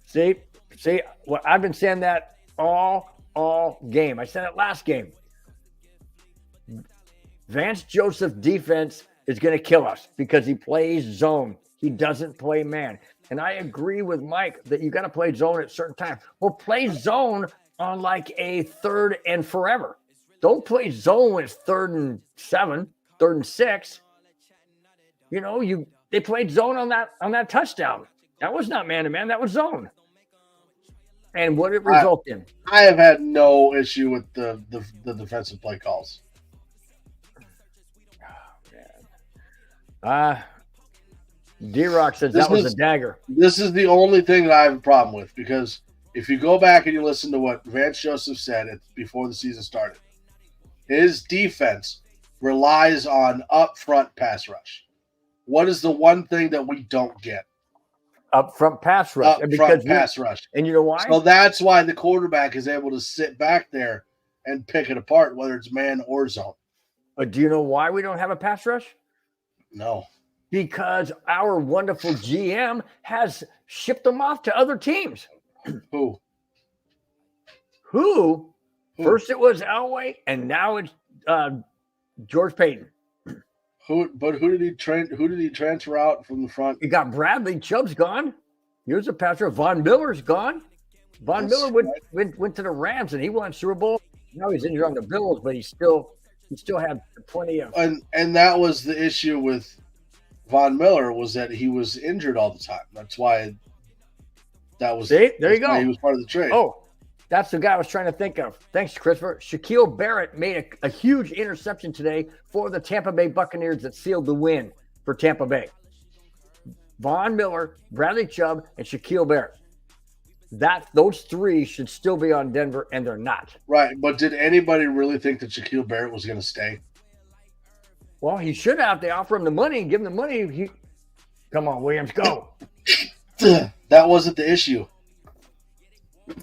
See, well, I've been saying that all game. I said it last game. Vance Joseph defense is going to kill us because he plays zone. He doesn't play man. And I agree with Mike that you got to play zone at certain times. Well, play zone on like a 3rd and forever. Don't play zone when it's 3rd and 7, 3rd and 6. You know, they played zone on that touchdown. That was not man to man. That was zone. And what it result in? I have had no issue with the defensive play calls. Oh, man. D-Rock says that was a dagger. This is the only thing that I have a problem with because if you go back and you listen to what Vance Joseph said before the season started, his defense relies on upfront pass rush. What is the one thing that we don't get? Upfront pass rush. Pass rush. And you know why? So that's why the quarterback is able to sit back there and pick it apart, whether it's man or zone. But do you know why we don't have a pass rush? No. Because our wonderful GM has shipped them off to other teams. Who? First it was Elway, and now it's George Payton. Who did he transfer out from the front? You got Bradley Chubb's gone. Here's a passer. Von Miller's gone. Von Miller went to the Rams, and he won Super Bowl. Now he's injured on the Bills, but he still had plenty of. And that was the issue with Von Miller was that he was injured all the time. That's why that was. See, there you go. He was part of the trade. Oh, that's the guy I was trying to think of. Thanks, Christopher. Shaquille Barrett made a huge interception today for the Tampa Bay Buccaneers that sealed the win for Tampa Bay. Von Miller, Bradley Chubb, and Shaquille Barrett. Those three should still be on Denver, and they're not. Right, but did anybody really think that Shaquille Barrett was going to stay? Well, he should have. They offer him the money, give him the money. Come on, Williams, go. That wasn't the issue.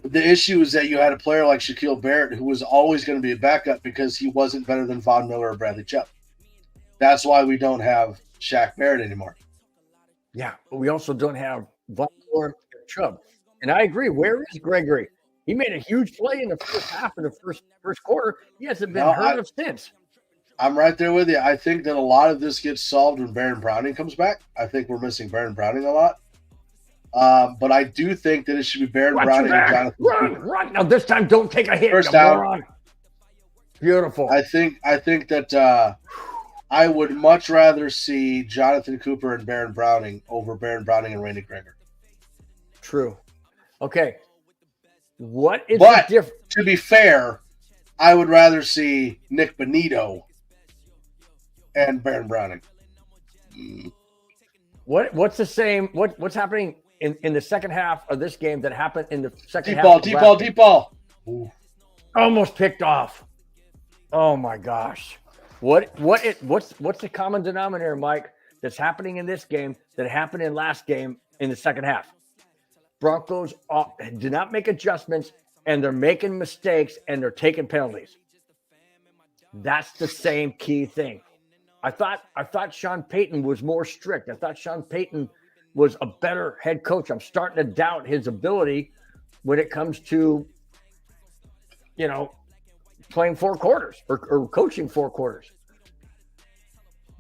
The issue is that you had a player like Shaquille Barrett who was always going to be a backup because he wasn't better than Von Miller or Bradley Chubb. That's why we don't have Shaq Barrett anymore. Yeah, but we also don't have Von Miller and Chubb. And I agree. Where is Gregory? He made a huge play in the first half of the first quarter. He hasn't been heard of since. I'm right there with you. I think that a lot of this gets solved when Baron Browning comes back. I think we're missing Baron Browning a lot. But I do think that it should be Baron Browning and Jonathan. Run. Now this time don't take a hit. First down. Moron. Beautiful. I think that I would much rather see Jonathan Cooper and Baron Browning over Baron Browning and Randy Gregory. True. Okay. What is the difference? To be fair, I would rather see Nick Bonito and Baron Browning. What's the same? What's happening in the second half of this game that happened in the second half? Deep ball. Ooh. Almost picked off. Oh my gosh. What's the common denominator, Mike, that's happening in this game that happened in last game in the second half? Broncos do not make adjustments, and they're making mistakes, and they're taking penalties. That's the same key thing. I thought Sean Payton was more strict. I thought Sean Payton was a better head coach. I'm starting to doubt his ability when it comes to, playing 4 quarters or coaching 4 quarters.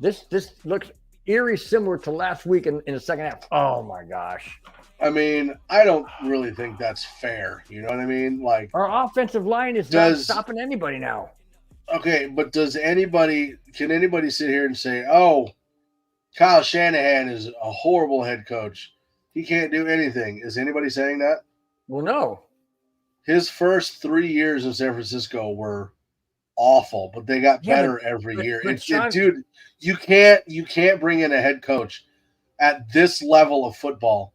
This looks eerie similar to last week in the second half. Oh my gosh. I mean, I don't really think that's fair. You know what I mean? Like, our offensive line is not stopping anybody now. Okay, but can anybody sit here and say, oh, Kyle Shanahan is a horrible head coach. He can't do anything. Is anybody saying that? Well, no. His first 3 years in San Francisco were awful, but they got better every year. Dude, you can't bring in a head coach at this level of football.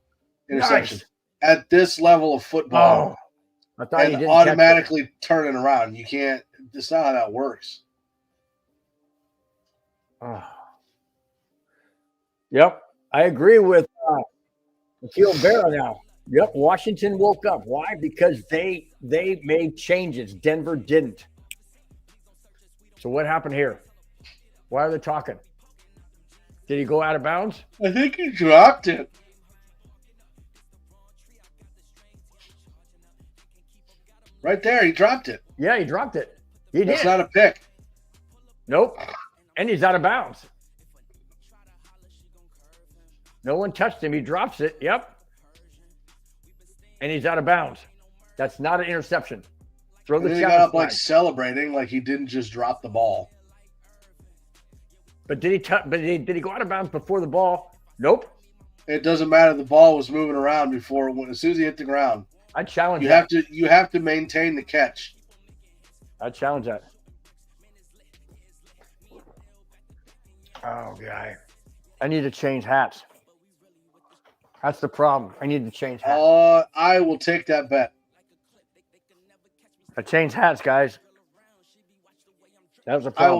Interception. Nice. At this level of football. I thought and automatically turn it around. You can't. That's not how that works. Yep. I agree with Akil Vera now. Yep. Washington woke up. Why? Because they made changes. Denver didn't. So what happened here? Why are they talking? Did he go out of bounds? I think he dropped it. Right there, he dropped it. Yeah, he dropped it. That's not a pick. Nope. And he's out of bounds. No one touched him. He drops it. Yep. And he's out of bounds. That's not an interception. Throw the challenge. He got up like celebrating, like he didn't just drop the ball. But did he go out of bounds before the ball? Nope. It doesn't matter. The ball was moving around before as soon as he hit the ground. I challenge you have to maintain the catch. I challenge that. Oh, guy. I need to change hats. That's the problem. I need to change hats. I will take that bet. I changed hats, guys. That was a problem.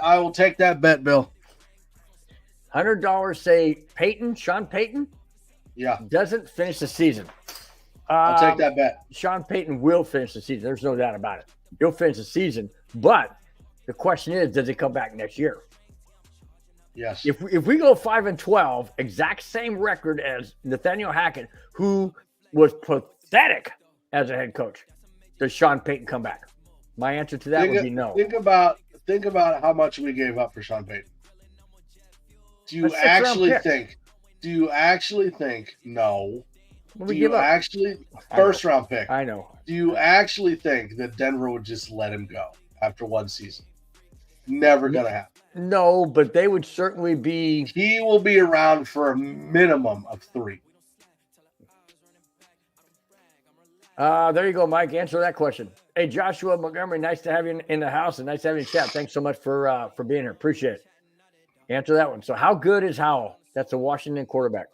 I will take that bet, Bill. $100 say Sean Payton. Yeah. Doesn't finish the season. I'll take that bet. Sean Payton will finish the season. There's no doubt about it. He'll finish the season. But the question is, does he come back next year? Yes. If we go 5-12, exact same record as Nathaniel Hackett, who was pathetic as a head coach, does Sean Payton come back? My answer to that would be no. Think about how much we gave up for Sean Payton. Do you actually think no? Do you actually first round pick? I know. Do you actually think that Denver would just let him go after one season? Never gonna happen. No, but they would certainly be. He will be around for a minimum of 3. There you go, Mike. Answer that question. Hey, Joshua Montgomery, nice to have you in the house and nice to have you in chat. Thanks so much for being here. Appreciate it. Answer that one. So, how good is Howell? That's a Washington quarterback.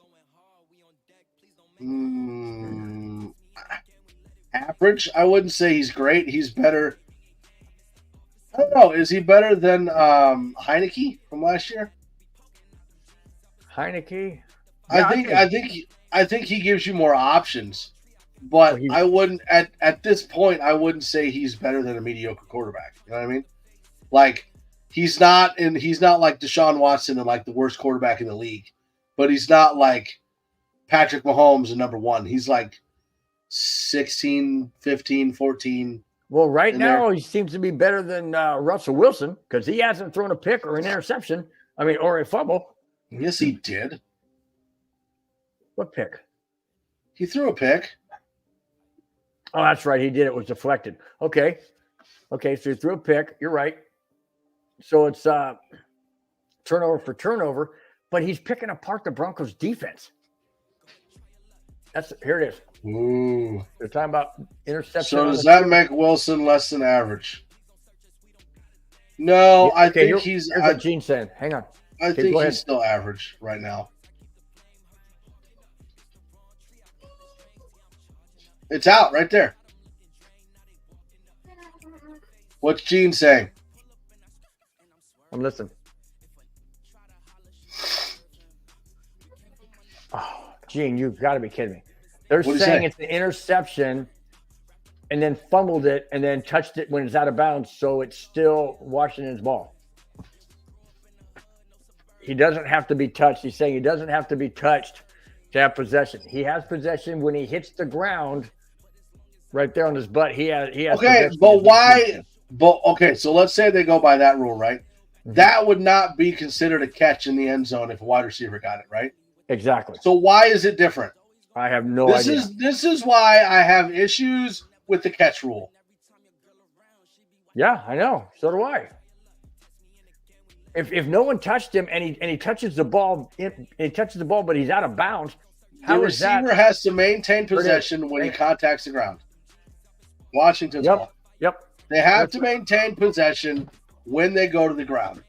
Average. I wouldn't say he's great. He's better. I don't know. Is he better than Heineke from last year? Heineke? Yeah, I think he gives you more options, but I wouldn't at this point. I wouldn't say he's better than a mediocre quarterback. You know what I mean? Like he's not like Deshaun Watson and like the worst quarterback in the league, but he's not like Patrick Mahomes and number 1. He's like 16, 15, 14. Well, right now he seems to be better than Russell Wilson because he hasn't thrown a pick or an interception. Or a fumble. Yes, he did. What pick? He threw a pick. Oh, that's right. He did. It was deflected. Okay. So he threw a pick. You're right. So it's turnover for turnover, but he's picking apart the Broncos defense. Here it is. Ooh. They're talking about interception. So does that make Wilson less than average? No, yeah, I think he's. Here's what Gene's saying. Hang on. I think he's still average right now. It's out right there. What's Gene saying? I'm listening. Oh, Gene, you've got to be kidding me. They're saying it's an interception and then fumbled it and then touched it when it's out of bounds, so it's still Washington's ball. He doesn't have to be touched. He's saying he doesn't have to be touched to have possession. He has possession when he hits the ground right there on his butt. He has okay, but why? But okay, so let's say they go by that rule, right? Mm-hmm. That would not be considered a catch in the end zone if a wide receiver got it, right? Exactly. So why is it different? I have no idea. This is why I have issues with the catch rule. Yeah, I know. So do I. If no one touched him and he touches the ball, but he's out of bounds, the receiver has to maintain possession when he contacts the ground. Washington's ball. Yep. They have to maintain possession when they go to the ground.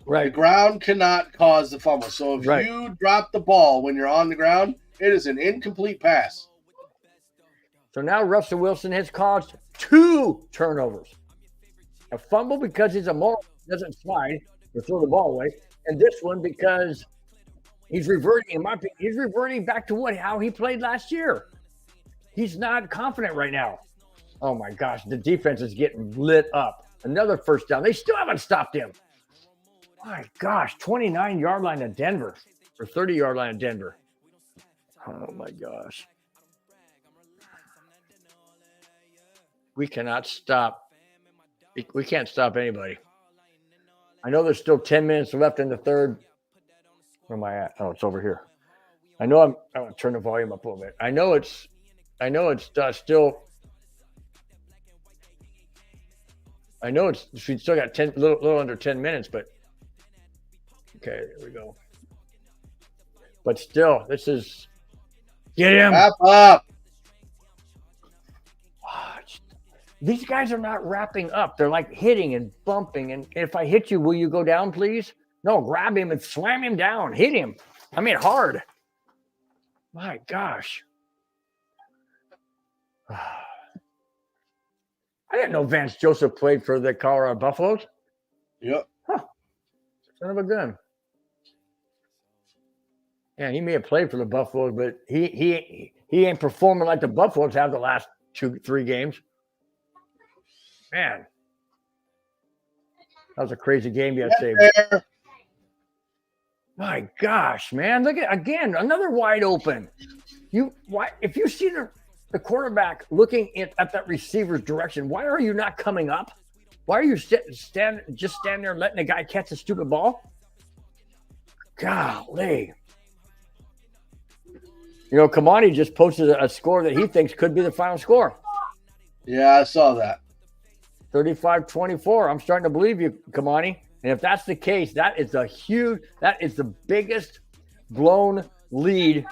Right. The ground cannot cause the fumble. So if you drop the ball when you're on the ground, it is an incomplete pass. So now Russell Wilson has caused 2 turnovers. A fumble because he's a moron, doesn't slide or throw the ball away. And this one because he's reverting, in my opinion, he's reverting back to how he played last year. He's not confident right now. Oh my gosh, the defense is getting lit up. Another first down. They still haven't stopped him. My gosh, 29-yard line of Denver or 30-yard line of Denver. Oh my gosh. We cannot stop. We can't stop anybody. I know there's still 10 minutes left in the third. Where am I at? Oh, it's over here. I know I'm going to turn the volume up a little bit. I know it's still. I know we still got a little under 10 minutes, but okay, there we go. But still, this is get him. Wrap up. These guys are not wrapping up. They're like hitting and bumping. And if I hit you, will you go down, please? No, grab him and slam him down. Hit him. I mean, hard. My gosh. I didn't know Vance Joseph played for the Colorado Buffaloes. Yep. Huh. Son of a gun. Yeah, he may have played for the Buffaloes, but he ain't performing like the Buffaloes have the last 2-3 games. Man, that was a crazy game yesterday. My gosh, man. Look at, again, another wide open. If you see the quarterback looking at that receiver's direction, why are you not coming up? Why are you just stand there and letting the guy catch a stupid ball? Golly. You know, Kamani just posted a score that he thinks could be the final score. Yeah, I saw that. 35-24. I'm starting to believe you, Kamani. And if that's the case, that is the biggest blown lead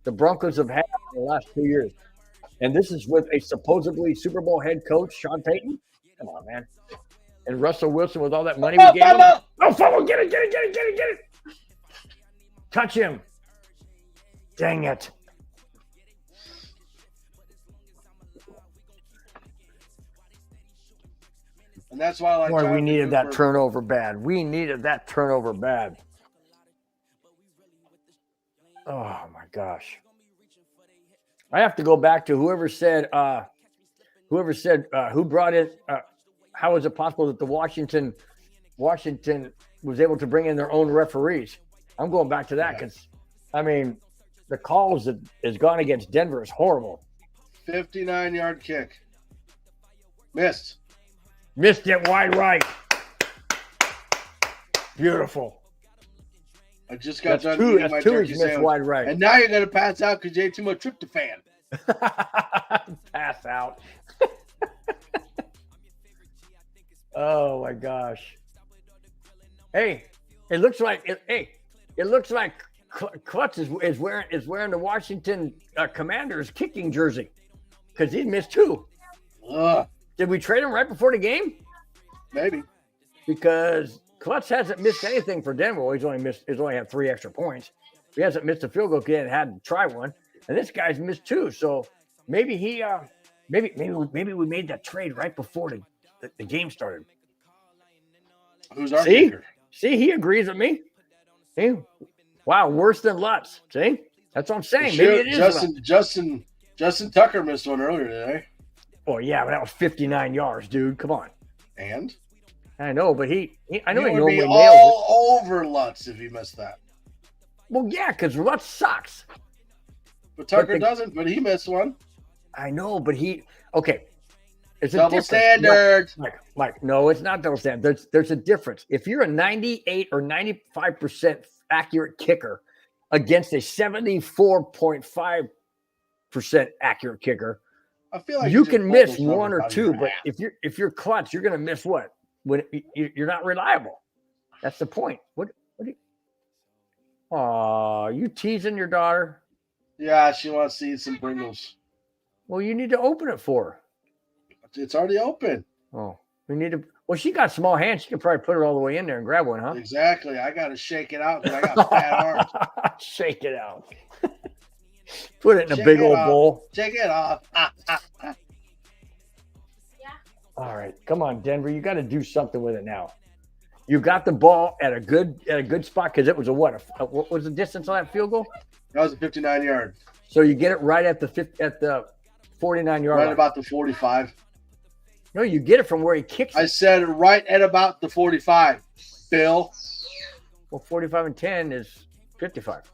the Broncos have had in the last 2 years. And this is with a supposedly Super Bowl head coach, Sean Payton. Come on, man. And Russell Wilson with all that money we gave him. Oh, fumble. Get it. Touch him. Dang it. And that's why Boy, we needed that turnover bad. Oh, my gosh. I have to go back to whoever said who brought in, how is it possible that the Washington was able to bring in their own referees? I'm going back to that because, I mean, the calls that has gone against Denver is horrible. 59-yard kick. Missed it wide right. Beautiful. I just got done eating my turkey turkey missed sandwich. wide right. And now you're going to pass out because you ate too much tryptophan. Pass out. Oh my gosh. Hey, it looks like Klutz is wearing the Washington Commanders kicking jersey because he missed 2. Did we trade him right before the game? Maybe. Because Klutz hasn't missed anything for Denver. Well, he's only had 3 extra points. He hasn't missed a field goal kick and had to try one. And this guy's missed 2. So maybe maybe we made that trade right before the game started. Who's our kicker? See, he agrees with me. See? Wow, worse than Lutz. See? That's what I'm saying. Sure, Maybe it is Justin Tucker missed one earlier today. Oh, yeah, but that was 59 yards, dude. Come on. And? I know, but I know he would normally be nails it. all over Lutz if he missed that. Well, yeah, because Lutz sucks. But Tucker doesn't, but he missed one. I know, but okay. It's a Double difference. standard. Mike, no, it's not double standard. There's a difference. If you're a 98 or 95% accurate kicker against a 74.5% accurate kicker, I feel like you can miss pulled those one or numbers two, out of but your ass. if you're clutch, you're going to miss what? When you're not reliable. That's the point. What do you? Oh, you teasing your daughter? Yeah, she wants to eat some Pringles. Well, you need to open it for her. It's already open. Oh, we need to. Well, she got small hands. She can probably put it all the way in there and grab one, huh? Exactly. I got to shake it out because I got fat arms. Shake it out. Put it in a Shake big it old off. bowl. Shake it off. All right, come on, Denver. You got to do something with it now. You got the ball at a good spot because it was what was the distance on that field goal? That was a 59-yard. So you get it right at the 49-yard Right line. about the 45. No, you get it from where he kicks it. I said right at about the 45, Bill. Well, 45 and 10 is 55.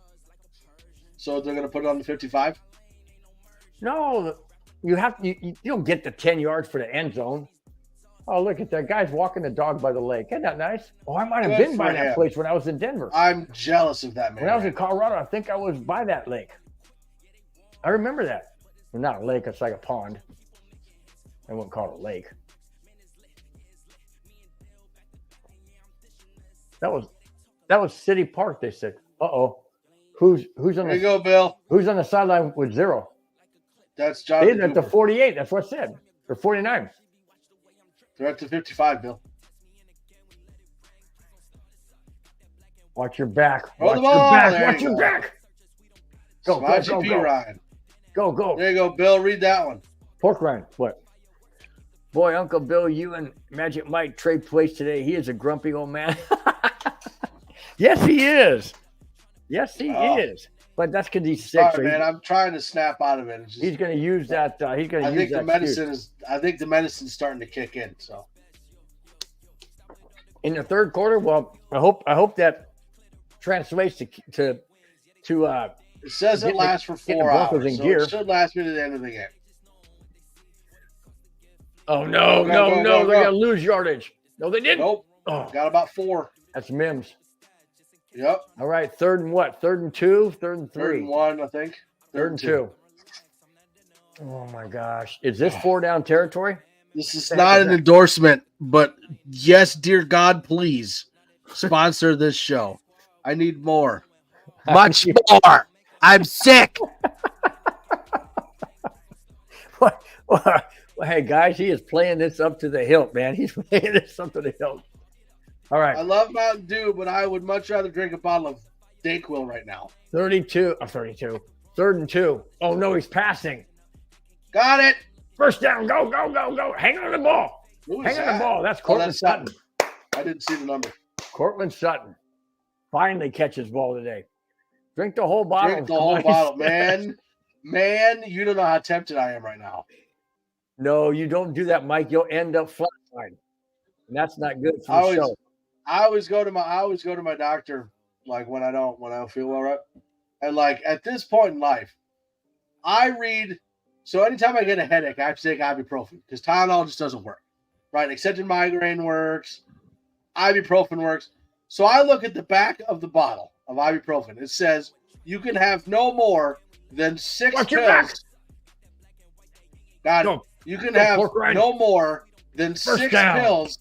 So they're going to put it on the 55? No, you don't get the 10 yards for the end zone. Oh, look at that guy's walking the dog by the lake. Isn't that nice? Oh, I might have Good been by for that him. place when I was in Denver. I'm jealous of that man. When I was in Colorado, I think I was by that lake. I remember that. Well, not a lake, it's like a pond. I wouldn't call it a lake. That was City Park, they said. Uh-oh. Who's on There you go, Bill. who's on the sideline with 0? That's Jonathan They're at the Cooper. 48. That's what it said. Or 49. They're at the 55, Bill. Watch your back. Throw Watch the your ball. back. There Watch you your go. back. Go, go, Smash go, P. go. Ryan. Go. There you go, Bill. Read that one. Pork rind. What? Boy, Uncle Bill, you and Magic Mike trade place today. He is a grumpy old man. Yes, he is. Yes, he Oh. is. But that's because he's sick. Sorry, man. I'm trying to snap out of it. It's just, He's going to use that. He's going to I use think that the medicine excuse. I think the medicine's starting to kick in. So In the third quarter. Well, I hope that translates to it says Get it the- lasts for get the 4 Broncos hours. in So gear. it should last me to the end of the game. Oh no, Go, no, go, they're go. gonna lose yardage. No, they didn't. Nope. Oh, Got about 4. that's Mims. Yep. All right, third and what? Third and 2, third and 3. Third and 1, I think. Third and 2. Oh my gosh. Is this 4-down territory? This is not an endorsement, but yes, dear God, please sponsor this show. I need more. Much more. I'm sick. Well, hey guys, he is playing this up to the hilt, man. He's playing this up to the hilt. All I right, love Mountain Dew, but I would much rather drink a bottle of Dayquil right now. 32. Third and 2. Oh no, he's passing. Got it. First down. Go. Hang on the ball. Who is Hang on that? the ball. That's Oh, Cortland that's Sutton. I didn't see the number. Cortland Sutton finally catches ball today. Drink the whole bottle. Drink the whole bottle, man. Man, you don't know how tempted I am right now. No, you don't do that, Mike. You'll end up flatline, and that's not good for the show. I always go to my doctor like when I don't feel well, right? And like at this point in life, I read. So anytime I get a headache, I have to take ibuprofen because Tylenol just doesn't work, right? Extended migraine works, ibuprofen works. So I look at the back of the bottle of ibuprofen. It says you can have no more than 6 Watch your back. pills. Got it. Go. You can Go, have pork rind. no more than First 6 down. pills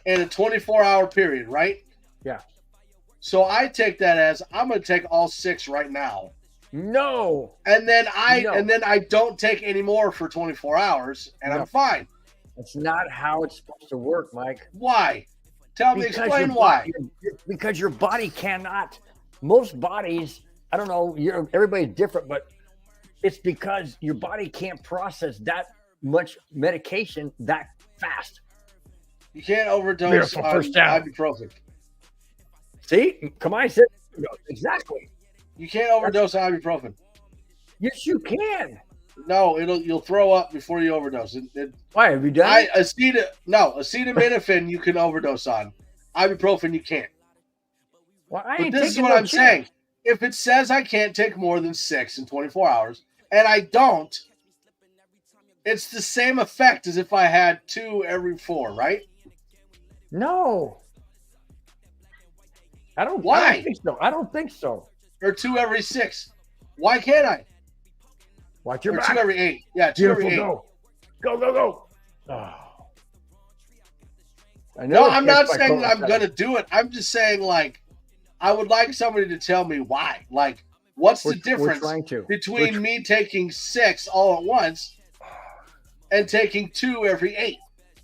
in a 24-hour period, right? Yeah. So I take that as I'm going to take all 6 right now. No. And then I No. don't take any more for 24 hours and No. I'm fine. That's not how it's supposed to work, Mike. Why? Tell me, Because explain your why. body- because your body cannot. Most bodies, I don't know, everybody's different, but it's because your body can't process that much medication that fast. You can't overdose Beautiful on first down. ibuprofen. See, come on, I said exactly. You can't overdose on ibuprofen. Yes, you can. No, you'll throw up before you overdose. Why have you done it? Acetaminophen you can overdose on. Ibuprofen you can't. Well, I But ain't this is taking what no I'm chance. saying. If it says I can't take more than 6 in 24 hours, and I don't, it's the same effect as if I had 2 every 4, right? No. Why? I don't think so. Or 2 every 6. Why can't I? Watch your Or back. 2 every 8. Yeah, 2 Beautiful, every 8. go. Oh. I know No, it I'm gets not my saying that I'm cholesterol. going to do it. I'm just saying, like, I would like somebody to tell me why. Like, what's the We're difference trying to. between me taking 6 all at once and taking 2 every 8?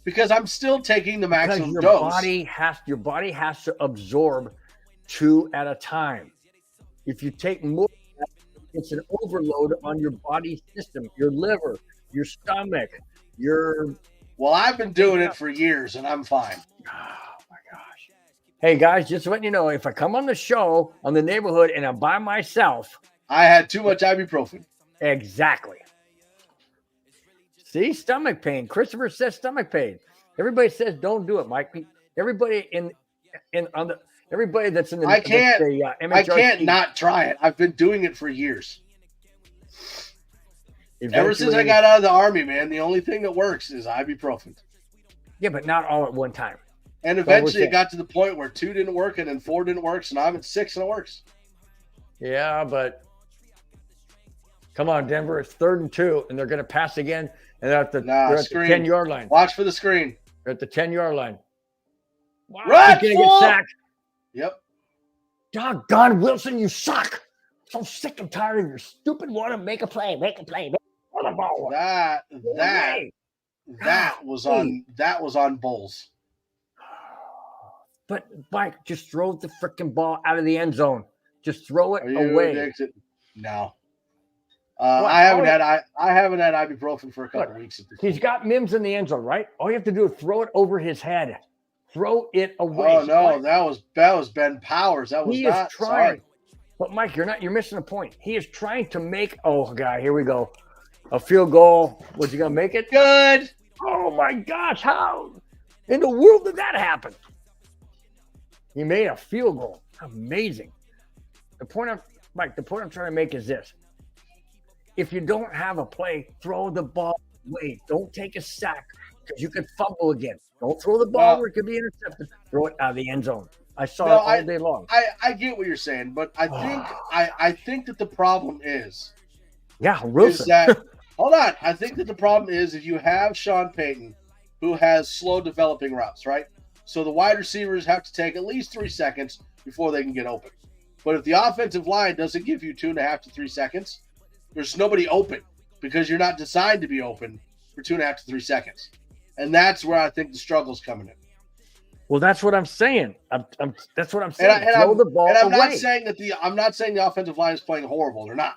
Because I'm still taking the Because maximum your dose. body has to absorb 2 at a time. If you take more, it's an overload on your body system, your liver, your stomach, your. Well, I've been doing it for years, and I'm fine. Oh my gosh! Hey guys, just letting you know, if I come on the show on the neighborhood and I'm by myself, I had too much ibuprofen. exactly. See, stomach pain. Christopher says stomach pain. Everybody says don't do it, Mike. Everybody everybody that's in the I can't MHRT, I can't not try it. I've been doing it for years. Ever since I got out of the Army, man, the only thing that works is ibuprofen. Yeah, but not all at one time. And eventually it got to the point where 2 didn't work and then 4 didn't work, so now I'm at 6 and it works. Yeah, but come on, Denver. It's 3rd and 2, and they're going to pass again, and they're at the 10-yard line. Watch for the screen. They're at the 10-yard line. Wow, Run, he's going to get sacked. Yep. Doggone Wilson, you suck. So sick and tired of your stupid want to make a play. Run the ball. That was on Bulls. But Mike, just throw the freaking ball out of the end zone. Just throw it Are you away. addicted? No. I haven't had ibuprofen for a couple weeks. He's got Mims in the end zone, right? All you have to do is throw it over his head. Throw it away. Oh no, that was Ben Powers. That was he not. is trying. Sorry. But Mike, you're missing a point. He is trying to make. Oh God, here we go. A field goal. Was he gonna make it? Good. Oh my gosh, how in the world did that happen? He made a field goal. Amazing. The point I'm trying to make is this. If you don't have a play, throw the ball away. Don't take a sack because you could fumble again. Don't throw the ball where it could be intercepted. Throw it out of the end zone. I saw it all day long. I get what you're saying, but I think that the problem is Wilson. Hold on. I think that the problem is if you have Sean Payton, who has slow developing routes, right? So the wide receivers have to take at least 3 seconds before they can get open. But if the offensive line doesn't give you 2.5 to 3 seconds, there's nobody open because you're not designed to be open for 2.5 to 3 seconds. And that's where I think the struggle's coming in. Well, that's what I'm saying. That's what I'm saying. Throw the ball away. I'm not saying the offensive line is playing horrible. They're not.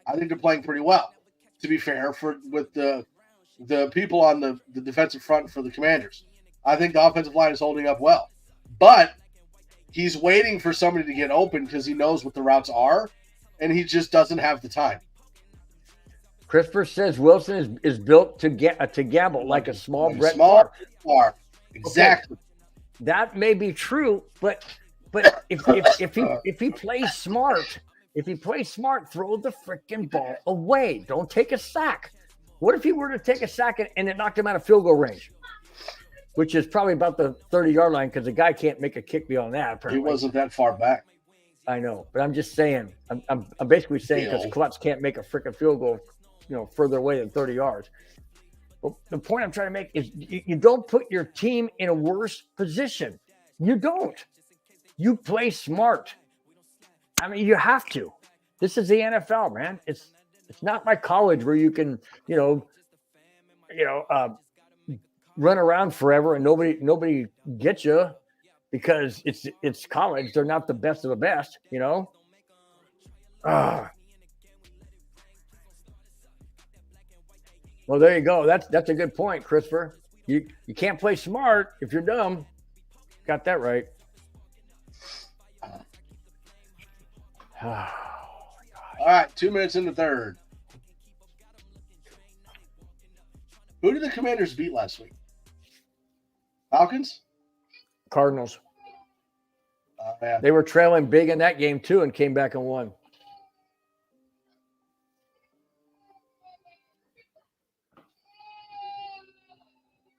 I think they're playing pretty well. To be fair, with the people on the defensive front for the Commanders, I think the offensive line is holding up well. But he's waiting for somebody to get open because he knows what the routes are, and he just doesn't have the time. Christopher says Wilson is built to gamble like a small Brett Favre. Exactly. Okay. That may be true, but if he plays smart, throw the freaking ball away. Don't take a sack. What if he were to take a sack and it knocked him out of field goal range, which is probably about the 30-yard line because the guy can't make a kick beyond that. Apparently, he wasn't that far back. I know, but I'm just saying. I'm basically saying because Klutz can't make a freaking field goal, further away than 30 yards. Well, the point I'm trying to make is you don't put your team in a worse position. You don't. You play smart. I mean, you have to. This is the NFL, man. It's not like college where you can, run around forever and nobody gets you because it's college. They're not the best of the best, Well, there you go. That's a good point, Christopher. You can't play smart if you're dumb. Got that right. All right, 2 minutes in the third. Who did the Commanders beat last week? Falcons? Cardinals. Yeah. They were trailing big in that game too and came back and won.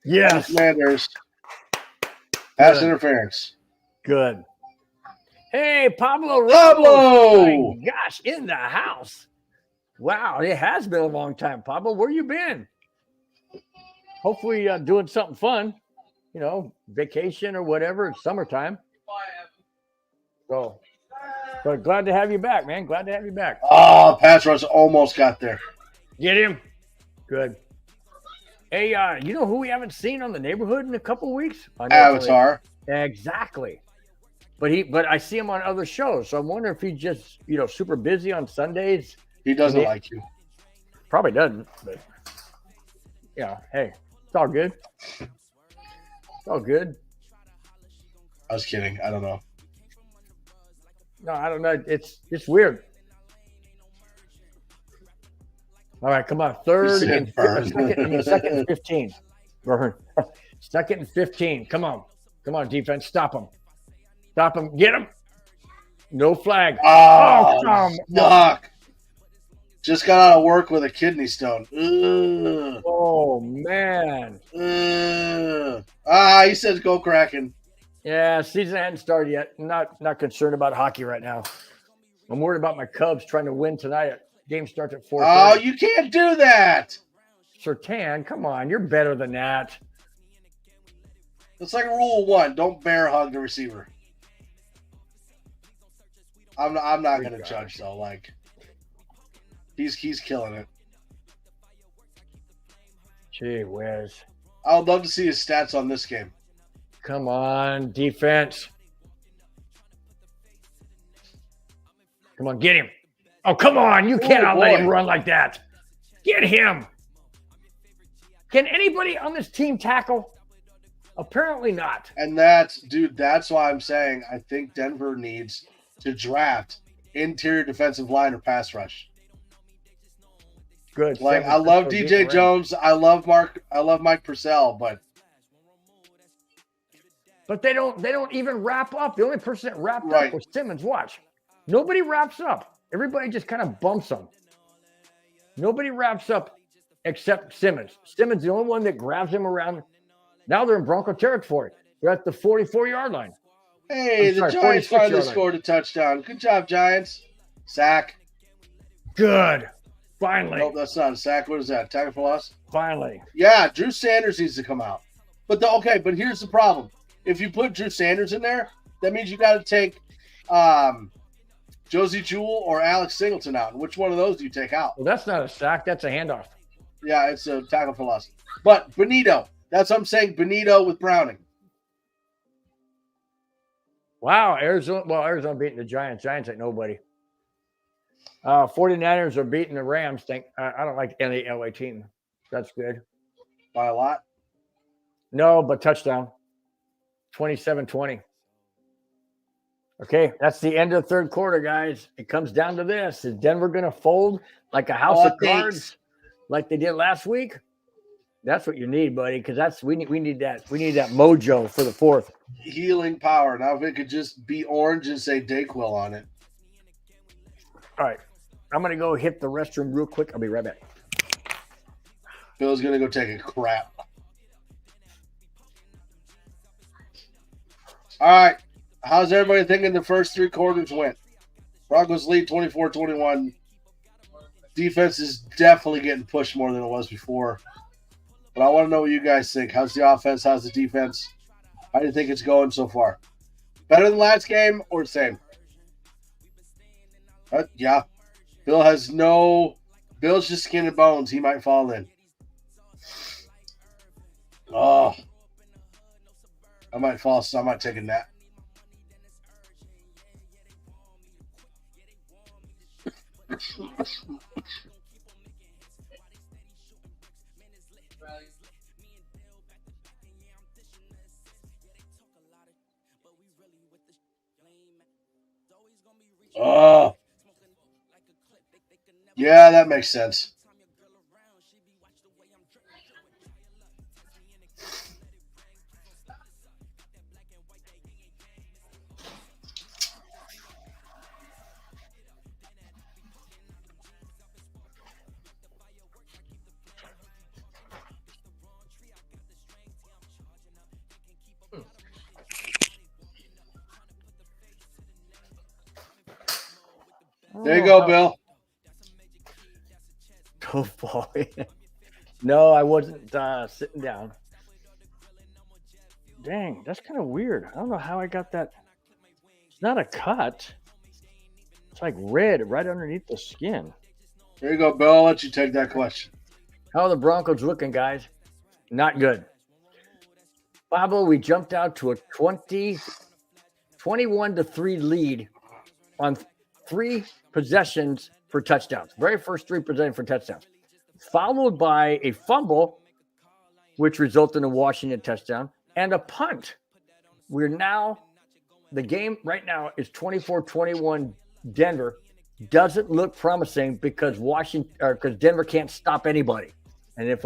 Yes. Commanders. Pass interference. Good. Hey, Pablo Pablo! My gosh, in the house. Wow, it has been a long time. Pablo, where you been? Hopefully doing something fun. You know, vacation or whatever. It's summertime. So, but glad to have you back, man. Glad to have you back. Oh, pass rush almost got there. Get him. Good. Hey, you know who we haven't seen on the neighborhood in a couple weeks? Avatar. Exactly. But I see him on other shows, so I'm wondering if he's just, you know, super busy on Sundays. He doesn't like you. Probably doesn't, but yeah, hey, it's all good. It's all good. I was kidding. I don't know. No, I don't know. It's weird. All right, come on. Second and 15. Burn. Second and 15. Come on. Come on, defense. Stop him. Stop him. Get him. No flag. Oh, come yuck. Just got out of work with a kidney stone. Ugh. Oh, man. Ugh. He says go Kraken. Yeah, season hadn't started yet. I'm not concerned about hockey right now. I'm worried about my Cubs trying to win tonight. Game starts at 4:30. Oh, you can't do that. Sertan, come on. You're better than that. It's like rule 1. Don't bear hug the receiver. I'm not going to judge, though. Like, he's killing it. Gee whiz. I would love to see his stats on this game. Come on, defense. Come on, get him. Oh, come on. You cannot let him run like that. Get him. Can anybody on this team tackle? Apparently not. And that's why I'm saying I think Denver needs to draft interior defensive line or pass rush. Good. Like, I love DJ Jones. I love Mike Purcell, but they don't even wrap up. The only person that wrapped up was Simmons. Watch. Nobody wraps up. Everybody just kind of bumps them. Nobody wraps up except Simmons. Simmons, the only one that grabs him around. Now they're in Bronco territory. They're at the 44-yard line. Hey, the Giants finally scored a touchdown. Good job, Giants. Sack. Good. Finally. Nope, that's not a sack. What is that? Tackle for loss? Finally. Yeah, Drew Sanders needs to come out. But but here's the problem. If you put Drew Sanders in there, that means you got to take Josie Jewell or Alex Singleton out. And which one of those do you take out? Well, that's not a sack. That's a handoff. Yeah, it's a tackle for loss. But Benito. That's what I'm saying. Benito with Browning. Wow. Arizona beating the Giants. Giants ain't nobody. 49ers are beating the Rams. I don't like any LA team. That's good. By a lot? No, but touchdown. 27-20. Okay, that's the end of the third quarter, guys. It comes down to this. Is Denver going to fold like a house of cards like they did last week? That's what you need, buddy, because we need that. We need that mojo for the fourth. Healing power. Now, if it could just be orange and say Dayquil on it. All right. I'm going to go hit the restroom real quick. I'll be right back. Bill's going to go take a crap. All right. How's everybody thinking the first 3 quarters went? Broncos lead 24-21. Defense is definitely getting pushed more than it was before. But I want to know what you guys think. How's the offense? How's the defense? How do you think it's going so far? Better than last game or the same? Yeah. Bill's just skin and bones. He might fall in. Oh. I might fall, so I might take a nap. Oh, Yeah, that makes sense. There you go, Bill. Go ball. No, I wasn't sitting down. Dang, that's kind of weird. I don't know how I got that. It's not a cut. It's like red right underneath the skin. There you go, Bill. I'll let you take that question. How are the Broncos looking, guys? Not good. Bobo, we jumped out to a 21-3 lead on 3 possessions for touchdowns. Very first 3 possessions for touchdowns. Followed by a fumble, which resulted in a Washington touchdown, and a punt. The game right now is 24-21 Denver. Doesn't look promising because Denver can't stop anybody. And if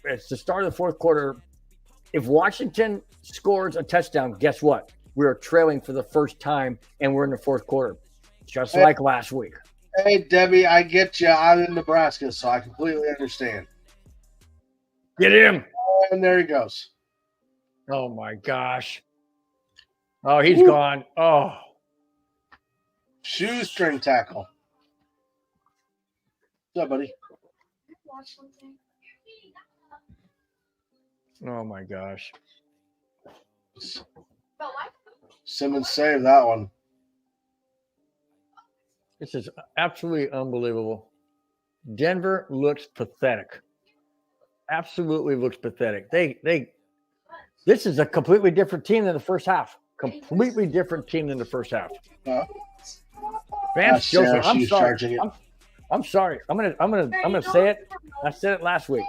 it's the start of the fourth quarter, if Washington scores a touchdown, guess what? We are trailing for the first time, and we're in the fourth quarter, just like last week. Hey, Debbie, I get you. I'm in Nebraska, so I completely understand. Get him. And there he goes. Oh, my gosh. Oh, he's gone. Oh. Shoestring tackle. What's up, buddy? Oh, my gosh. Simmons saved that one. This is absolutely unbelievable. Denver looks pathetic. Absolutely looks pathetic. This is a completely different team than the first half. Completely different team than the first half. Vance Joseph, I'm sorry. I'm sorry. I'm gonna say it. I said it last week.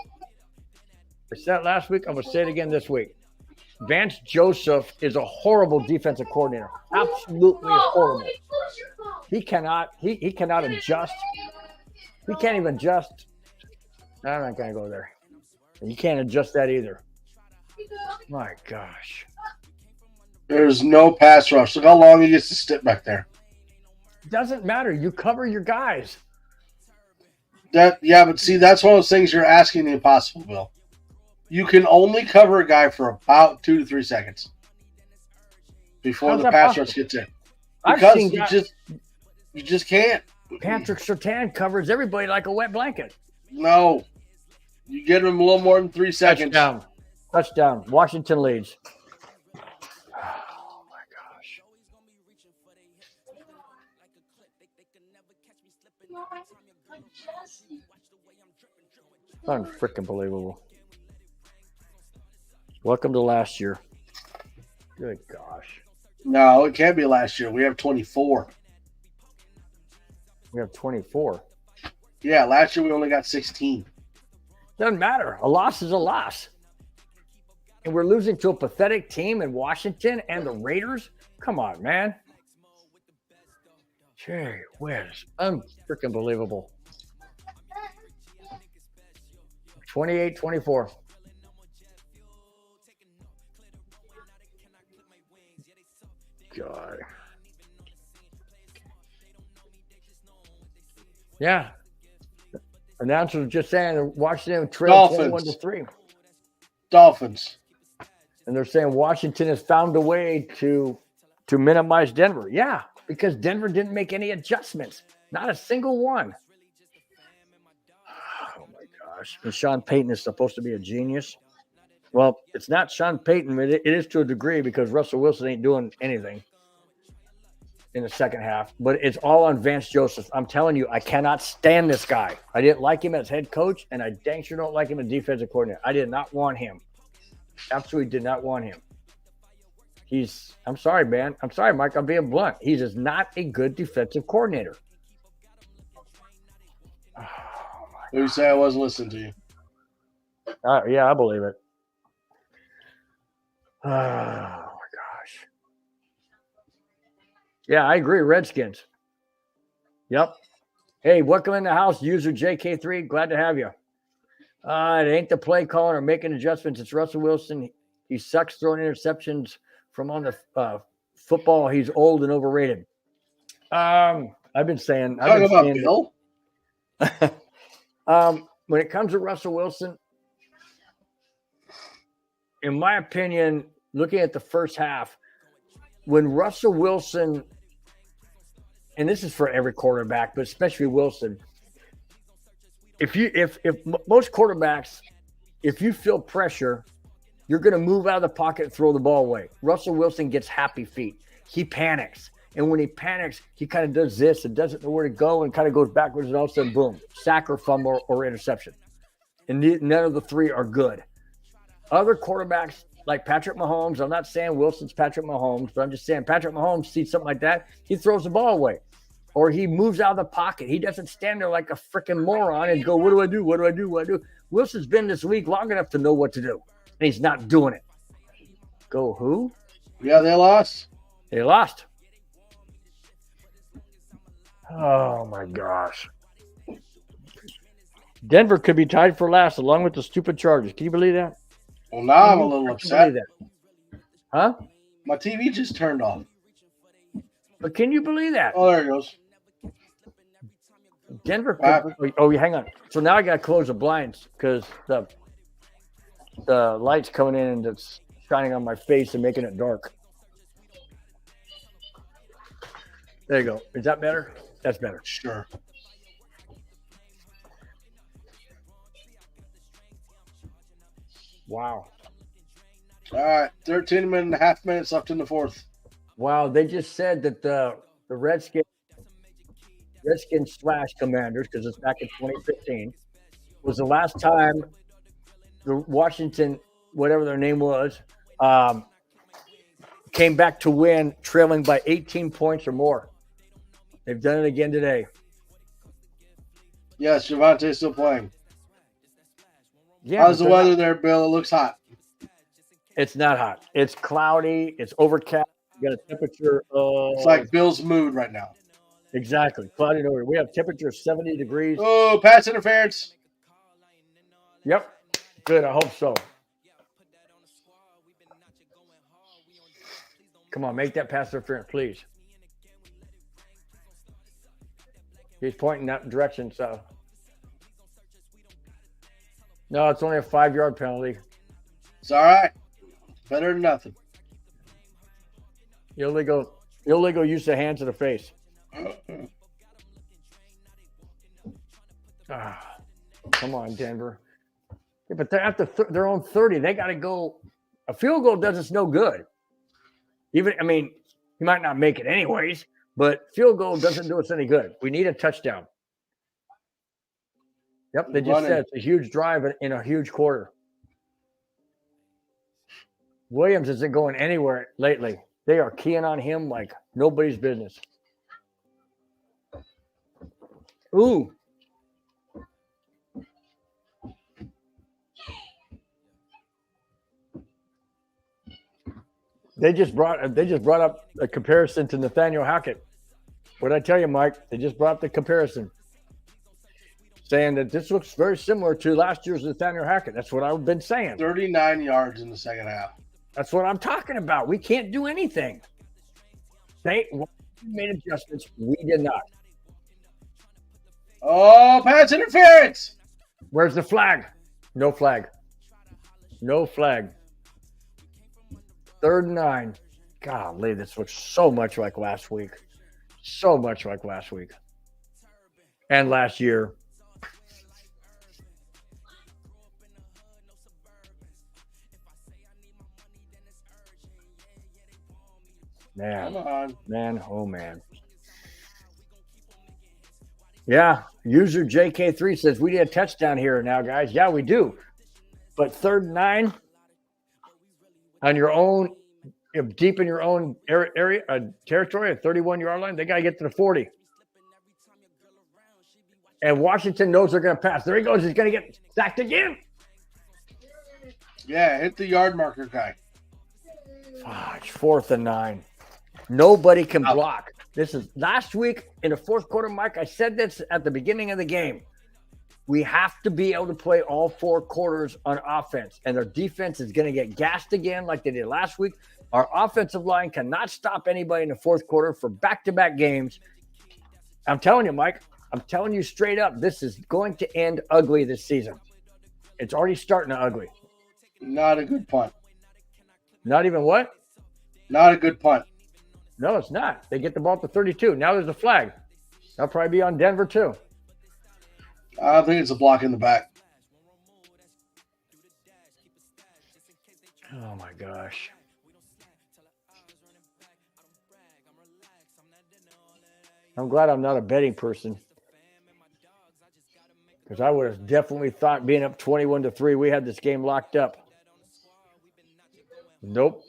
I'm gonna say it again this week. Vance Joseph is a horrible defensive coordinator. Absolutely horrible. He cannot adjust. He can't even adjust. I'm not gonna go there. You can't adjust that either. My gosh. There's no pass rush. Look how long he gets to sit back there. Doesn't matter. You cover your guys. But see, that's one of those things you're asking the impossible, Bill. You can only cover a guy for about 2 to 3 seconds before the pass rush gets in. Because you just can't. Patrick Surtain covers everybody like a wet blanket. No. You get him a little more than 3 seconds. Touchdown. Washington leads. Oh, my gosh. Unfreaking believable. Welcome to last year. Good gosh. No, it can't be last year. We have 24. We have 24. Yeah, last year we only got 16. Doesn't matter. A loss is a loss. And we're losing to a pathetic team in Washington and the Raiders? Come on, man. Gee whiz. Unfreaking believable. 28-24. God. Yeah. Announcers were just saying Washington trailed 21-3. Dolphins. And they're saying Washington has found a way to minimize Denver. Yeah, because Denver didn't make any adjustments. Not a single one. Oh, my gosh. And Sean Payton is supposed to be a genius. Well, it's not Sean Payton, but it is to a degree because Russell Wilson ain't doing anything in the second half. But it's all on Vance Joseph. I'm telling you, I cannot stand this guy. I didn't like him as head coach, and I dang sure don't like him as defensive coordinator. I did not want him. Absolutely did not want him. I'm sorry, man. I'm sorry, Mike. I'm being blunt. He is not a good defensive coordinator. Oh, what do you say? I wasn't listening to you. Yeah, I believe it. Oh, my gosh. Yeah, I agree. Redskins. Yep. Hey, welcome in the house, user JK3. Glad to have you. It ain't the play calling or making adjustments. It's Russell Wilson. He sucks throwing interceptions from on the football. He's old and overrated. I've been saying. Talking about Bill? When it comes to Russell Wilson, in my opinion, looking at the first half, when Russell Wilson, and this is for every quarterback, but especially Wilson, if most quarterbacks, if you feel pressure, you're going to move out of the pocket and throw the ball away. Russell Wilson gets happy feet. He panics. And when he panics, he kind of does this and doesn't know where to go and kind of goes backwards, and all of a sudden, boom, sack or fumble or interception. And none of the three are good. Other quarterbacks like Patrick Mahomes, I'm not saying Wilson's Patrick Mahomes, but I'm just saying Patrick Mahomes sees something like that, he throws the ball away. Or he moves out of the pocket. He doesn't stand there like a freaking moron and go, what do I do? What do I do? What do I do? Wilson's been this league long enough to know what to do. And he's not doing it. Go who? Yeah, they lost. They lost. Oh, my gosh. Denver could be tied for last along with the stupid Chargers. Can you believe that? Well, now I'm a little upset. Huh? My TV just turned off. But can you believe that? Oh, there it goes. Denver could, hang on. So now I got to close the blinds because the light's coming in and it's shining on my face and making it dark. There you go. Is that better? That's better. Sure. Wow. All right. 13.5 minutes left in the fourth. Wow. They just said that the Redskins / Commanders, because it's back in 2015, was the last time the Washington, whatever their name was, came back to win trailing by 18 points or more. They've done it again today. Yes, Javante's still playing. Yeah, how's the weather there, Bill? It looks hot. It's not hot. It's cloudy. It's overcast. You got a temperature of... It's like Bill's mood right now. Exactly. Cloudy and over. We have temperature of 70 degrees. Oh, pass interference. Yep. Good. I hope so. Come on, make that pass interference, please. He's pointing that direction, so. No, it's only a 5-yard penalty. It's all right. Better than nothing. Illegal use of hands to the face. Come on, Denver. Yeah, but they're at their own 30. They got to go. A field goal does us no good. He might not make it anyways, but field goal doesn't do us any good. We need a touchdown. Yep, they just said it's a huge drive in a huge quarter. Williams isn't going anywhere lately. They are keying on him like nobody's business. Ooh. They just brought up a comparison to Nathaniel Hackett. What did I tell you, Mike? They just brought up the comparison, saying that this looks very similar to last year's Nathaniel Hackett. That's what I've been saying. 39 yards in the second half. That's what I'm talking about. We can't do anything. They made adjustments. We did not. Oh, pass interference. Where's the flag? No flag. No flag. 3rd and 9. Golly, this looks so much like last week. So much like last week. And last year. Man. Come on. Man, oh man. Yeah, user JK3 says we need a touchdown here now, guys. Yeah, we do. But 3rd and 9 on your own, deep in your own area, territory at 31-yard line, they got to get to the 40. And Washington knows they're going to pass. There he goes. He's going to get sacked again. Yeah, hit the yard marker guy. It's 4th and 9. Nobody can block. This is last week in the fourth quarter, Mike. I said this at the beginning of the game. We have to be able to play all 4 quarters on offense, and their defense is going to get gassed again like they did last week. Our offensive line cannot stop anybody in the fourth quarter for back-to-back games. I'm telling you, Mike, I'm telling you straight up, this is going to end ugly this season. It's already starting to ugly. Not a good punt. Not even what? Not a good punt. No, it's not. They get the ball to 32. Now there's a flag. That'll probably be on Denver too. I think it's a block in the back. Oh, my gosh. I'm glad I'm not a betting person, because I would have definitely thought being up 21-3, we had this game locked up. Nope.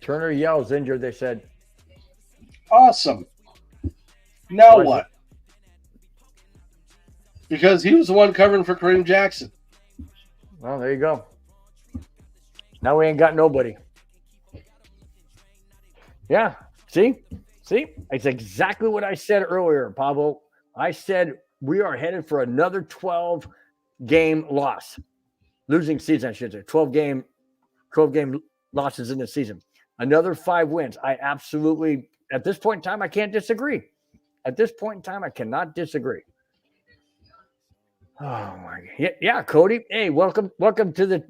Turner Yell's injured, they said. Awesome. Now Why is what? Because he was the one covering for Kareem Jackson. Well, there you go. Now we ain't got nobody. Yeah. See? It's exactly what I said earlier, Pablo. I said we are headed for another 12-game loss. Losing season, I should say. 12-game losses in the season. Another 5 wins. I absolutely, at this point in time, I can't disagree. At this point in time, I cannot disagree. Oh my God. Yeah, Cody. Hey, welcome to the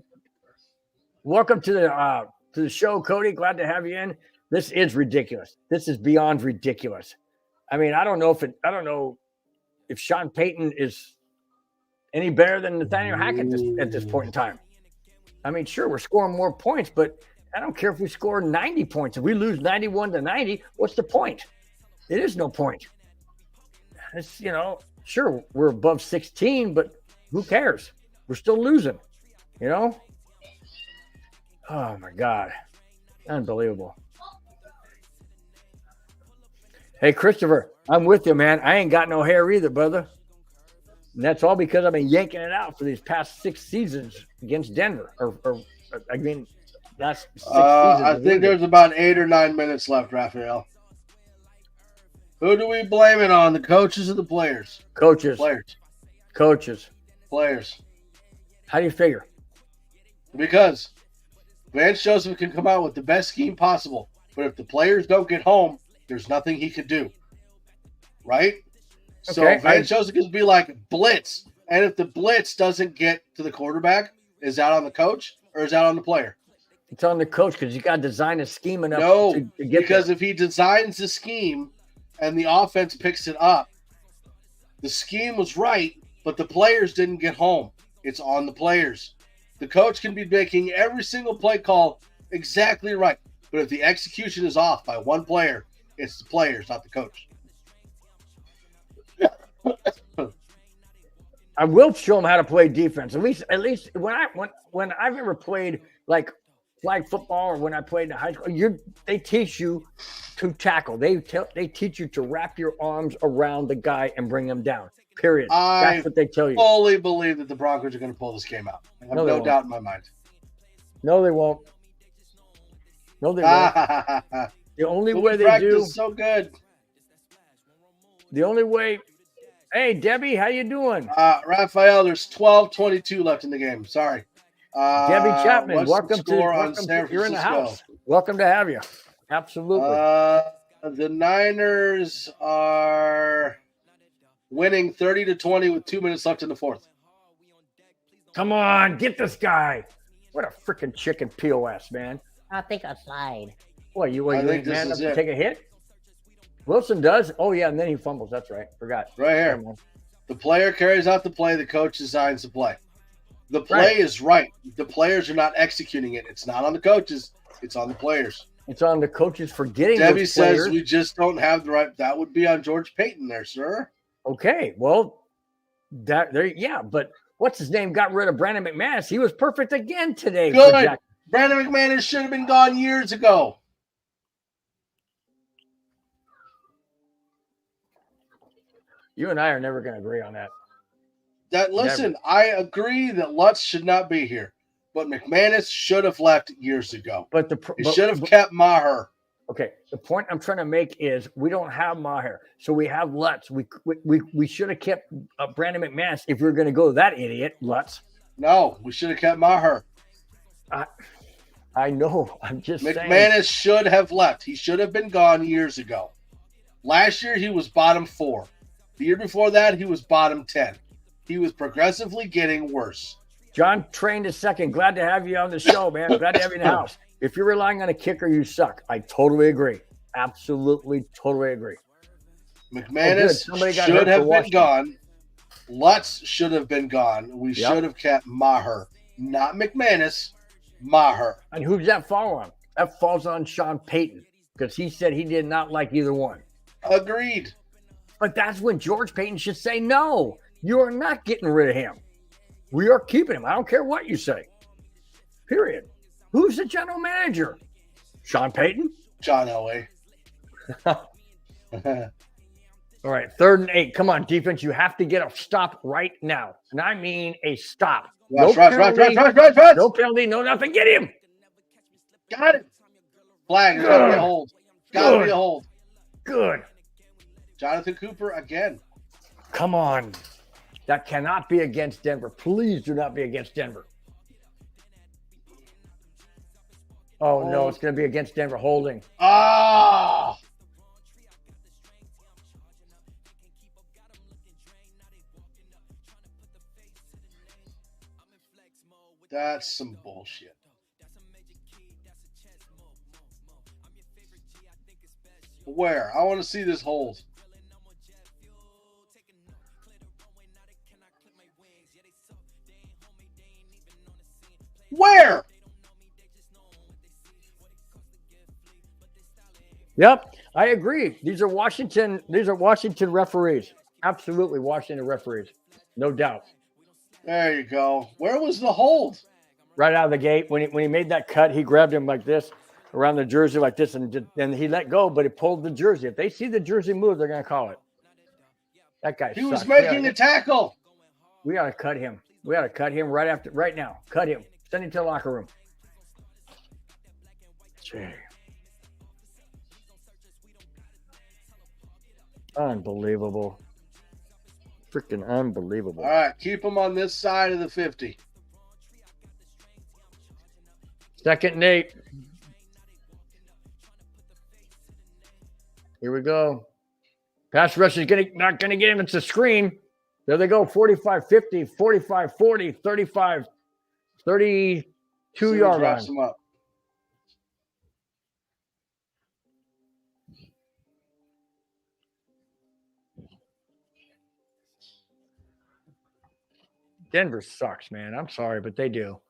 show, Cody. Glad to have you in. This is ridiculous. This is beyond ridiculous. I mean, I don't know if Sean Payton is any better than Nathaniel Hackett at this point in time. I mean, sure, we're scoring more points, but I don't care if we score 90 points. If we lose 91-90, what's the point? It is no point. It's, sure, we're above 16, but who cares? We're still losing, Oh, my God. Unbelievable. Hey, Christopher, I'm with you, man. I ain't got no hair either, brother. And that's all because I've been yanking it out for these past 6 seasons against Denver. That's 6 seasons. I think there's about 8 or 9 minutes left, Raphael. Who do we blame it on? The coaches or the players? Coaches. Players. How do you figure? Because Vance Joseph can come out with the best scheme possible, but if the players don't get home, there's nothing he can do. Right? So Okay, Vance Joseph can be like, blitz. And if the blitz doesn't get to the quarterback, is that on the coach or is that on the player? It's on the coach because you got to design a scheme enough to get because there. if he designs the scheme and the offense picks it up, the scheme was right, but the players didn't get home. It's on the players. The coach can be making every single play call exactly right, but if the execution is off by one player, it's the players, not the coach. I will show them how to play defense. At least when I've ever played like flag football or when I played in high school, they teach you to tackle. They teach you to wrap your arms around the guy and bring him down. Period. That's what they tell you. I fully believe that the Broncos are going to pull this game out. I have no doubt in my mind. No, they won't. The only way they do. So good. The only way. Hey, Debbie, how you doing? Raphael, there's 12:22 left in the game. Sorry. Debbie Chapman, welcome to you're in the house. Welcome to have you. Absolutely. The Niners are winning 30-20 with 2 minutes left in the fourth. Come on, get this guy. What a freaking chicken POS, man. I think I'll slide. What, you ain't man enough to take a hit? Wilson does. Oh, yeah, and then he fumbles. That's right. Forgot. Right here. The player carries out the play. The coach designs the play. The play is right. The players are not executing it. It's not on the coaches. It's on the players. It's on the coaches for getting Debbie those says players. we just don't have the right. That would be on George Payton there, sir. Okay, well, but what's his name? Got rid of Brandon McManus. He was perfect again today. Good. Brandon McManus should have been gone years ago. You and I are never going to agree on that. Listen, I agree that Lutz should not be here. But McManus should have left years ago. But He should have kept Maher. Okay, the point I'm trying to make is we don't have Maher, so we have Lutz. We should have kept Brandon McManus if we were going to go that idiot Lutz. No, we should have kept Maher. I know. I'm just saying. McManus should have left. He should have been gone years ago. Last year, he was bottom 4. The year before that, he was bottom 10. He was progressively getting worse. John trained a second. Glad to have you on the show, man. Glad to have you in the house. If you're relying on a kicker, you suck. I totally agree. Absolutely, totally agree. McManus should have been gone. Lutz should have been gone. We should have kept Maher. Not McManus, Maher. And who's that fall on? That falls on Sean Payton because he said he did not like either one. Agreed. But that's when George Payton should say, no, you are not getting rid of him. We are keeping him. I don't care what you say. Period. Who's the general manager? Sean Payton? John Elway. All right, 3rd and 8. Come on, defense. You have to get a stop right now. And I mean a stop. Rush. No penalty, no nothing. Get him. Got it. Flag. It's got to be a hold. Got to be a hold. Good. Jonathan Cooper again. Come on. That cannot be against Denver. Please do not be against Denver. Oh, no, it's going to be against Denver holding. Ah! That's some bullshit. Where? I want to see this hold. Where? Yep, I agree. These are Washington referees. Absolutely Washington referees. No doubt. There you go. Where was the hold? Right out of the gate. When he made that cut, he grabbed him like this, around the jersey like this, and he let go, but he pulled the jersey. If they see the jersey move, they're going to call it. That guy He was making a tackle. We ought to cut him. We ought to cut him right now. Cut him. Send him to the locker room. Gee. Unbelievable. Freaking unbelievable. All right, keep him on this side of the 50. 2nd and 8. Here we go. Pass rush is not going to get him. It's a screen. There they go. 45-50, 45-40, 35, 32-yard line. Denver sucks, man. I'm sorry, but they do.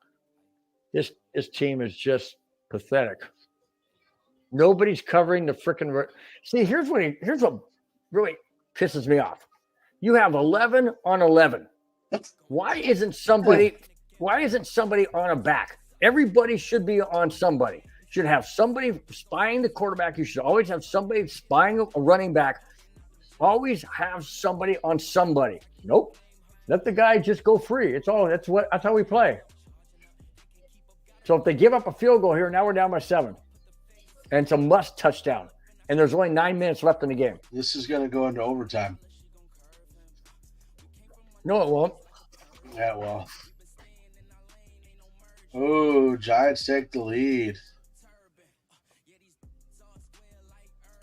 This team is just pathetic. Nobody's covering the freaking. See, here's what really pisses me off. You have 11 on 11. Why isn't somebody on a back? Everybody should be on somebody. Should have somebody spying the quarterback. You should always have somebody spying a running back. Always have somebody on somebody. Nope. Let the guy just go free. That's how we play. So if they give up a field goal here, now we're down by 7. And it's a must touchdown. And there's only 9 minutes left in the game. This is going to go into overtime. No, it won't. Yeah, well. Ooh, Giants take the lead.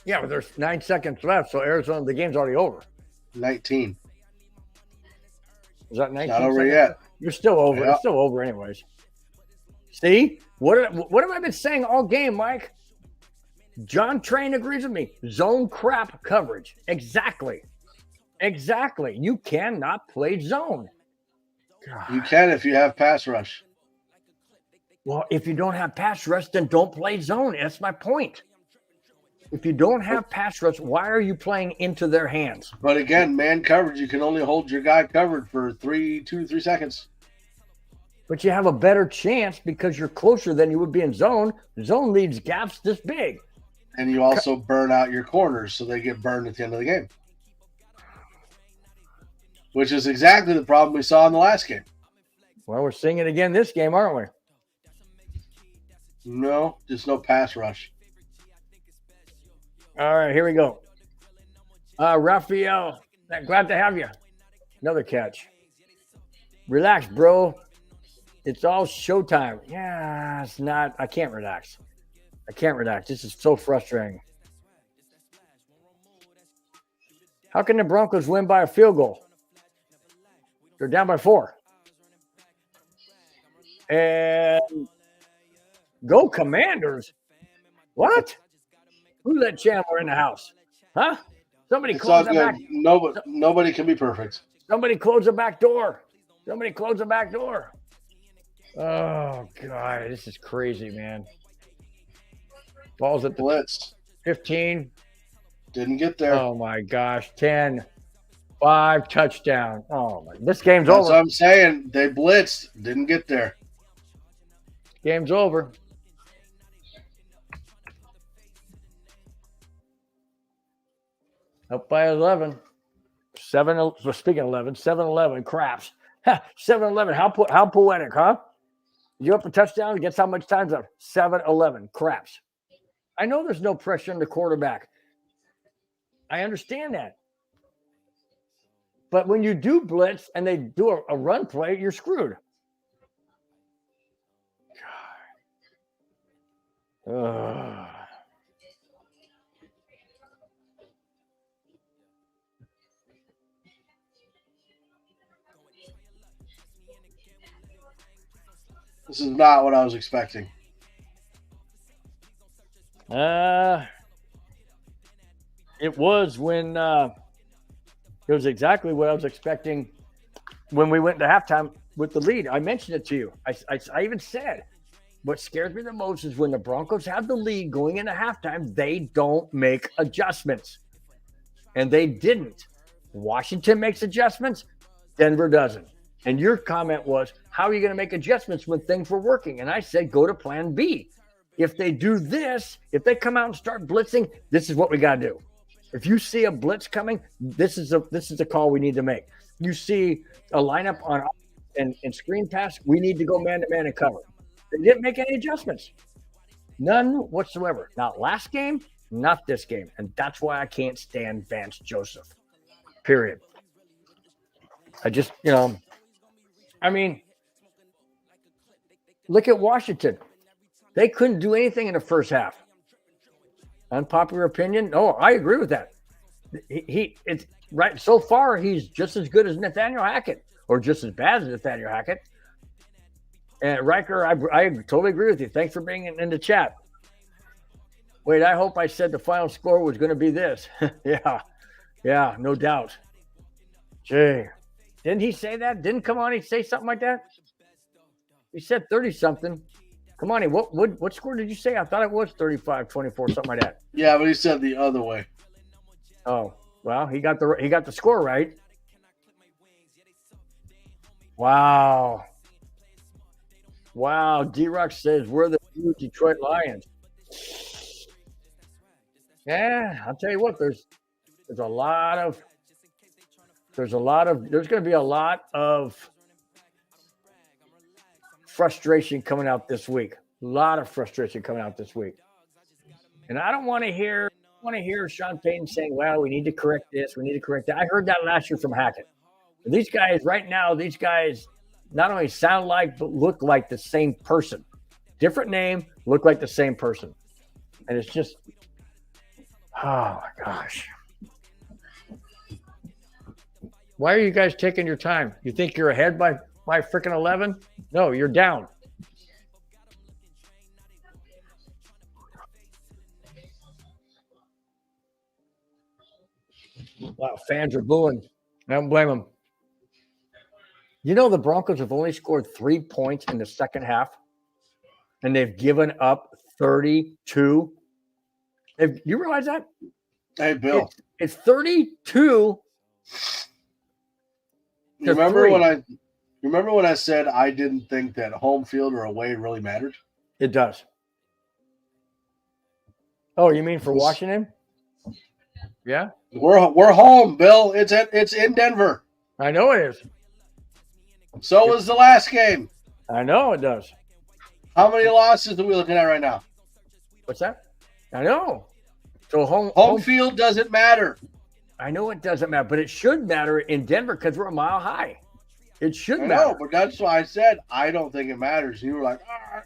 Yeah, but there's 9 seconds left, so Arizona, the game's already over. 19. Is that 19? Not over yet. You're still over. Yeah. It's still over anyways. See? What have I been saying all game, Mike? John Train agrees with me. Zone crap coverage. Exactly. You cannot play zone. You can if you have pass rush. Well, if you don't have pass rush, then don't play zone. That's my point. If you don't have pass rush, why are you playing into their hands? But again, man coverage, you can only hold your guy covered for 2 to 3 seconds. But you have a better chance because you're closer than you would be in zone. Zone leaves gaps this big. And you also burn out your corners, so they get burned at the end of the game. Which is exactly the problem we saw in the last game. Well, we're seeing it again this game, aren't we? No, just no pass rush. All right, here we go. Raphael, glad to have you. Another catch. Relax, bro. It's all showtime. Yeah, it's not. I can't relax. This is so frustrating. How can the Broncos win by a field goal? They're down by 4. And go Commanders. What? Who let Chandler in the house? Huh? Somebody It's all close the good. back. Nobody can be perfect. Somebody close the back door. Oh, God. This is crazy, man. Ball's at the Blitz. 15. Didn't get there. Oh, my gosh. 10. 5 touchdown. Oh, my. This game's That's over. what I'm saying. They blitzed. Didn't get there. Game's over. Up by 11. 7. Speaking of 11, 7-11. Craps. 7-11. How poetic, huh? You up a touchdown? Guess how much time's up? 7-11. Craps. I know there's no pressure on the quarterback. I understand that. But when you do blitz and they do a run play, you're screwed. God. This is not what I was expecting. It was when it was exactly what I was expecting when we went to halftime with the lead. I mentioned it to you. I even said what scares me the most is when the Broncos have the lead going into halftime, they don't make adjustments. And they didn't. Washington makes adjustments, Denver doesn't. And your comment was, how are you going to make adjustments when things were working? And I said, go to plan B. If they do this, if they come out and start blitzing, this is what we got to do. If you see a blitz coming, this is a call we need to make. You see a lineup on and screen pass, we need to go man-to-man and cover. They didn't make any adjustments. None whatsoever. Not last game, not this game. And that's why I can't stand Vance Joseph. Period. I just, I mean, look at Washington. They couldn't do anything in the first half. Unpopular opinion? No, I agree with that. It's right. So far, he's just as good as Nathaniel Hackett, or just as bad as Nathaniel Hackett. And Riker, I totally agree with you. Thanks for being in the chat. Wait, I hope I said the final score was going to be this. Yeah, no doubt. Gee, didn't he say that? Didn't Kamani say something like that? He said 30-something. Kamani, what score did you say? I thought it was 35-24, something like that. Yeah, but he said the other way. Oh, well, he got the score right. Wow, D-Rock says we're the new Detroit Lions. Yeah, I'll tell you what, there's going to be a lot of frustration coming out this week. A lot of frustration coming out this week. And I don't want to hear Sean Payton saying, well, we need to correct this, we need to correct that. I heard that last year from Hackett. These guys not only sound like, but look like the same person. Different name, look like the same person. And it's just, oh my gosh. Why are you guys taking your time? You think you're ahead by freaking 11? No, you're down. Wow, fans are booing. I don't blame them. You know, the Broncos have only scored 3 points in the second half, and they've given up 32. You realize that? Hey, Bill. It's 32. Remember when I said I didn't think that home field or away really mattered? It does. Oh, you mean for Washington? Yeah. We're home, Bill. It's in Denver. I know it is. So was the last game. I know it does. How many losses are we looking at right now? What's that? I know. So Home field doesn't matter. I know it doesn't matter, but it should matter in Denver because we're a mile high. It should I matter. know, but that's why I said I don't think it matters. You were like, I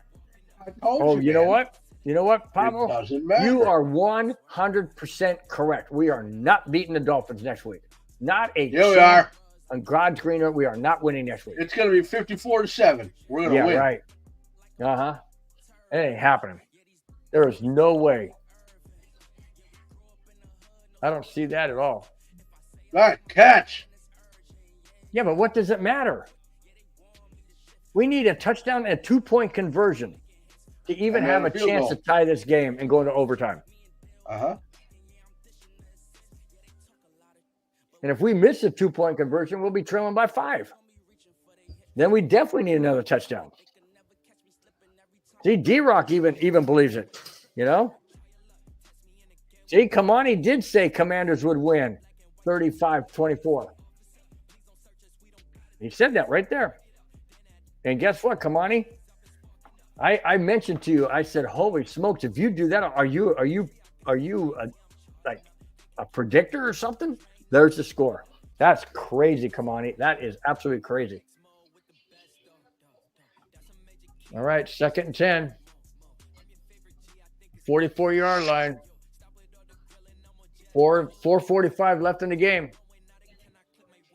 told you. You know what? You know what, Pablo? It doesn't matter. You are 100% correct. We are not beating the Dolphins next week. Not a Yeah, we are. On God's green earth, we are not winning next week. It's going to be 54-7. We're going to win. Yeah, right. Uh-huh. It ain't happening. There is no way. I don't see that at all. All right, catch. Yeah, but what does it matter? We need a touchdown and a 2-point conversion to even And have then a a field chance goal. to tie this game and go into overtime. Uh-huh. And if we miss a 2-point conversion, we'll be trailing by 5. Then we definitely need another touchdown. See, D-Rock even believes it, you know? See, Kamani did say Commanders would win 35-24. He said that right there. And guess what, Kamani? I mentioned to you, I said, holy smokes, if you do that, are you a predictor or something? There's the score. That's crazy, Kamani. That is absolutely crazy. All right, 2nd and 10. 44-yard line. 4:45 left in the game.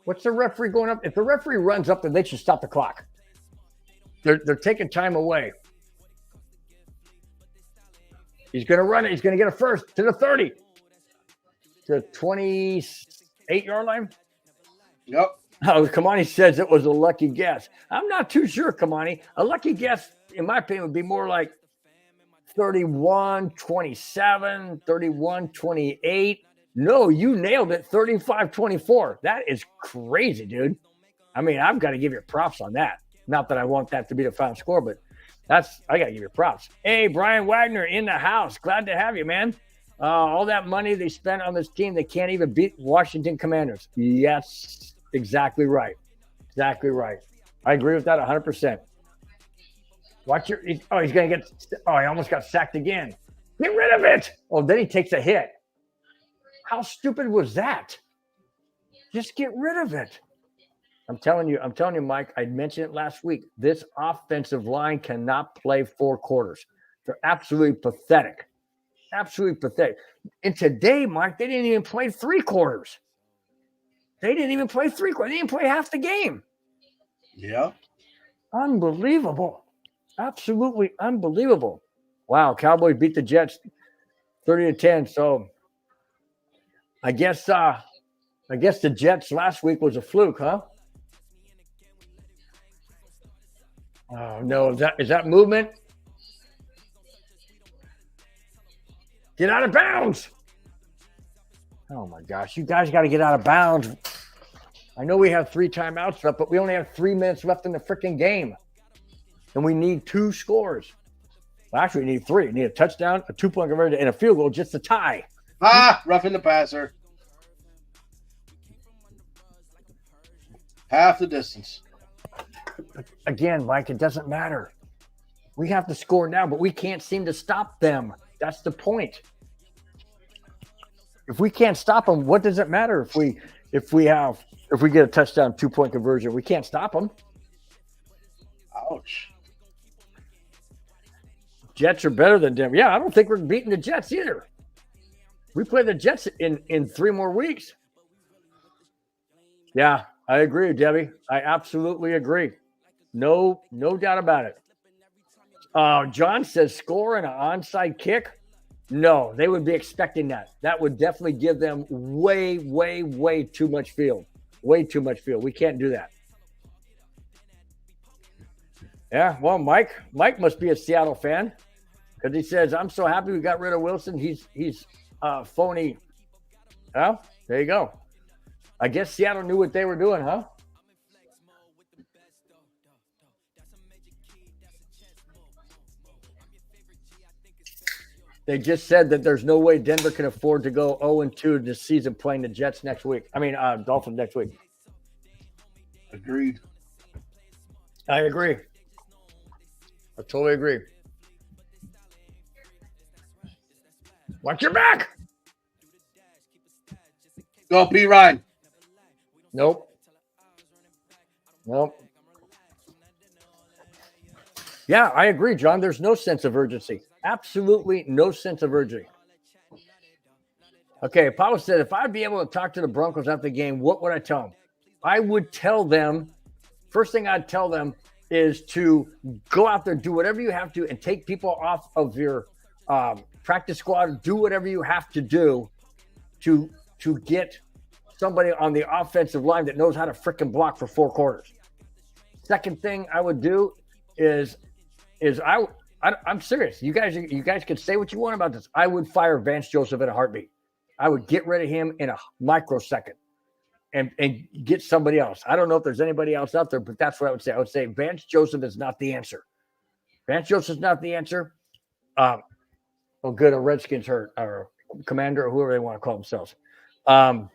What's the referee going up? If the referee runs up, then they should stop the clock. They're taking time away. He's going to run it. He's going to get a first to the 30. To the 28-yard line. Yep. Oh, Kamani says it was a lucky guess. I'm not too sure, Kamani. A lucky guess, in my opinion, would be more like 31-27, 31-28. No, you nailed it, 35-24. That is crazy, dude. I mean, I've got to give you props on that. Not that I want that to be the final score, but I got to give you props. Hey, Brian Wagner in the house. Glad to have you, man. All that money they spent on this team, they can't even beat Washington Commanders. Yes, exactly right. Exactly right. I agree with that 100%. Watch he's going to get, he almost got sacked again. Get rid of it. Oh, then he takes a hit. How stupid was that? Just get rid of it. I'm telling you, Mike, I mentioned it last week. This offensive line cannot play 4 quarters. They're absolutely pathetic. Absolutely pathetic. And today, Mike, they didn't even play 3 quarters. They didn't even play 3 quarters. They didn't play half the game. Yeah. Unbelievable. Absolutely unbelievable. Wow, Cowboys beat the Jets 30-10. So I guess the Jets last week was a fluke, huh? Oh no, is that movement? Get out of bounds. Oh my gosh, you guys got to get out of bounds. I know we have 3 timeouts left, but we only have 3 minutes left in the freaking game. And we need 2 scores. Well, actually, we need 3. We need a touchdown, a 2-point conversion, and a field goal just to tie. Roughing the passer. Half the distance. Again, Mike, it doesn't matter. We have to score now, but we can't seem to stop them. That's the point. If we can't stop them, what does it matter if we get a touchdown 2-point conversion? We can't stop them. Ouch. Jets are better than Denver. Yeah, I don't think we're beating the Jets either. We play the Jets in 3 more weeks. Yeah, I agree, Debbie. I absolutely agree. No doubt about it. John says score and an onside kick. No, they would be expecting that. That would definitely give them way, way, way too much field. Way too much field. We can't do that. Yeah, well, Mike must be a Seattle fan because he says, I'm so happy we got rid of Wilson. He's phony. Well, there you go. I guess Seattle knew what they were doing, huh? They just said that there's no way Denver can afford to go 0-2 this season playing the Jets next week. Dolphins next week. Agreed. I agree. I totally agree. Watch your back. Go, P. Ryan. Nope. Yeah, I agree, John. There's no sense of urgency. Absolutely no sense of urgency. Okay, Paulo said, if I'd be able to talk to the Broncos after the game, what would I tell them? I would tell them, first thing I'd tell them is to go out there, do whatever you have to, and take people off of your practice squad. Do whatever you have to do to get somebody on the offensive line that knows how to frickin' block for 4 quarters. Second thing I would do is I'm serious. You guys can say what you want about this. I would fire Vance Joseph in a heartbeat. I would get rid of him in a microsecond and get somebody else. I don't know if there's anybody else out there, but that's what I would say. I would say Vance Joseph is not the answer. Vance Joseph's not the answer. Oh, good. A Redskins hurt, or commander, or whoever they want to call themselves. But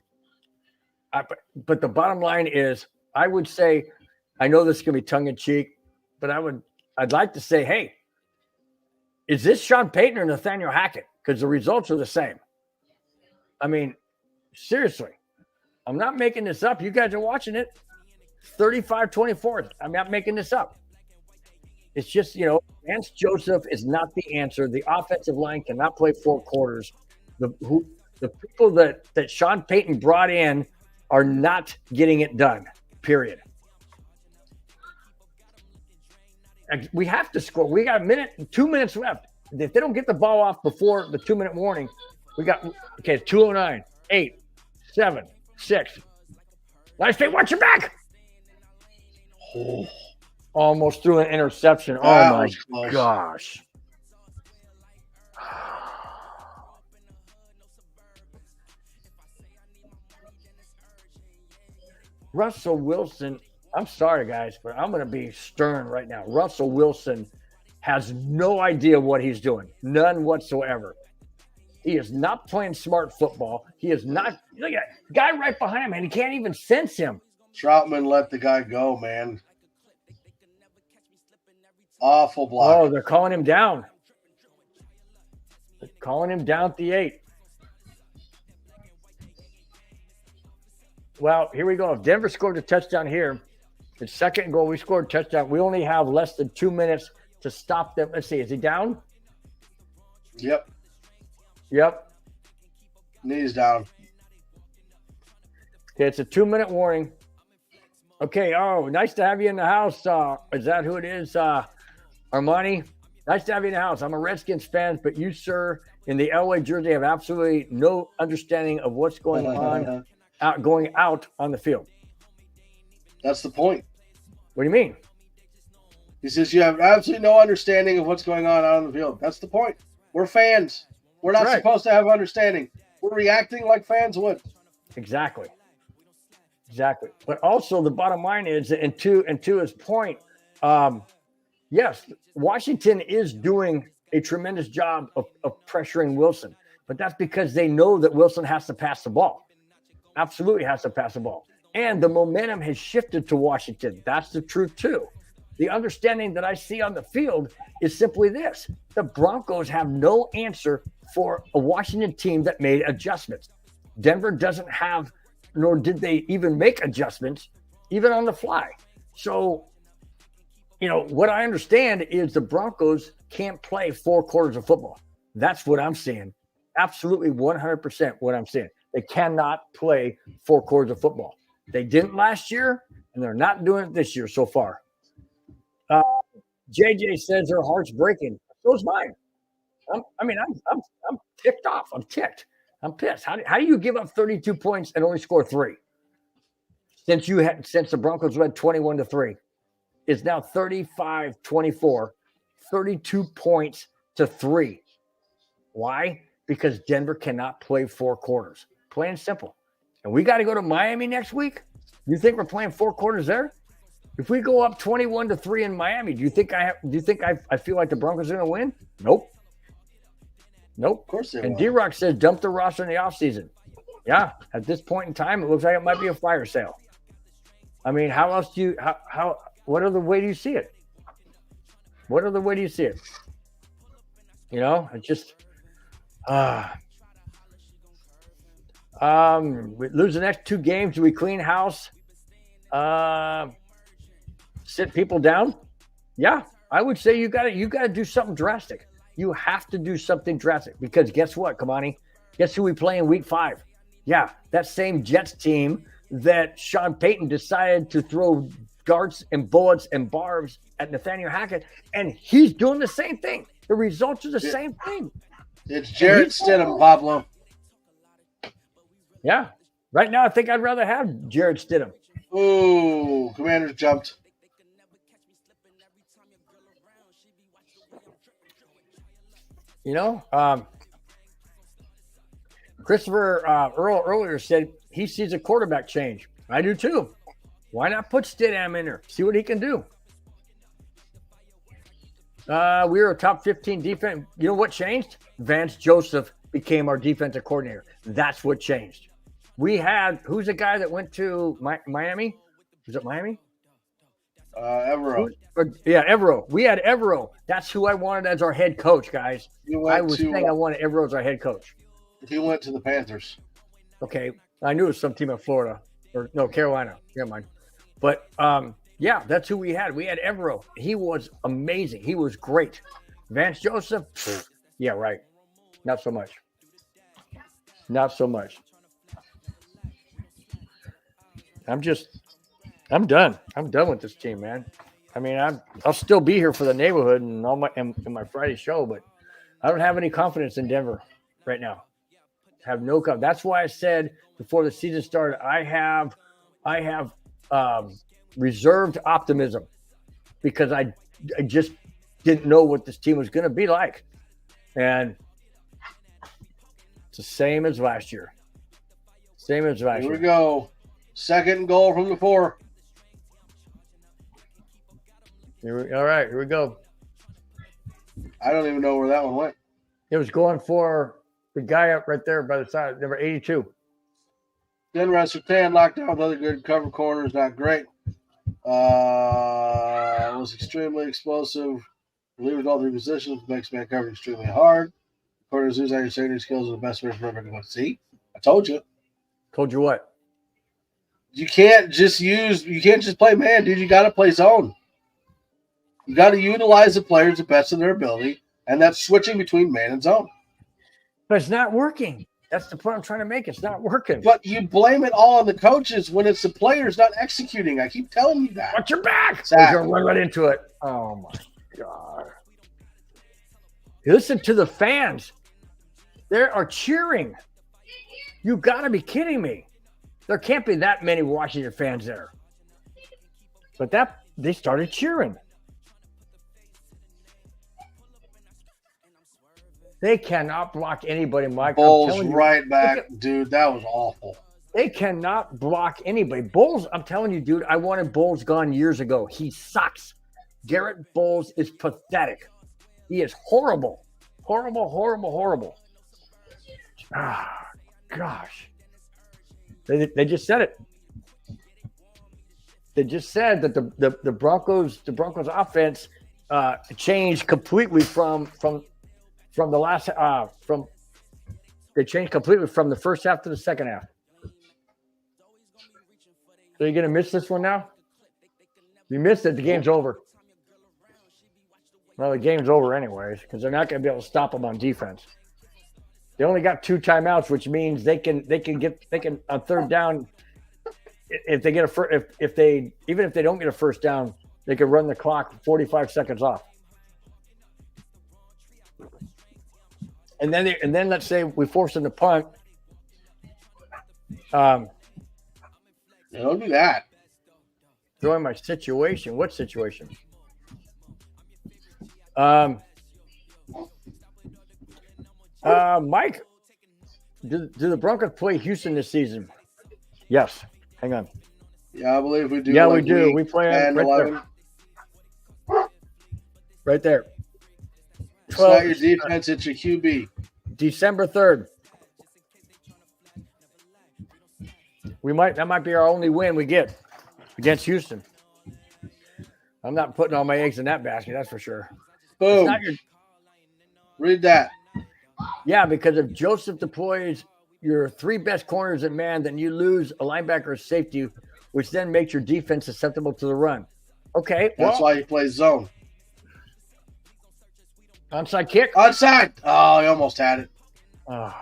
the bottom line is, I would say, I know this is going to be tongue in cheek, but I'd like to say, hey, is this Sean Payton or Nathaniel Hackett? Because the results are the same. I mean, seriously, I'm not making this up. You guys are watching it. 35-24. I'm not making this up. It's just, Vance Joseph is not the answer. The offensive line cannot play 4 quarters. The people that Sean Payton brought in are not getting it done, period. We have to score. We got 2 minutes left. If they don't get the ball off before the 2-minute warning, we got, 2:09, 8, 7, 6. Last day, watch your back. Oh, almost threw an interception. Oh, my gosh. Russell Wilson, I'm sorry, guys, but I'm going to be stern right now. Russell Wilson has no idea what he's doing. None whatsoever. He is not playing smart football. He is not. Look at that guy right behind him, and he can't even sense him. Troutman let the guy go, man. Awful block. Oh, they're calling him down. They're calling him down at the 8. Well, here we go. If Denver scored a touchdown here, it's second and goal. We scored a touchdown. We only have less than 2 minutes to stop them. Let's see. Is he down? Yep. Knees down. Okay, it's a 2-minute warning. Okay. Oh, nice to have you in the house. Is that who it is? Armani. Nice to have you in the house. I'm a Redskins fan, but you, sir, in the LA jersey have absolutely no understanding of what's going on going out on the field. That's the point. What do you mean? He says you have absolutely no understanding of what's going on out on the field. That's the point. We're fans. We're not supposed to have understanding. We're reacting like fans would. Exactly. But also the bottom line is, and to his point, yes, Washington is doing a tremendous job of pressuring Wilson, but that's because they know that Wilson has to pass the ball. Absolutely has to pass the ball. And the momentum has shifted to Washington. That's the truth too. The understanding that I see on the field is simply this. The Broncos have no answer for a Washington team that made adjustments. Denver doesn't have, nor did they even make adjustments, even on the fly. So, what I understand is the Broncos can't play 4 quarters of football. That's what I'm seeing. Absolutely 100% what I'm seeing. They cannot play 4 quarters of football. They didn't last year, and they're not doing it this year so far. JJ says her heart's breaking. So's mine. I'm ticked off. I'm ticked. I'm pissed. How do you give up 32 points and only score 3? Since the Broncos led 21-3, it's now 35-24, 32 points to 3. Why? Because Denver cannot play 4 quarters. Plain and simple. And we got to go to Miami next week. You think we're playing 4 quarters there? If we go up 21-3 in Miami, do you think I feel like the Broncos are going to win? Nope. Of course they will. And D-Rock says dump the roster in the offseason. Yeah, at this point in time, it looks like it might be a fire sale. I mean, how else do you what other way do you see it? What other way do you see it? You know, it just we lose the next 2 games. Do we clean house? Sit people down? Yeah, I would say you gotta do something drastic. You have to do something drastic because guess what, Kamani? Guess who we play in week 5? Yeah, that same Jets team that Sean Payton decided to throw darts and bullets and barbs at Nathaniel Hackett, and he's doing the same thing. The results are the same thing. It's Jarrett Stidham, Pablo. Yeah. Right now, I think I'd rather have Jared Stidham. Ooh, Commanders jumped. You know, Christopher Earl earlier said he sees a quarterback change. I do too. Why not put Stidham in there? See what he can do. We were a top 15 defense. You know what changed? Vance Joseph became our defensive coordinator. That's what changed. We had, who's the guy that went to Miami? Was it Miami? Evero. Evero. We had Evero. That's who I wanted as our head coach, guys. I was saying I wanted Evero as our head coach. He went to the Panthers. Okay. I knew it was some team in Florida. Or no, Carolina. Never mind. But yeah, that's who we had. We had Evero. He was amazing. He was great. Vance Joseph, yeah, right. Not so much. Not so much. I'm done. I'm done with this team, man. I mean, I'll still be here for the neighborhood and all in my Friday show, but I don't have any confidence in Denver right now. I have no confidence. That's why I said before the season started, I have reserved optimism because I just didn't know what this team was going to be like. And it's the same as last year. Here we go. Second goal from the 4. All right, here we go. I don't even know where that one went. It was going for the guy up right there by the side, number 82. Then Sertan locked down with other good cover corners, not great. Was extremely explosive. Relieved all 3 positions, makes man coverage extremely hard. According to Zuzak, your safety skills are the best way for everyone to see. I told you. Told you what? You can't just play man, dude. You got to play zone. You got to utilize the players to the best of their ability, and that's switching between man and zone. But it's not working. That's the point I'm trying to make. It's not working. But you blame it all on the coaches when it's the players not executing. I keep telling you that. Watch your back. Zach. We're going to run right into it. Oh, my God. Listen to the fans. They are cheering. You got to be kidding me. There can't be that many Washington fans there. But they started cheering. They cannot block anybody, Mike. Bulls right back. Dude, that was awful. They cannot block anybody. Bulls, I'm telling you, dude, I wanted Bulls gone years ago. He sucks. Garrett Bulls is pathetic. He is horrible. Horrible. Ah, gosh. They just said it. They just said that the Broncos offense changed completely from the last they changed completely from the first half to the second half. So you're gonna miss this one now? You missed it, the game's over. Well, the game's over anyways, because they're not gonna be able to stop them on defense. They only got 2 timeouts, which means they can on third down. If they get even if they don't get a first down, they can run the clock 45 seconds off. And then let's say we force them to punt. Don't do that. During my situation, what situation? Mike, do the Broncos play Houston this season? Yes. Hang on. Yeah, I believe we do. Yeah, we do. We play right 11. there. Right there. It's not your defense, it's your QB. December 3rd. That might be our only win we get against Houston. I'm not putting all my eggs in that basket, that's for sure. Boom. Read that. Yeah, because if Joseph deploys your 3 best corners at man, then you lose a linebacker or safety, which then makes your defense susceptible to the run. Okay. That's why he plays zone. Onside kick. Onside. Oh, he almost had it. Oh.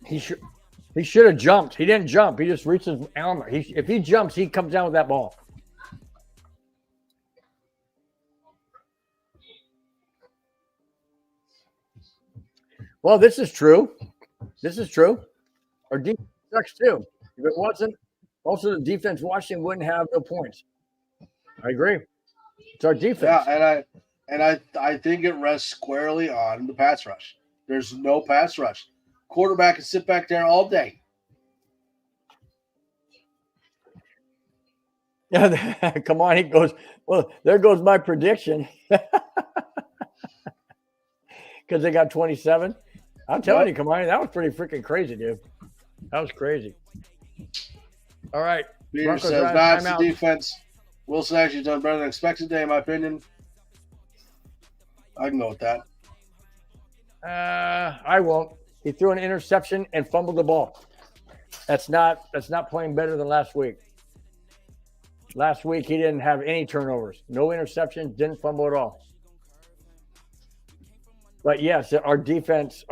He should have jumped. He didn't jump. He just reached his arm. If he jumps, he comes down with that ball. Well, this is true. This is true. Our defense sucks too. If it wasn't, also the defense watching wouldn't have no points. I agree. It's our defense. Yeah, and I think it rests squarely on the pass rush. There's no pass rush. Quarterback can sit back there all day. Yeah, come on. He goes, well, there goes my prediction. Because they got 27. I'm telling you, come on. That was pretty freaking crazy, dude. That was crazy. All right. Peter Broncos says, drive, nah, it's the timeout. defense. Wilson actually done better than expected today, in my opinion. I can go with that. I won't. He threw an interception and fumbled the ball. That's not playing better than last week. Last week he didn't have any turnovers, no interceptions, didn't fumble at all. But yes, our defense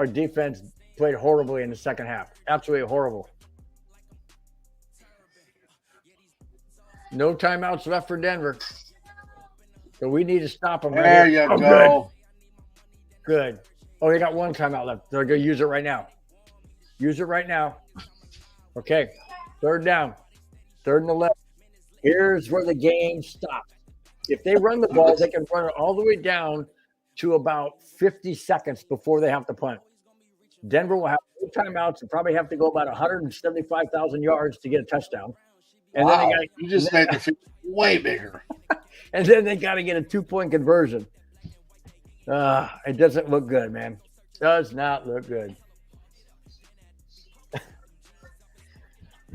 played horribly in the second half. Absolutely horrible. No timeouts left for Denver. So we need to stop them. There you go. Good. Oh, they got 1 timeout left. They're going to use it right now. Use it right now. Okay. 3rd down. 3rd and 11. Here's where the game stops. If they run the ball, they can run it all the way down to about 50 seconds before they have to punt. Denver will have 2 timeouts and probably have to go about 175,000 yards to get a touchdown. And wow, then they you just made the field way bigger. And then they got to get a 2-point conversion. It doesn't look good, man. Does not look good.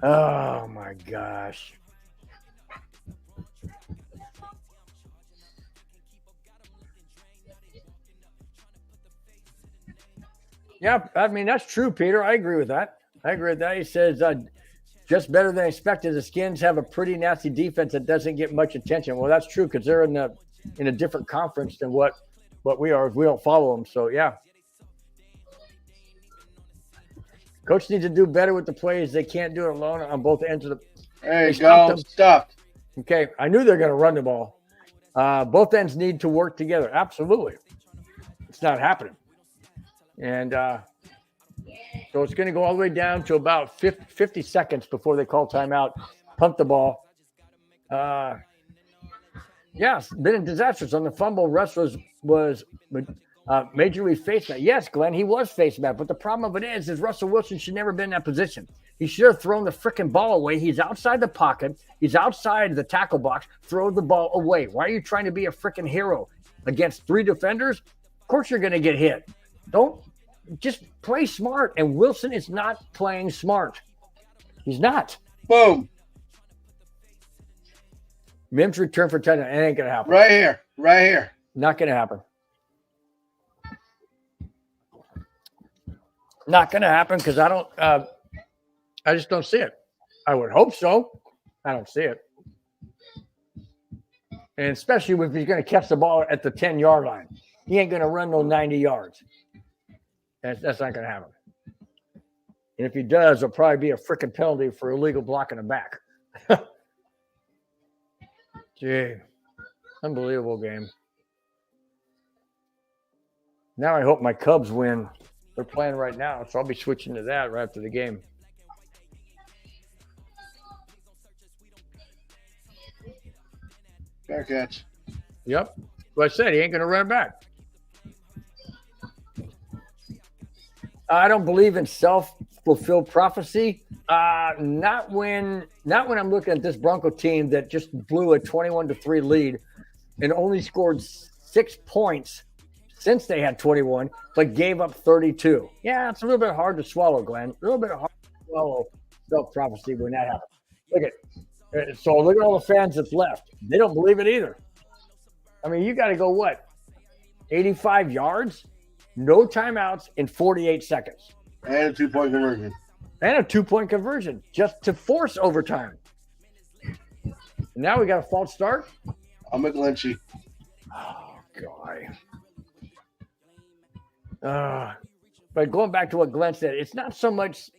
Oh, my gosh. Yeah, I mean, that's true, Peter. I agree with that. He says, just better than expected. The Skins have a pretty nasty defense that doesn't get much attention. Well, that's true because they're in a different conference than what we are. We don't follow them. So, yeah. Coach needs to do better with the plays. They can't do it alone on both ends of the – There you go. Stuffed. Okay, I knew they're going to run the ball. Both ends need to work together. Absolutely. It's not happening. And so it's going to go all the way down to about 50 seconds before they call timeout, pump the ball. Yes, been disastrous on the fumble. Russ was majorly face mask. Yes, Glenn, he was face mask. But the problem of it is Russell Wilson should never been in that position. He should have thrown the freaking ball away. He's outside the pocket. He's outside the tackle box. Throw the ball away. Why are you trying to be a freaking hero against 3 defenders? Of course you're going to get hit. Don't just play smart. And Wilson is not playing smart. He's not. Boom. Mims return for touchdown. It ain't going to happen. Right here. Not going to happen. Not going to happen because I just don't see it. I would hope so. I don't see it. And especially if he's going to catch the ball at the 10-yard line. He ain't going to run no 90 yards. That's not going to happen. And if he does, it'll probably be a freaking penalty for illegal blocking the back. Gee, unbelievable game. Now I hope my Cubs win. They're playing right now, so I'll be switching to that right after the game. Fair catch. Yep. Well, I said he ain't going to run it back. I don't believe in self-fulfilled prophecy. Not when I'm looking at this Bronco team that just blew a 21-3 lead and only scored 6 points since they had 21, but gave up 32. Yeah, it's a little bit hard to swallow, Glenn. A little bit hard to swallow self-prophecy when that happens. Look at so look at all the fans that's left. They don't believe it either. I mean, you got to go what? 85 yards, no timeouts in 48 seconds. And a 2-point conversion. And a 2-point conversion just to force overtime. Now we got a false start. I'm McGlinchey. Oh, God. But going back to what Glenn said, it's not so much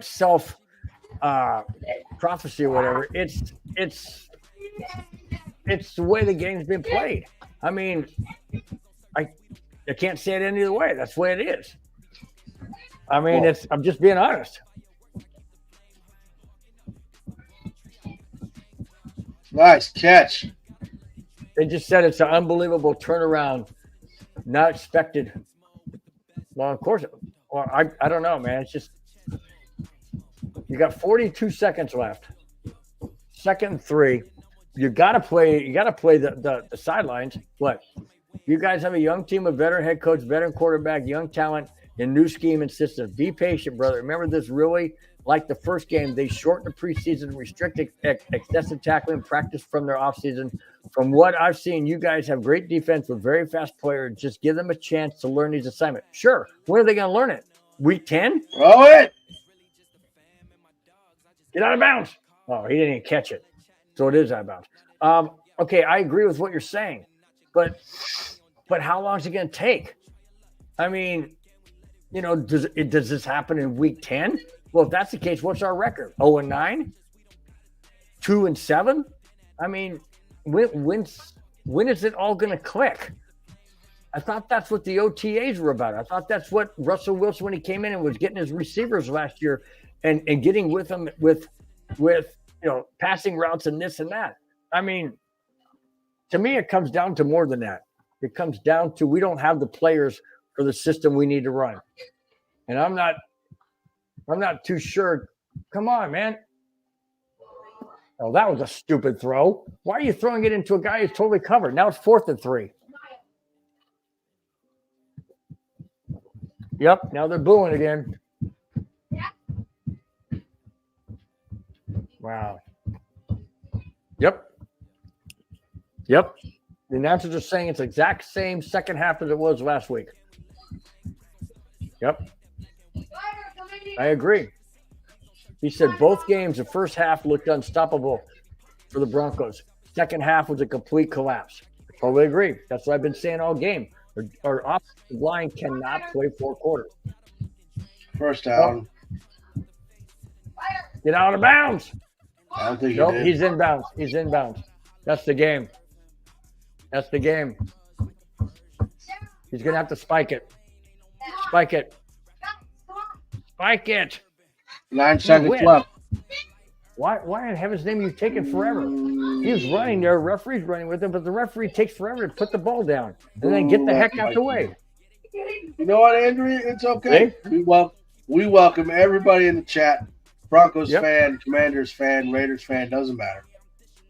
self prophecy or whatever. It's the way the game's been played. I mean, I can't say it any other way. That's the way it is. I mean, I'm just being honest. Nice catch. They just said it's an unbelievable turnaround. Not expected. Well, of course. Well, I don't know, man. It's just you got 42 seconds left. 2nd and 3. You gotta play the sidelines. What? You guys have a young team, a veteran head coach, veteran quarterback, young talent, and new scheme and system. Be patient, brother. Remember this really. Like the first game, they shortened the preseason, restricted excessive tackling practice from their offseason. From what I've seen, you guys have great defense with very fast players. Just give them a chance to learn these assignments. Sure. When are they going to learn it? Week 10? Throw it. Get out of bounds. Oh, he didn't even catch it. So it is out of bounds. Okay, I agree with what you're saying. But how long is it going to take? I mean, does this happen in week 10? Well, if that's the case, what's our record? 0-9? 2-7? I mean, when is it all going to click? I thought that's what the OTAs were about. I thought that's what Russell Wilson, when he came in and was getting his receivers last year and getting with them with passing routes and this and that. I mean, to me, it comes down to more than that. It comes down to we don't have the players for the system we need to run. And I'm not too sure. Come on, man. Oh, that was a stupid throw. Why are you throwing it into a guy who's totally covered? Now it's 4th and 3. Yep, now they're booing again. Wow. Yep. The announcers are saying it's the exact same second half as it was last week. Yep. I agree. He said both games, the first half looked unstoppable for the Broncos. Second half was a complete collapse. I totally agree. That's what I've been saying all game. Our offensive line cannot play 4 quarters. First down. Get out of bounds. I don't think Nope, he did. he's inbounds. He's inbounds. That's the game. That's the game. He's going to have to spike it. Spike it. Spike it. 9 seconds Win. left. Why in heaven's name are you taking forever? He was running there. Referee's running with him, but the referee takes forever to put the ball down and then get the heck out the way. You know what, Andrew? It's okay. We welcome everybody in the chat. Broncos fan, Commanders fan, Raiders fan, doesn't matter.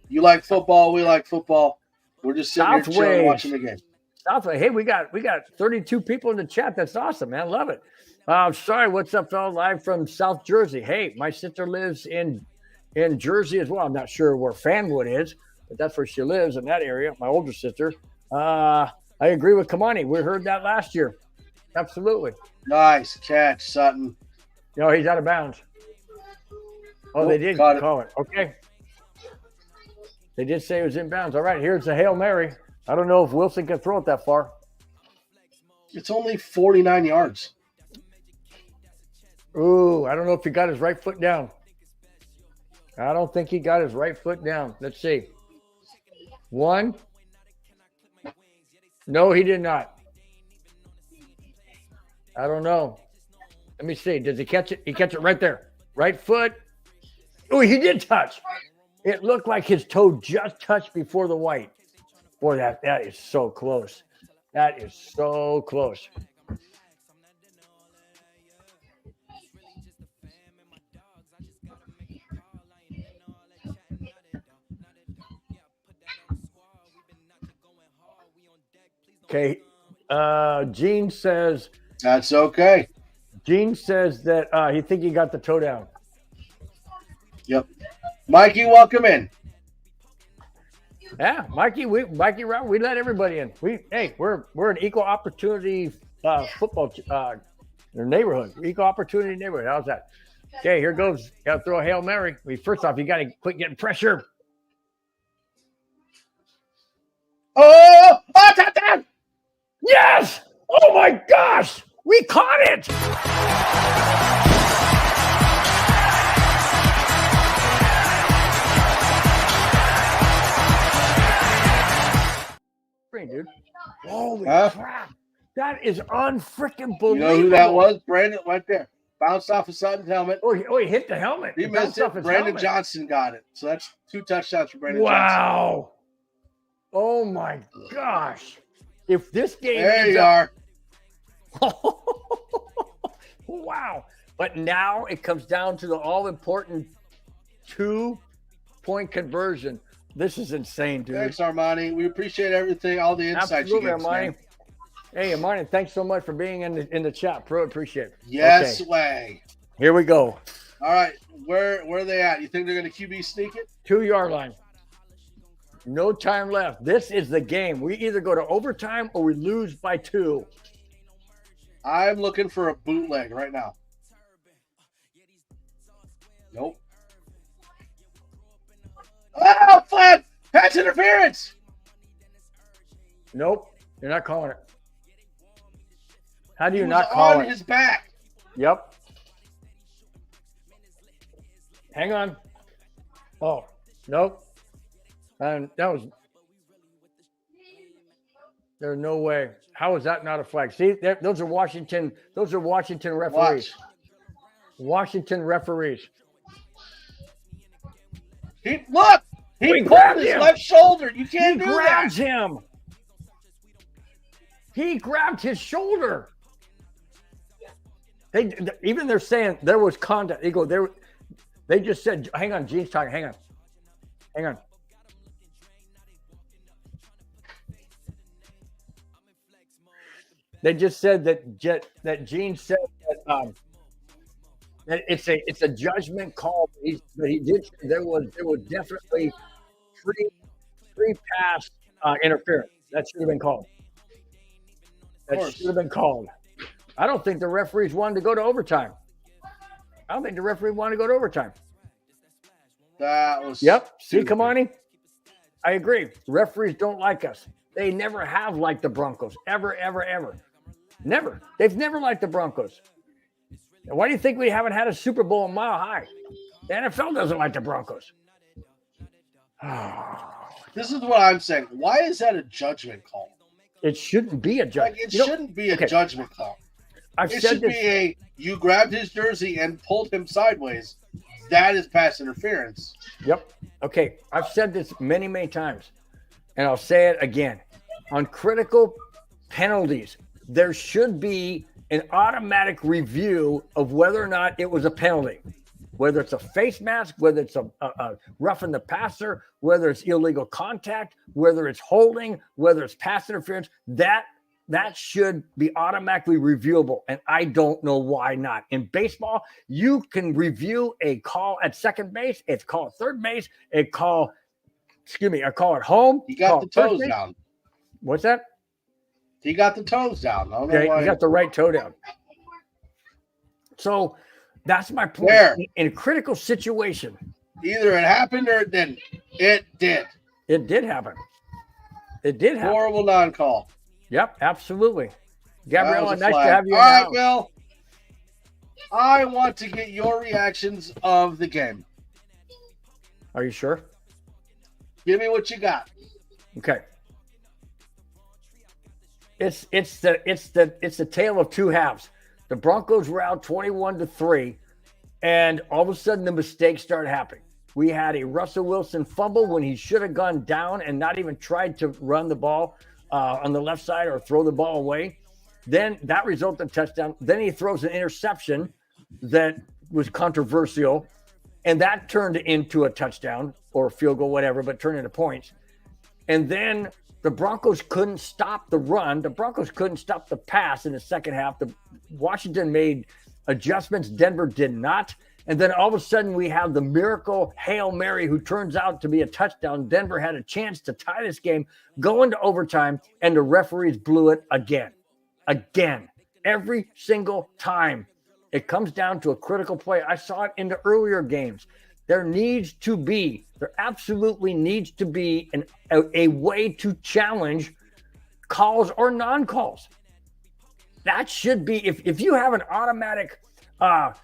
You like football, we like football. We're just sitting here chilling, watching the game. Southway. Hey, we got 32 people in the chat. That's awesome, man. Love it. Sorry, what's up, fellas? Live from South Jersey. Hey, my sister lives in Jersey as well. I'm not sure where Fanwood is, but that's where she lives, in that area. My older sister. I agree with Kamani. We heard that last year. Absolutely. Nice catch, Sutton. No, he's out of bounds. Oh, they did call it. Okay. They did say it was inbounds. All right, here's a Hail Mary. I don't know if Wilson can throw it that far. It's only 49 yards. Ooh, I don't know if he got his right foot down. I don't think he got his right foot down. Let's see. 1. No, he did not. I don't know. Let me see. Does he catch it? He catch it right there. Right foot. Oh, he did touch. It looked like his toe just touched before the white. Boy, that is so close. That is so close. Okay. Gene says That's okay. Gene says that he think he got the toe down. Yep. Mikey, welcome in. Yeah, Mikey, we let everybody in. We're an equal opportunity football neighborhood. Equal opportunity neighborhood. How's that? Okay, here goes. Got to throw a Hail Mary. First off, you got to quit getting pressure. Oh, touchdown! Yes! Oh my gosh! We caught it! Dude. Holy crap. That is unfreaking believable. You know who that was? Brandon, right there. Bounced off of Sutton's helmet. Oh, he hit the helmet. He missed it. Brandon Johnson got it. So that's 2 touchdowns for Brandon Johnson. Wow. Oh my gosh. If this game there you are. Wow. But now it comes down to the all-important 2-point conversion. This is insane, dude. Thanks, Armani. We appreciate everything, all the insights you give us, man. Hey, Armani, thanks so much for being in the chat. Pro, appreciate it. Yes, way. Here we go. All right, where are they at? You think they're going to QB sneak it? 2-yard line. No time left. This is the game. We either go to overtime or we lose by 2. I'm looking for a bootleg right now. Nope. Oh, flag! Pass interference! Nope. You're not calling it. How do you not call it? On his back. Yep. Hang on. Oh, nope. And that was. There's no way. How is that not a flag? See, those are Washington. Those are Washington referees. Watch. Washington referees. He pulled his left shoulder. You can't do that. He grabs him. He grabbed his shoulder. They're saying there was contact. They just said, hang on, Gene's talking. Hang on. They just said that Gene said that it's a judgment call. But he did say there was definitely three pass interference. That should have been called. That should have been called. I don't think the referees wanted to go to overtime. That was. Yep. See, Kamani? I agree. Referees don't like us. They never have liked the Broncos. Ever. Never. They've never liked the Broncos. And why do you think we haven't had a Super Bowl in Mile High? The NFL doesn't like the Broncos. This is what I'm saying. Why is that a judgment call? It shouldn't be a judgment. It shouldn't be a judgment call. It should be you grabbed his jersey and pulled him sideways. That is pass interference. Yep. Okay. I've said this many, many times, and I'll say it again. On critical penalties, there should be an automatic review of whether or not it was a penalty. Whether it's a face mask, whether it's a roughing the passer, whether it's illegal contact, whether it's holding, whether it's pass interference, that should be automatically reviewable. And I don't know why not. In baseball, you can review a call at second base, it's called third base, a call at home. He got the toes down. What's that? He got the toes down. I don't know why. He got the right toe down. So that's my point. Where? In a critical situation. Either it happened or it didn't. It did. It did happen. Horrible non-call. Yep, absolutely. Gabriella, nice to have you. All right, Bill. I want to get your reactions of the game. Are you sure? Give me what you got. Okay. It's the tale of two halves. The Broncos were out 21-3, and all of a sudden the mistakes started happening. We had a Russell Wilson fumble when he should have gone down and not even tried to run the ball on the left side or throw the ball away. Then that resulted in a touchdown. Then he throws an interception that was controversial, and that turned into a touchdown or a field goal, whatever, but turned into points. And then the Broncos couldn't stop the run. The Broncos couldn't stop the pass in the second half. Washington made adjustments. Denver did not. And then all of a sudden we have the miracle Hail Mary who turns out to be a touchdown. Denver had a chance to tie this game, go into overtime, and the referees blew it again. Every single time. It comes down to a critical play. I saw it in the earlier games. There absolutely needs to be a way to challenge calls or non-calls. That should be, if you have an automatic a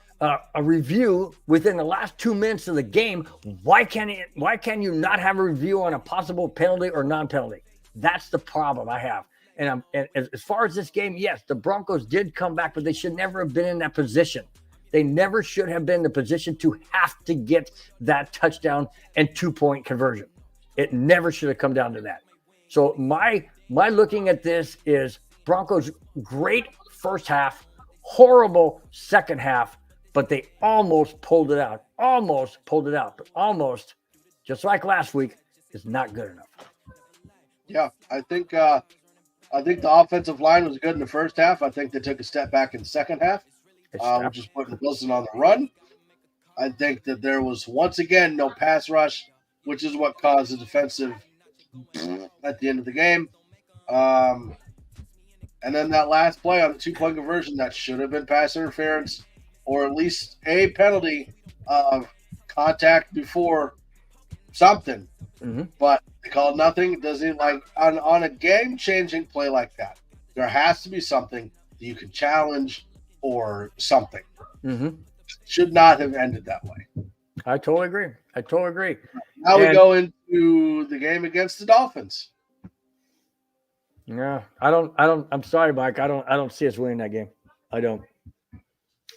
review within the last 2 minutes of the game, why can you not have a review on a possible penalty or non-penalty? That's the problem I have. And as far as this game, yes, the Broncos did come back, but they should never have been in that position. They never should have been in the position to have to get that touchdown and 2-point conversion. It never should have come down to that. So my looking at this is Broncos great first half, horrible second half, but they almost pulled it out. But almost, just like last week, is not good enough. Yeah, I think the offensive line was good in the first half. I think they took a step back in the second half, which is putting Wilson on the run. I think that there was, once again, no pass rush, which is what caused the defensive at the end of the game. And then that last play on the 2-point conversion, that should have been pass interference or at least a penalty of contact before something. Mm-hmm. But they called nothing. It doesn't, like, on a game-changing play like that, there has to be something that you can challenge or something. Mm-hmm. Should not have ended that way. I totally agree. Now we go into the game against the Dolphins. Yeah, I'm sorry, Mike. I don't see us winning that game. I don't.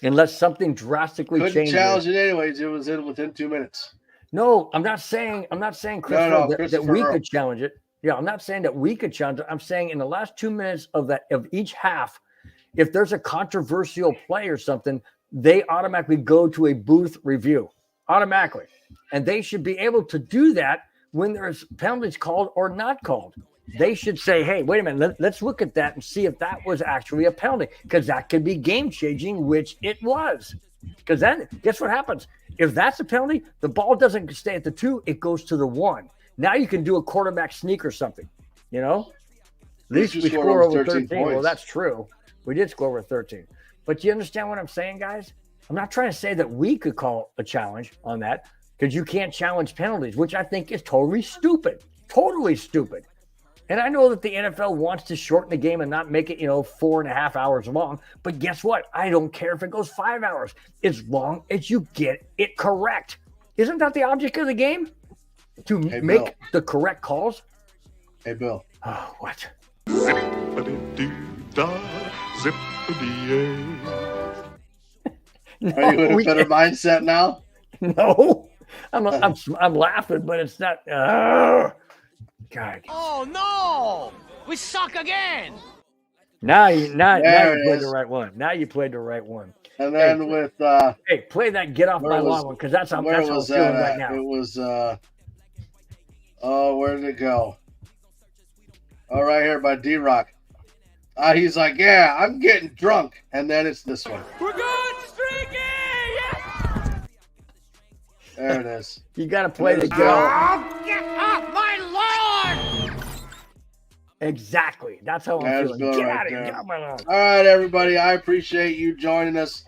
Unless something drastically changes. Couldn't challenge it anyways. It was in within 2 minutes. No, I'm not saying that we could challenge it. Yeah, I'm not saying that we could challenge it. I'm saying in the last 2 minutes of each half, if there's a controversial play or something, they automatically go to a booth review. Automatically. And they should be able to do that when there's penalties called or not called. They should say, hey, wait a minute, let's look at that and see if that was actually a penalty, because that could be game-changing, which it was. Because then, guess what happens? If that's a penalty, the ball doesn't stay at the 2, it goes to the 1. Now you can do a quarterback sneak or something, you know? At least we score over 13. Well, that's true. We did score over 13. But you understand what I'm saying, guys? I'm not trying to say that we could call a challenge on that, because you can't challenge penalties, which I think is totally stupid. Totally stupid. And I know that the NFL wants to shorten the game and not make it, 4.5 hours long. But guess what? I don't care if it goes 5 hours, as long as you get it correct. Isn't that the object of the game? To make the correct calls? Hey, Bill. Oh, what? No, are you in a better mindset now? No. I'm laughing, but it's not. God. Oh no! We suck again. Now you played the right one. Now you played the right one. And then play that "Get Off My Lawn" one, because that's how I'm feeling right now. It was where did it go? Oh, right here by D-Rock. He's like, yeah, I'm getting drunk, and then it's this one. We're going streaky! Yes! There it is. You got to play the "Get Off." Get off my lawn! Exactly. That's how I'm feeling. Get out of here. Get off my lawn. All right, everybody. I appreciate you joining us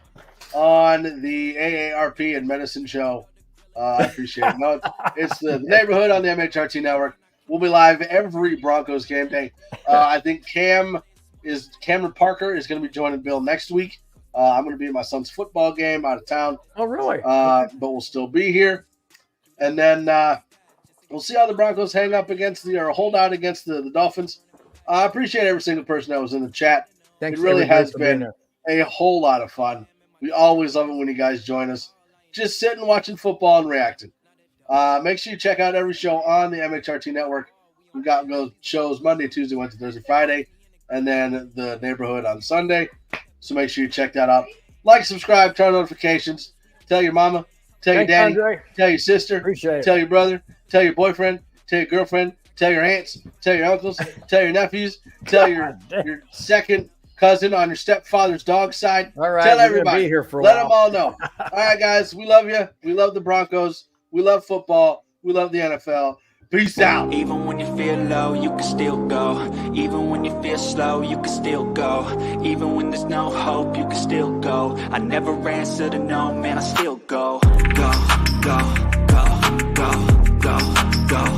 on the AARP and Medicine Show. I appreciate it. No, it's the neighborhood on the MHRT Network. We'll be live every Broncos game day. I think Cameron Parker is going to be joining Bill next week. I'm going to be at my son's football game out of town. Oh, really? But we'll still be here. And then we'll see how the Broncos hang up hold out against the Dolphins. I appreciate every single person that was in the chat. Thanks. It really has been a whole lot of fun. We always love it when you guys join us. Just sitting, watching football, and reacting. Make sure you check out every show on the MHRT Network. We've got those shows Monday, Tuesday, Wednesday, Thursday, Friday, and then the neighborhood on Sunday. So make sure you check that out. Like, subscribe, turn on notifications. Tell your mama, tell your daddy, tell your sister, tell your brother, tell your boyfriend, tell your girlfriend, tell your aunts, tell your uncles, tell your nephews, tell your second cousin on your stepfather's dog side. All right, Tell we're gonna everybody. be here for a Let while. them all know. All right, guys, we love you. We love the Broncos. We love football. We love the NFL. Peace out. Even when you feel low, you can still go. Even when you feel slow, you can still go. Even when there's no hope, you can still go. I never answer to no, man, I still go. Go, go, go, go, go, go.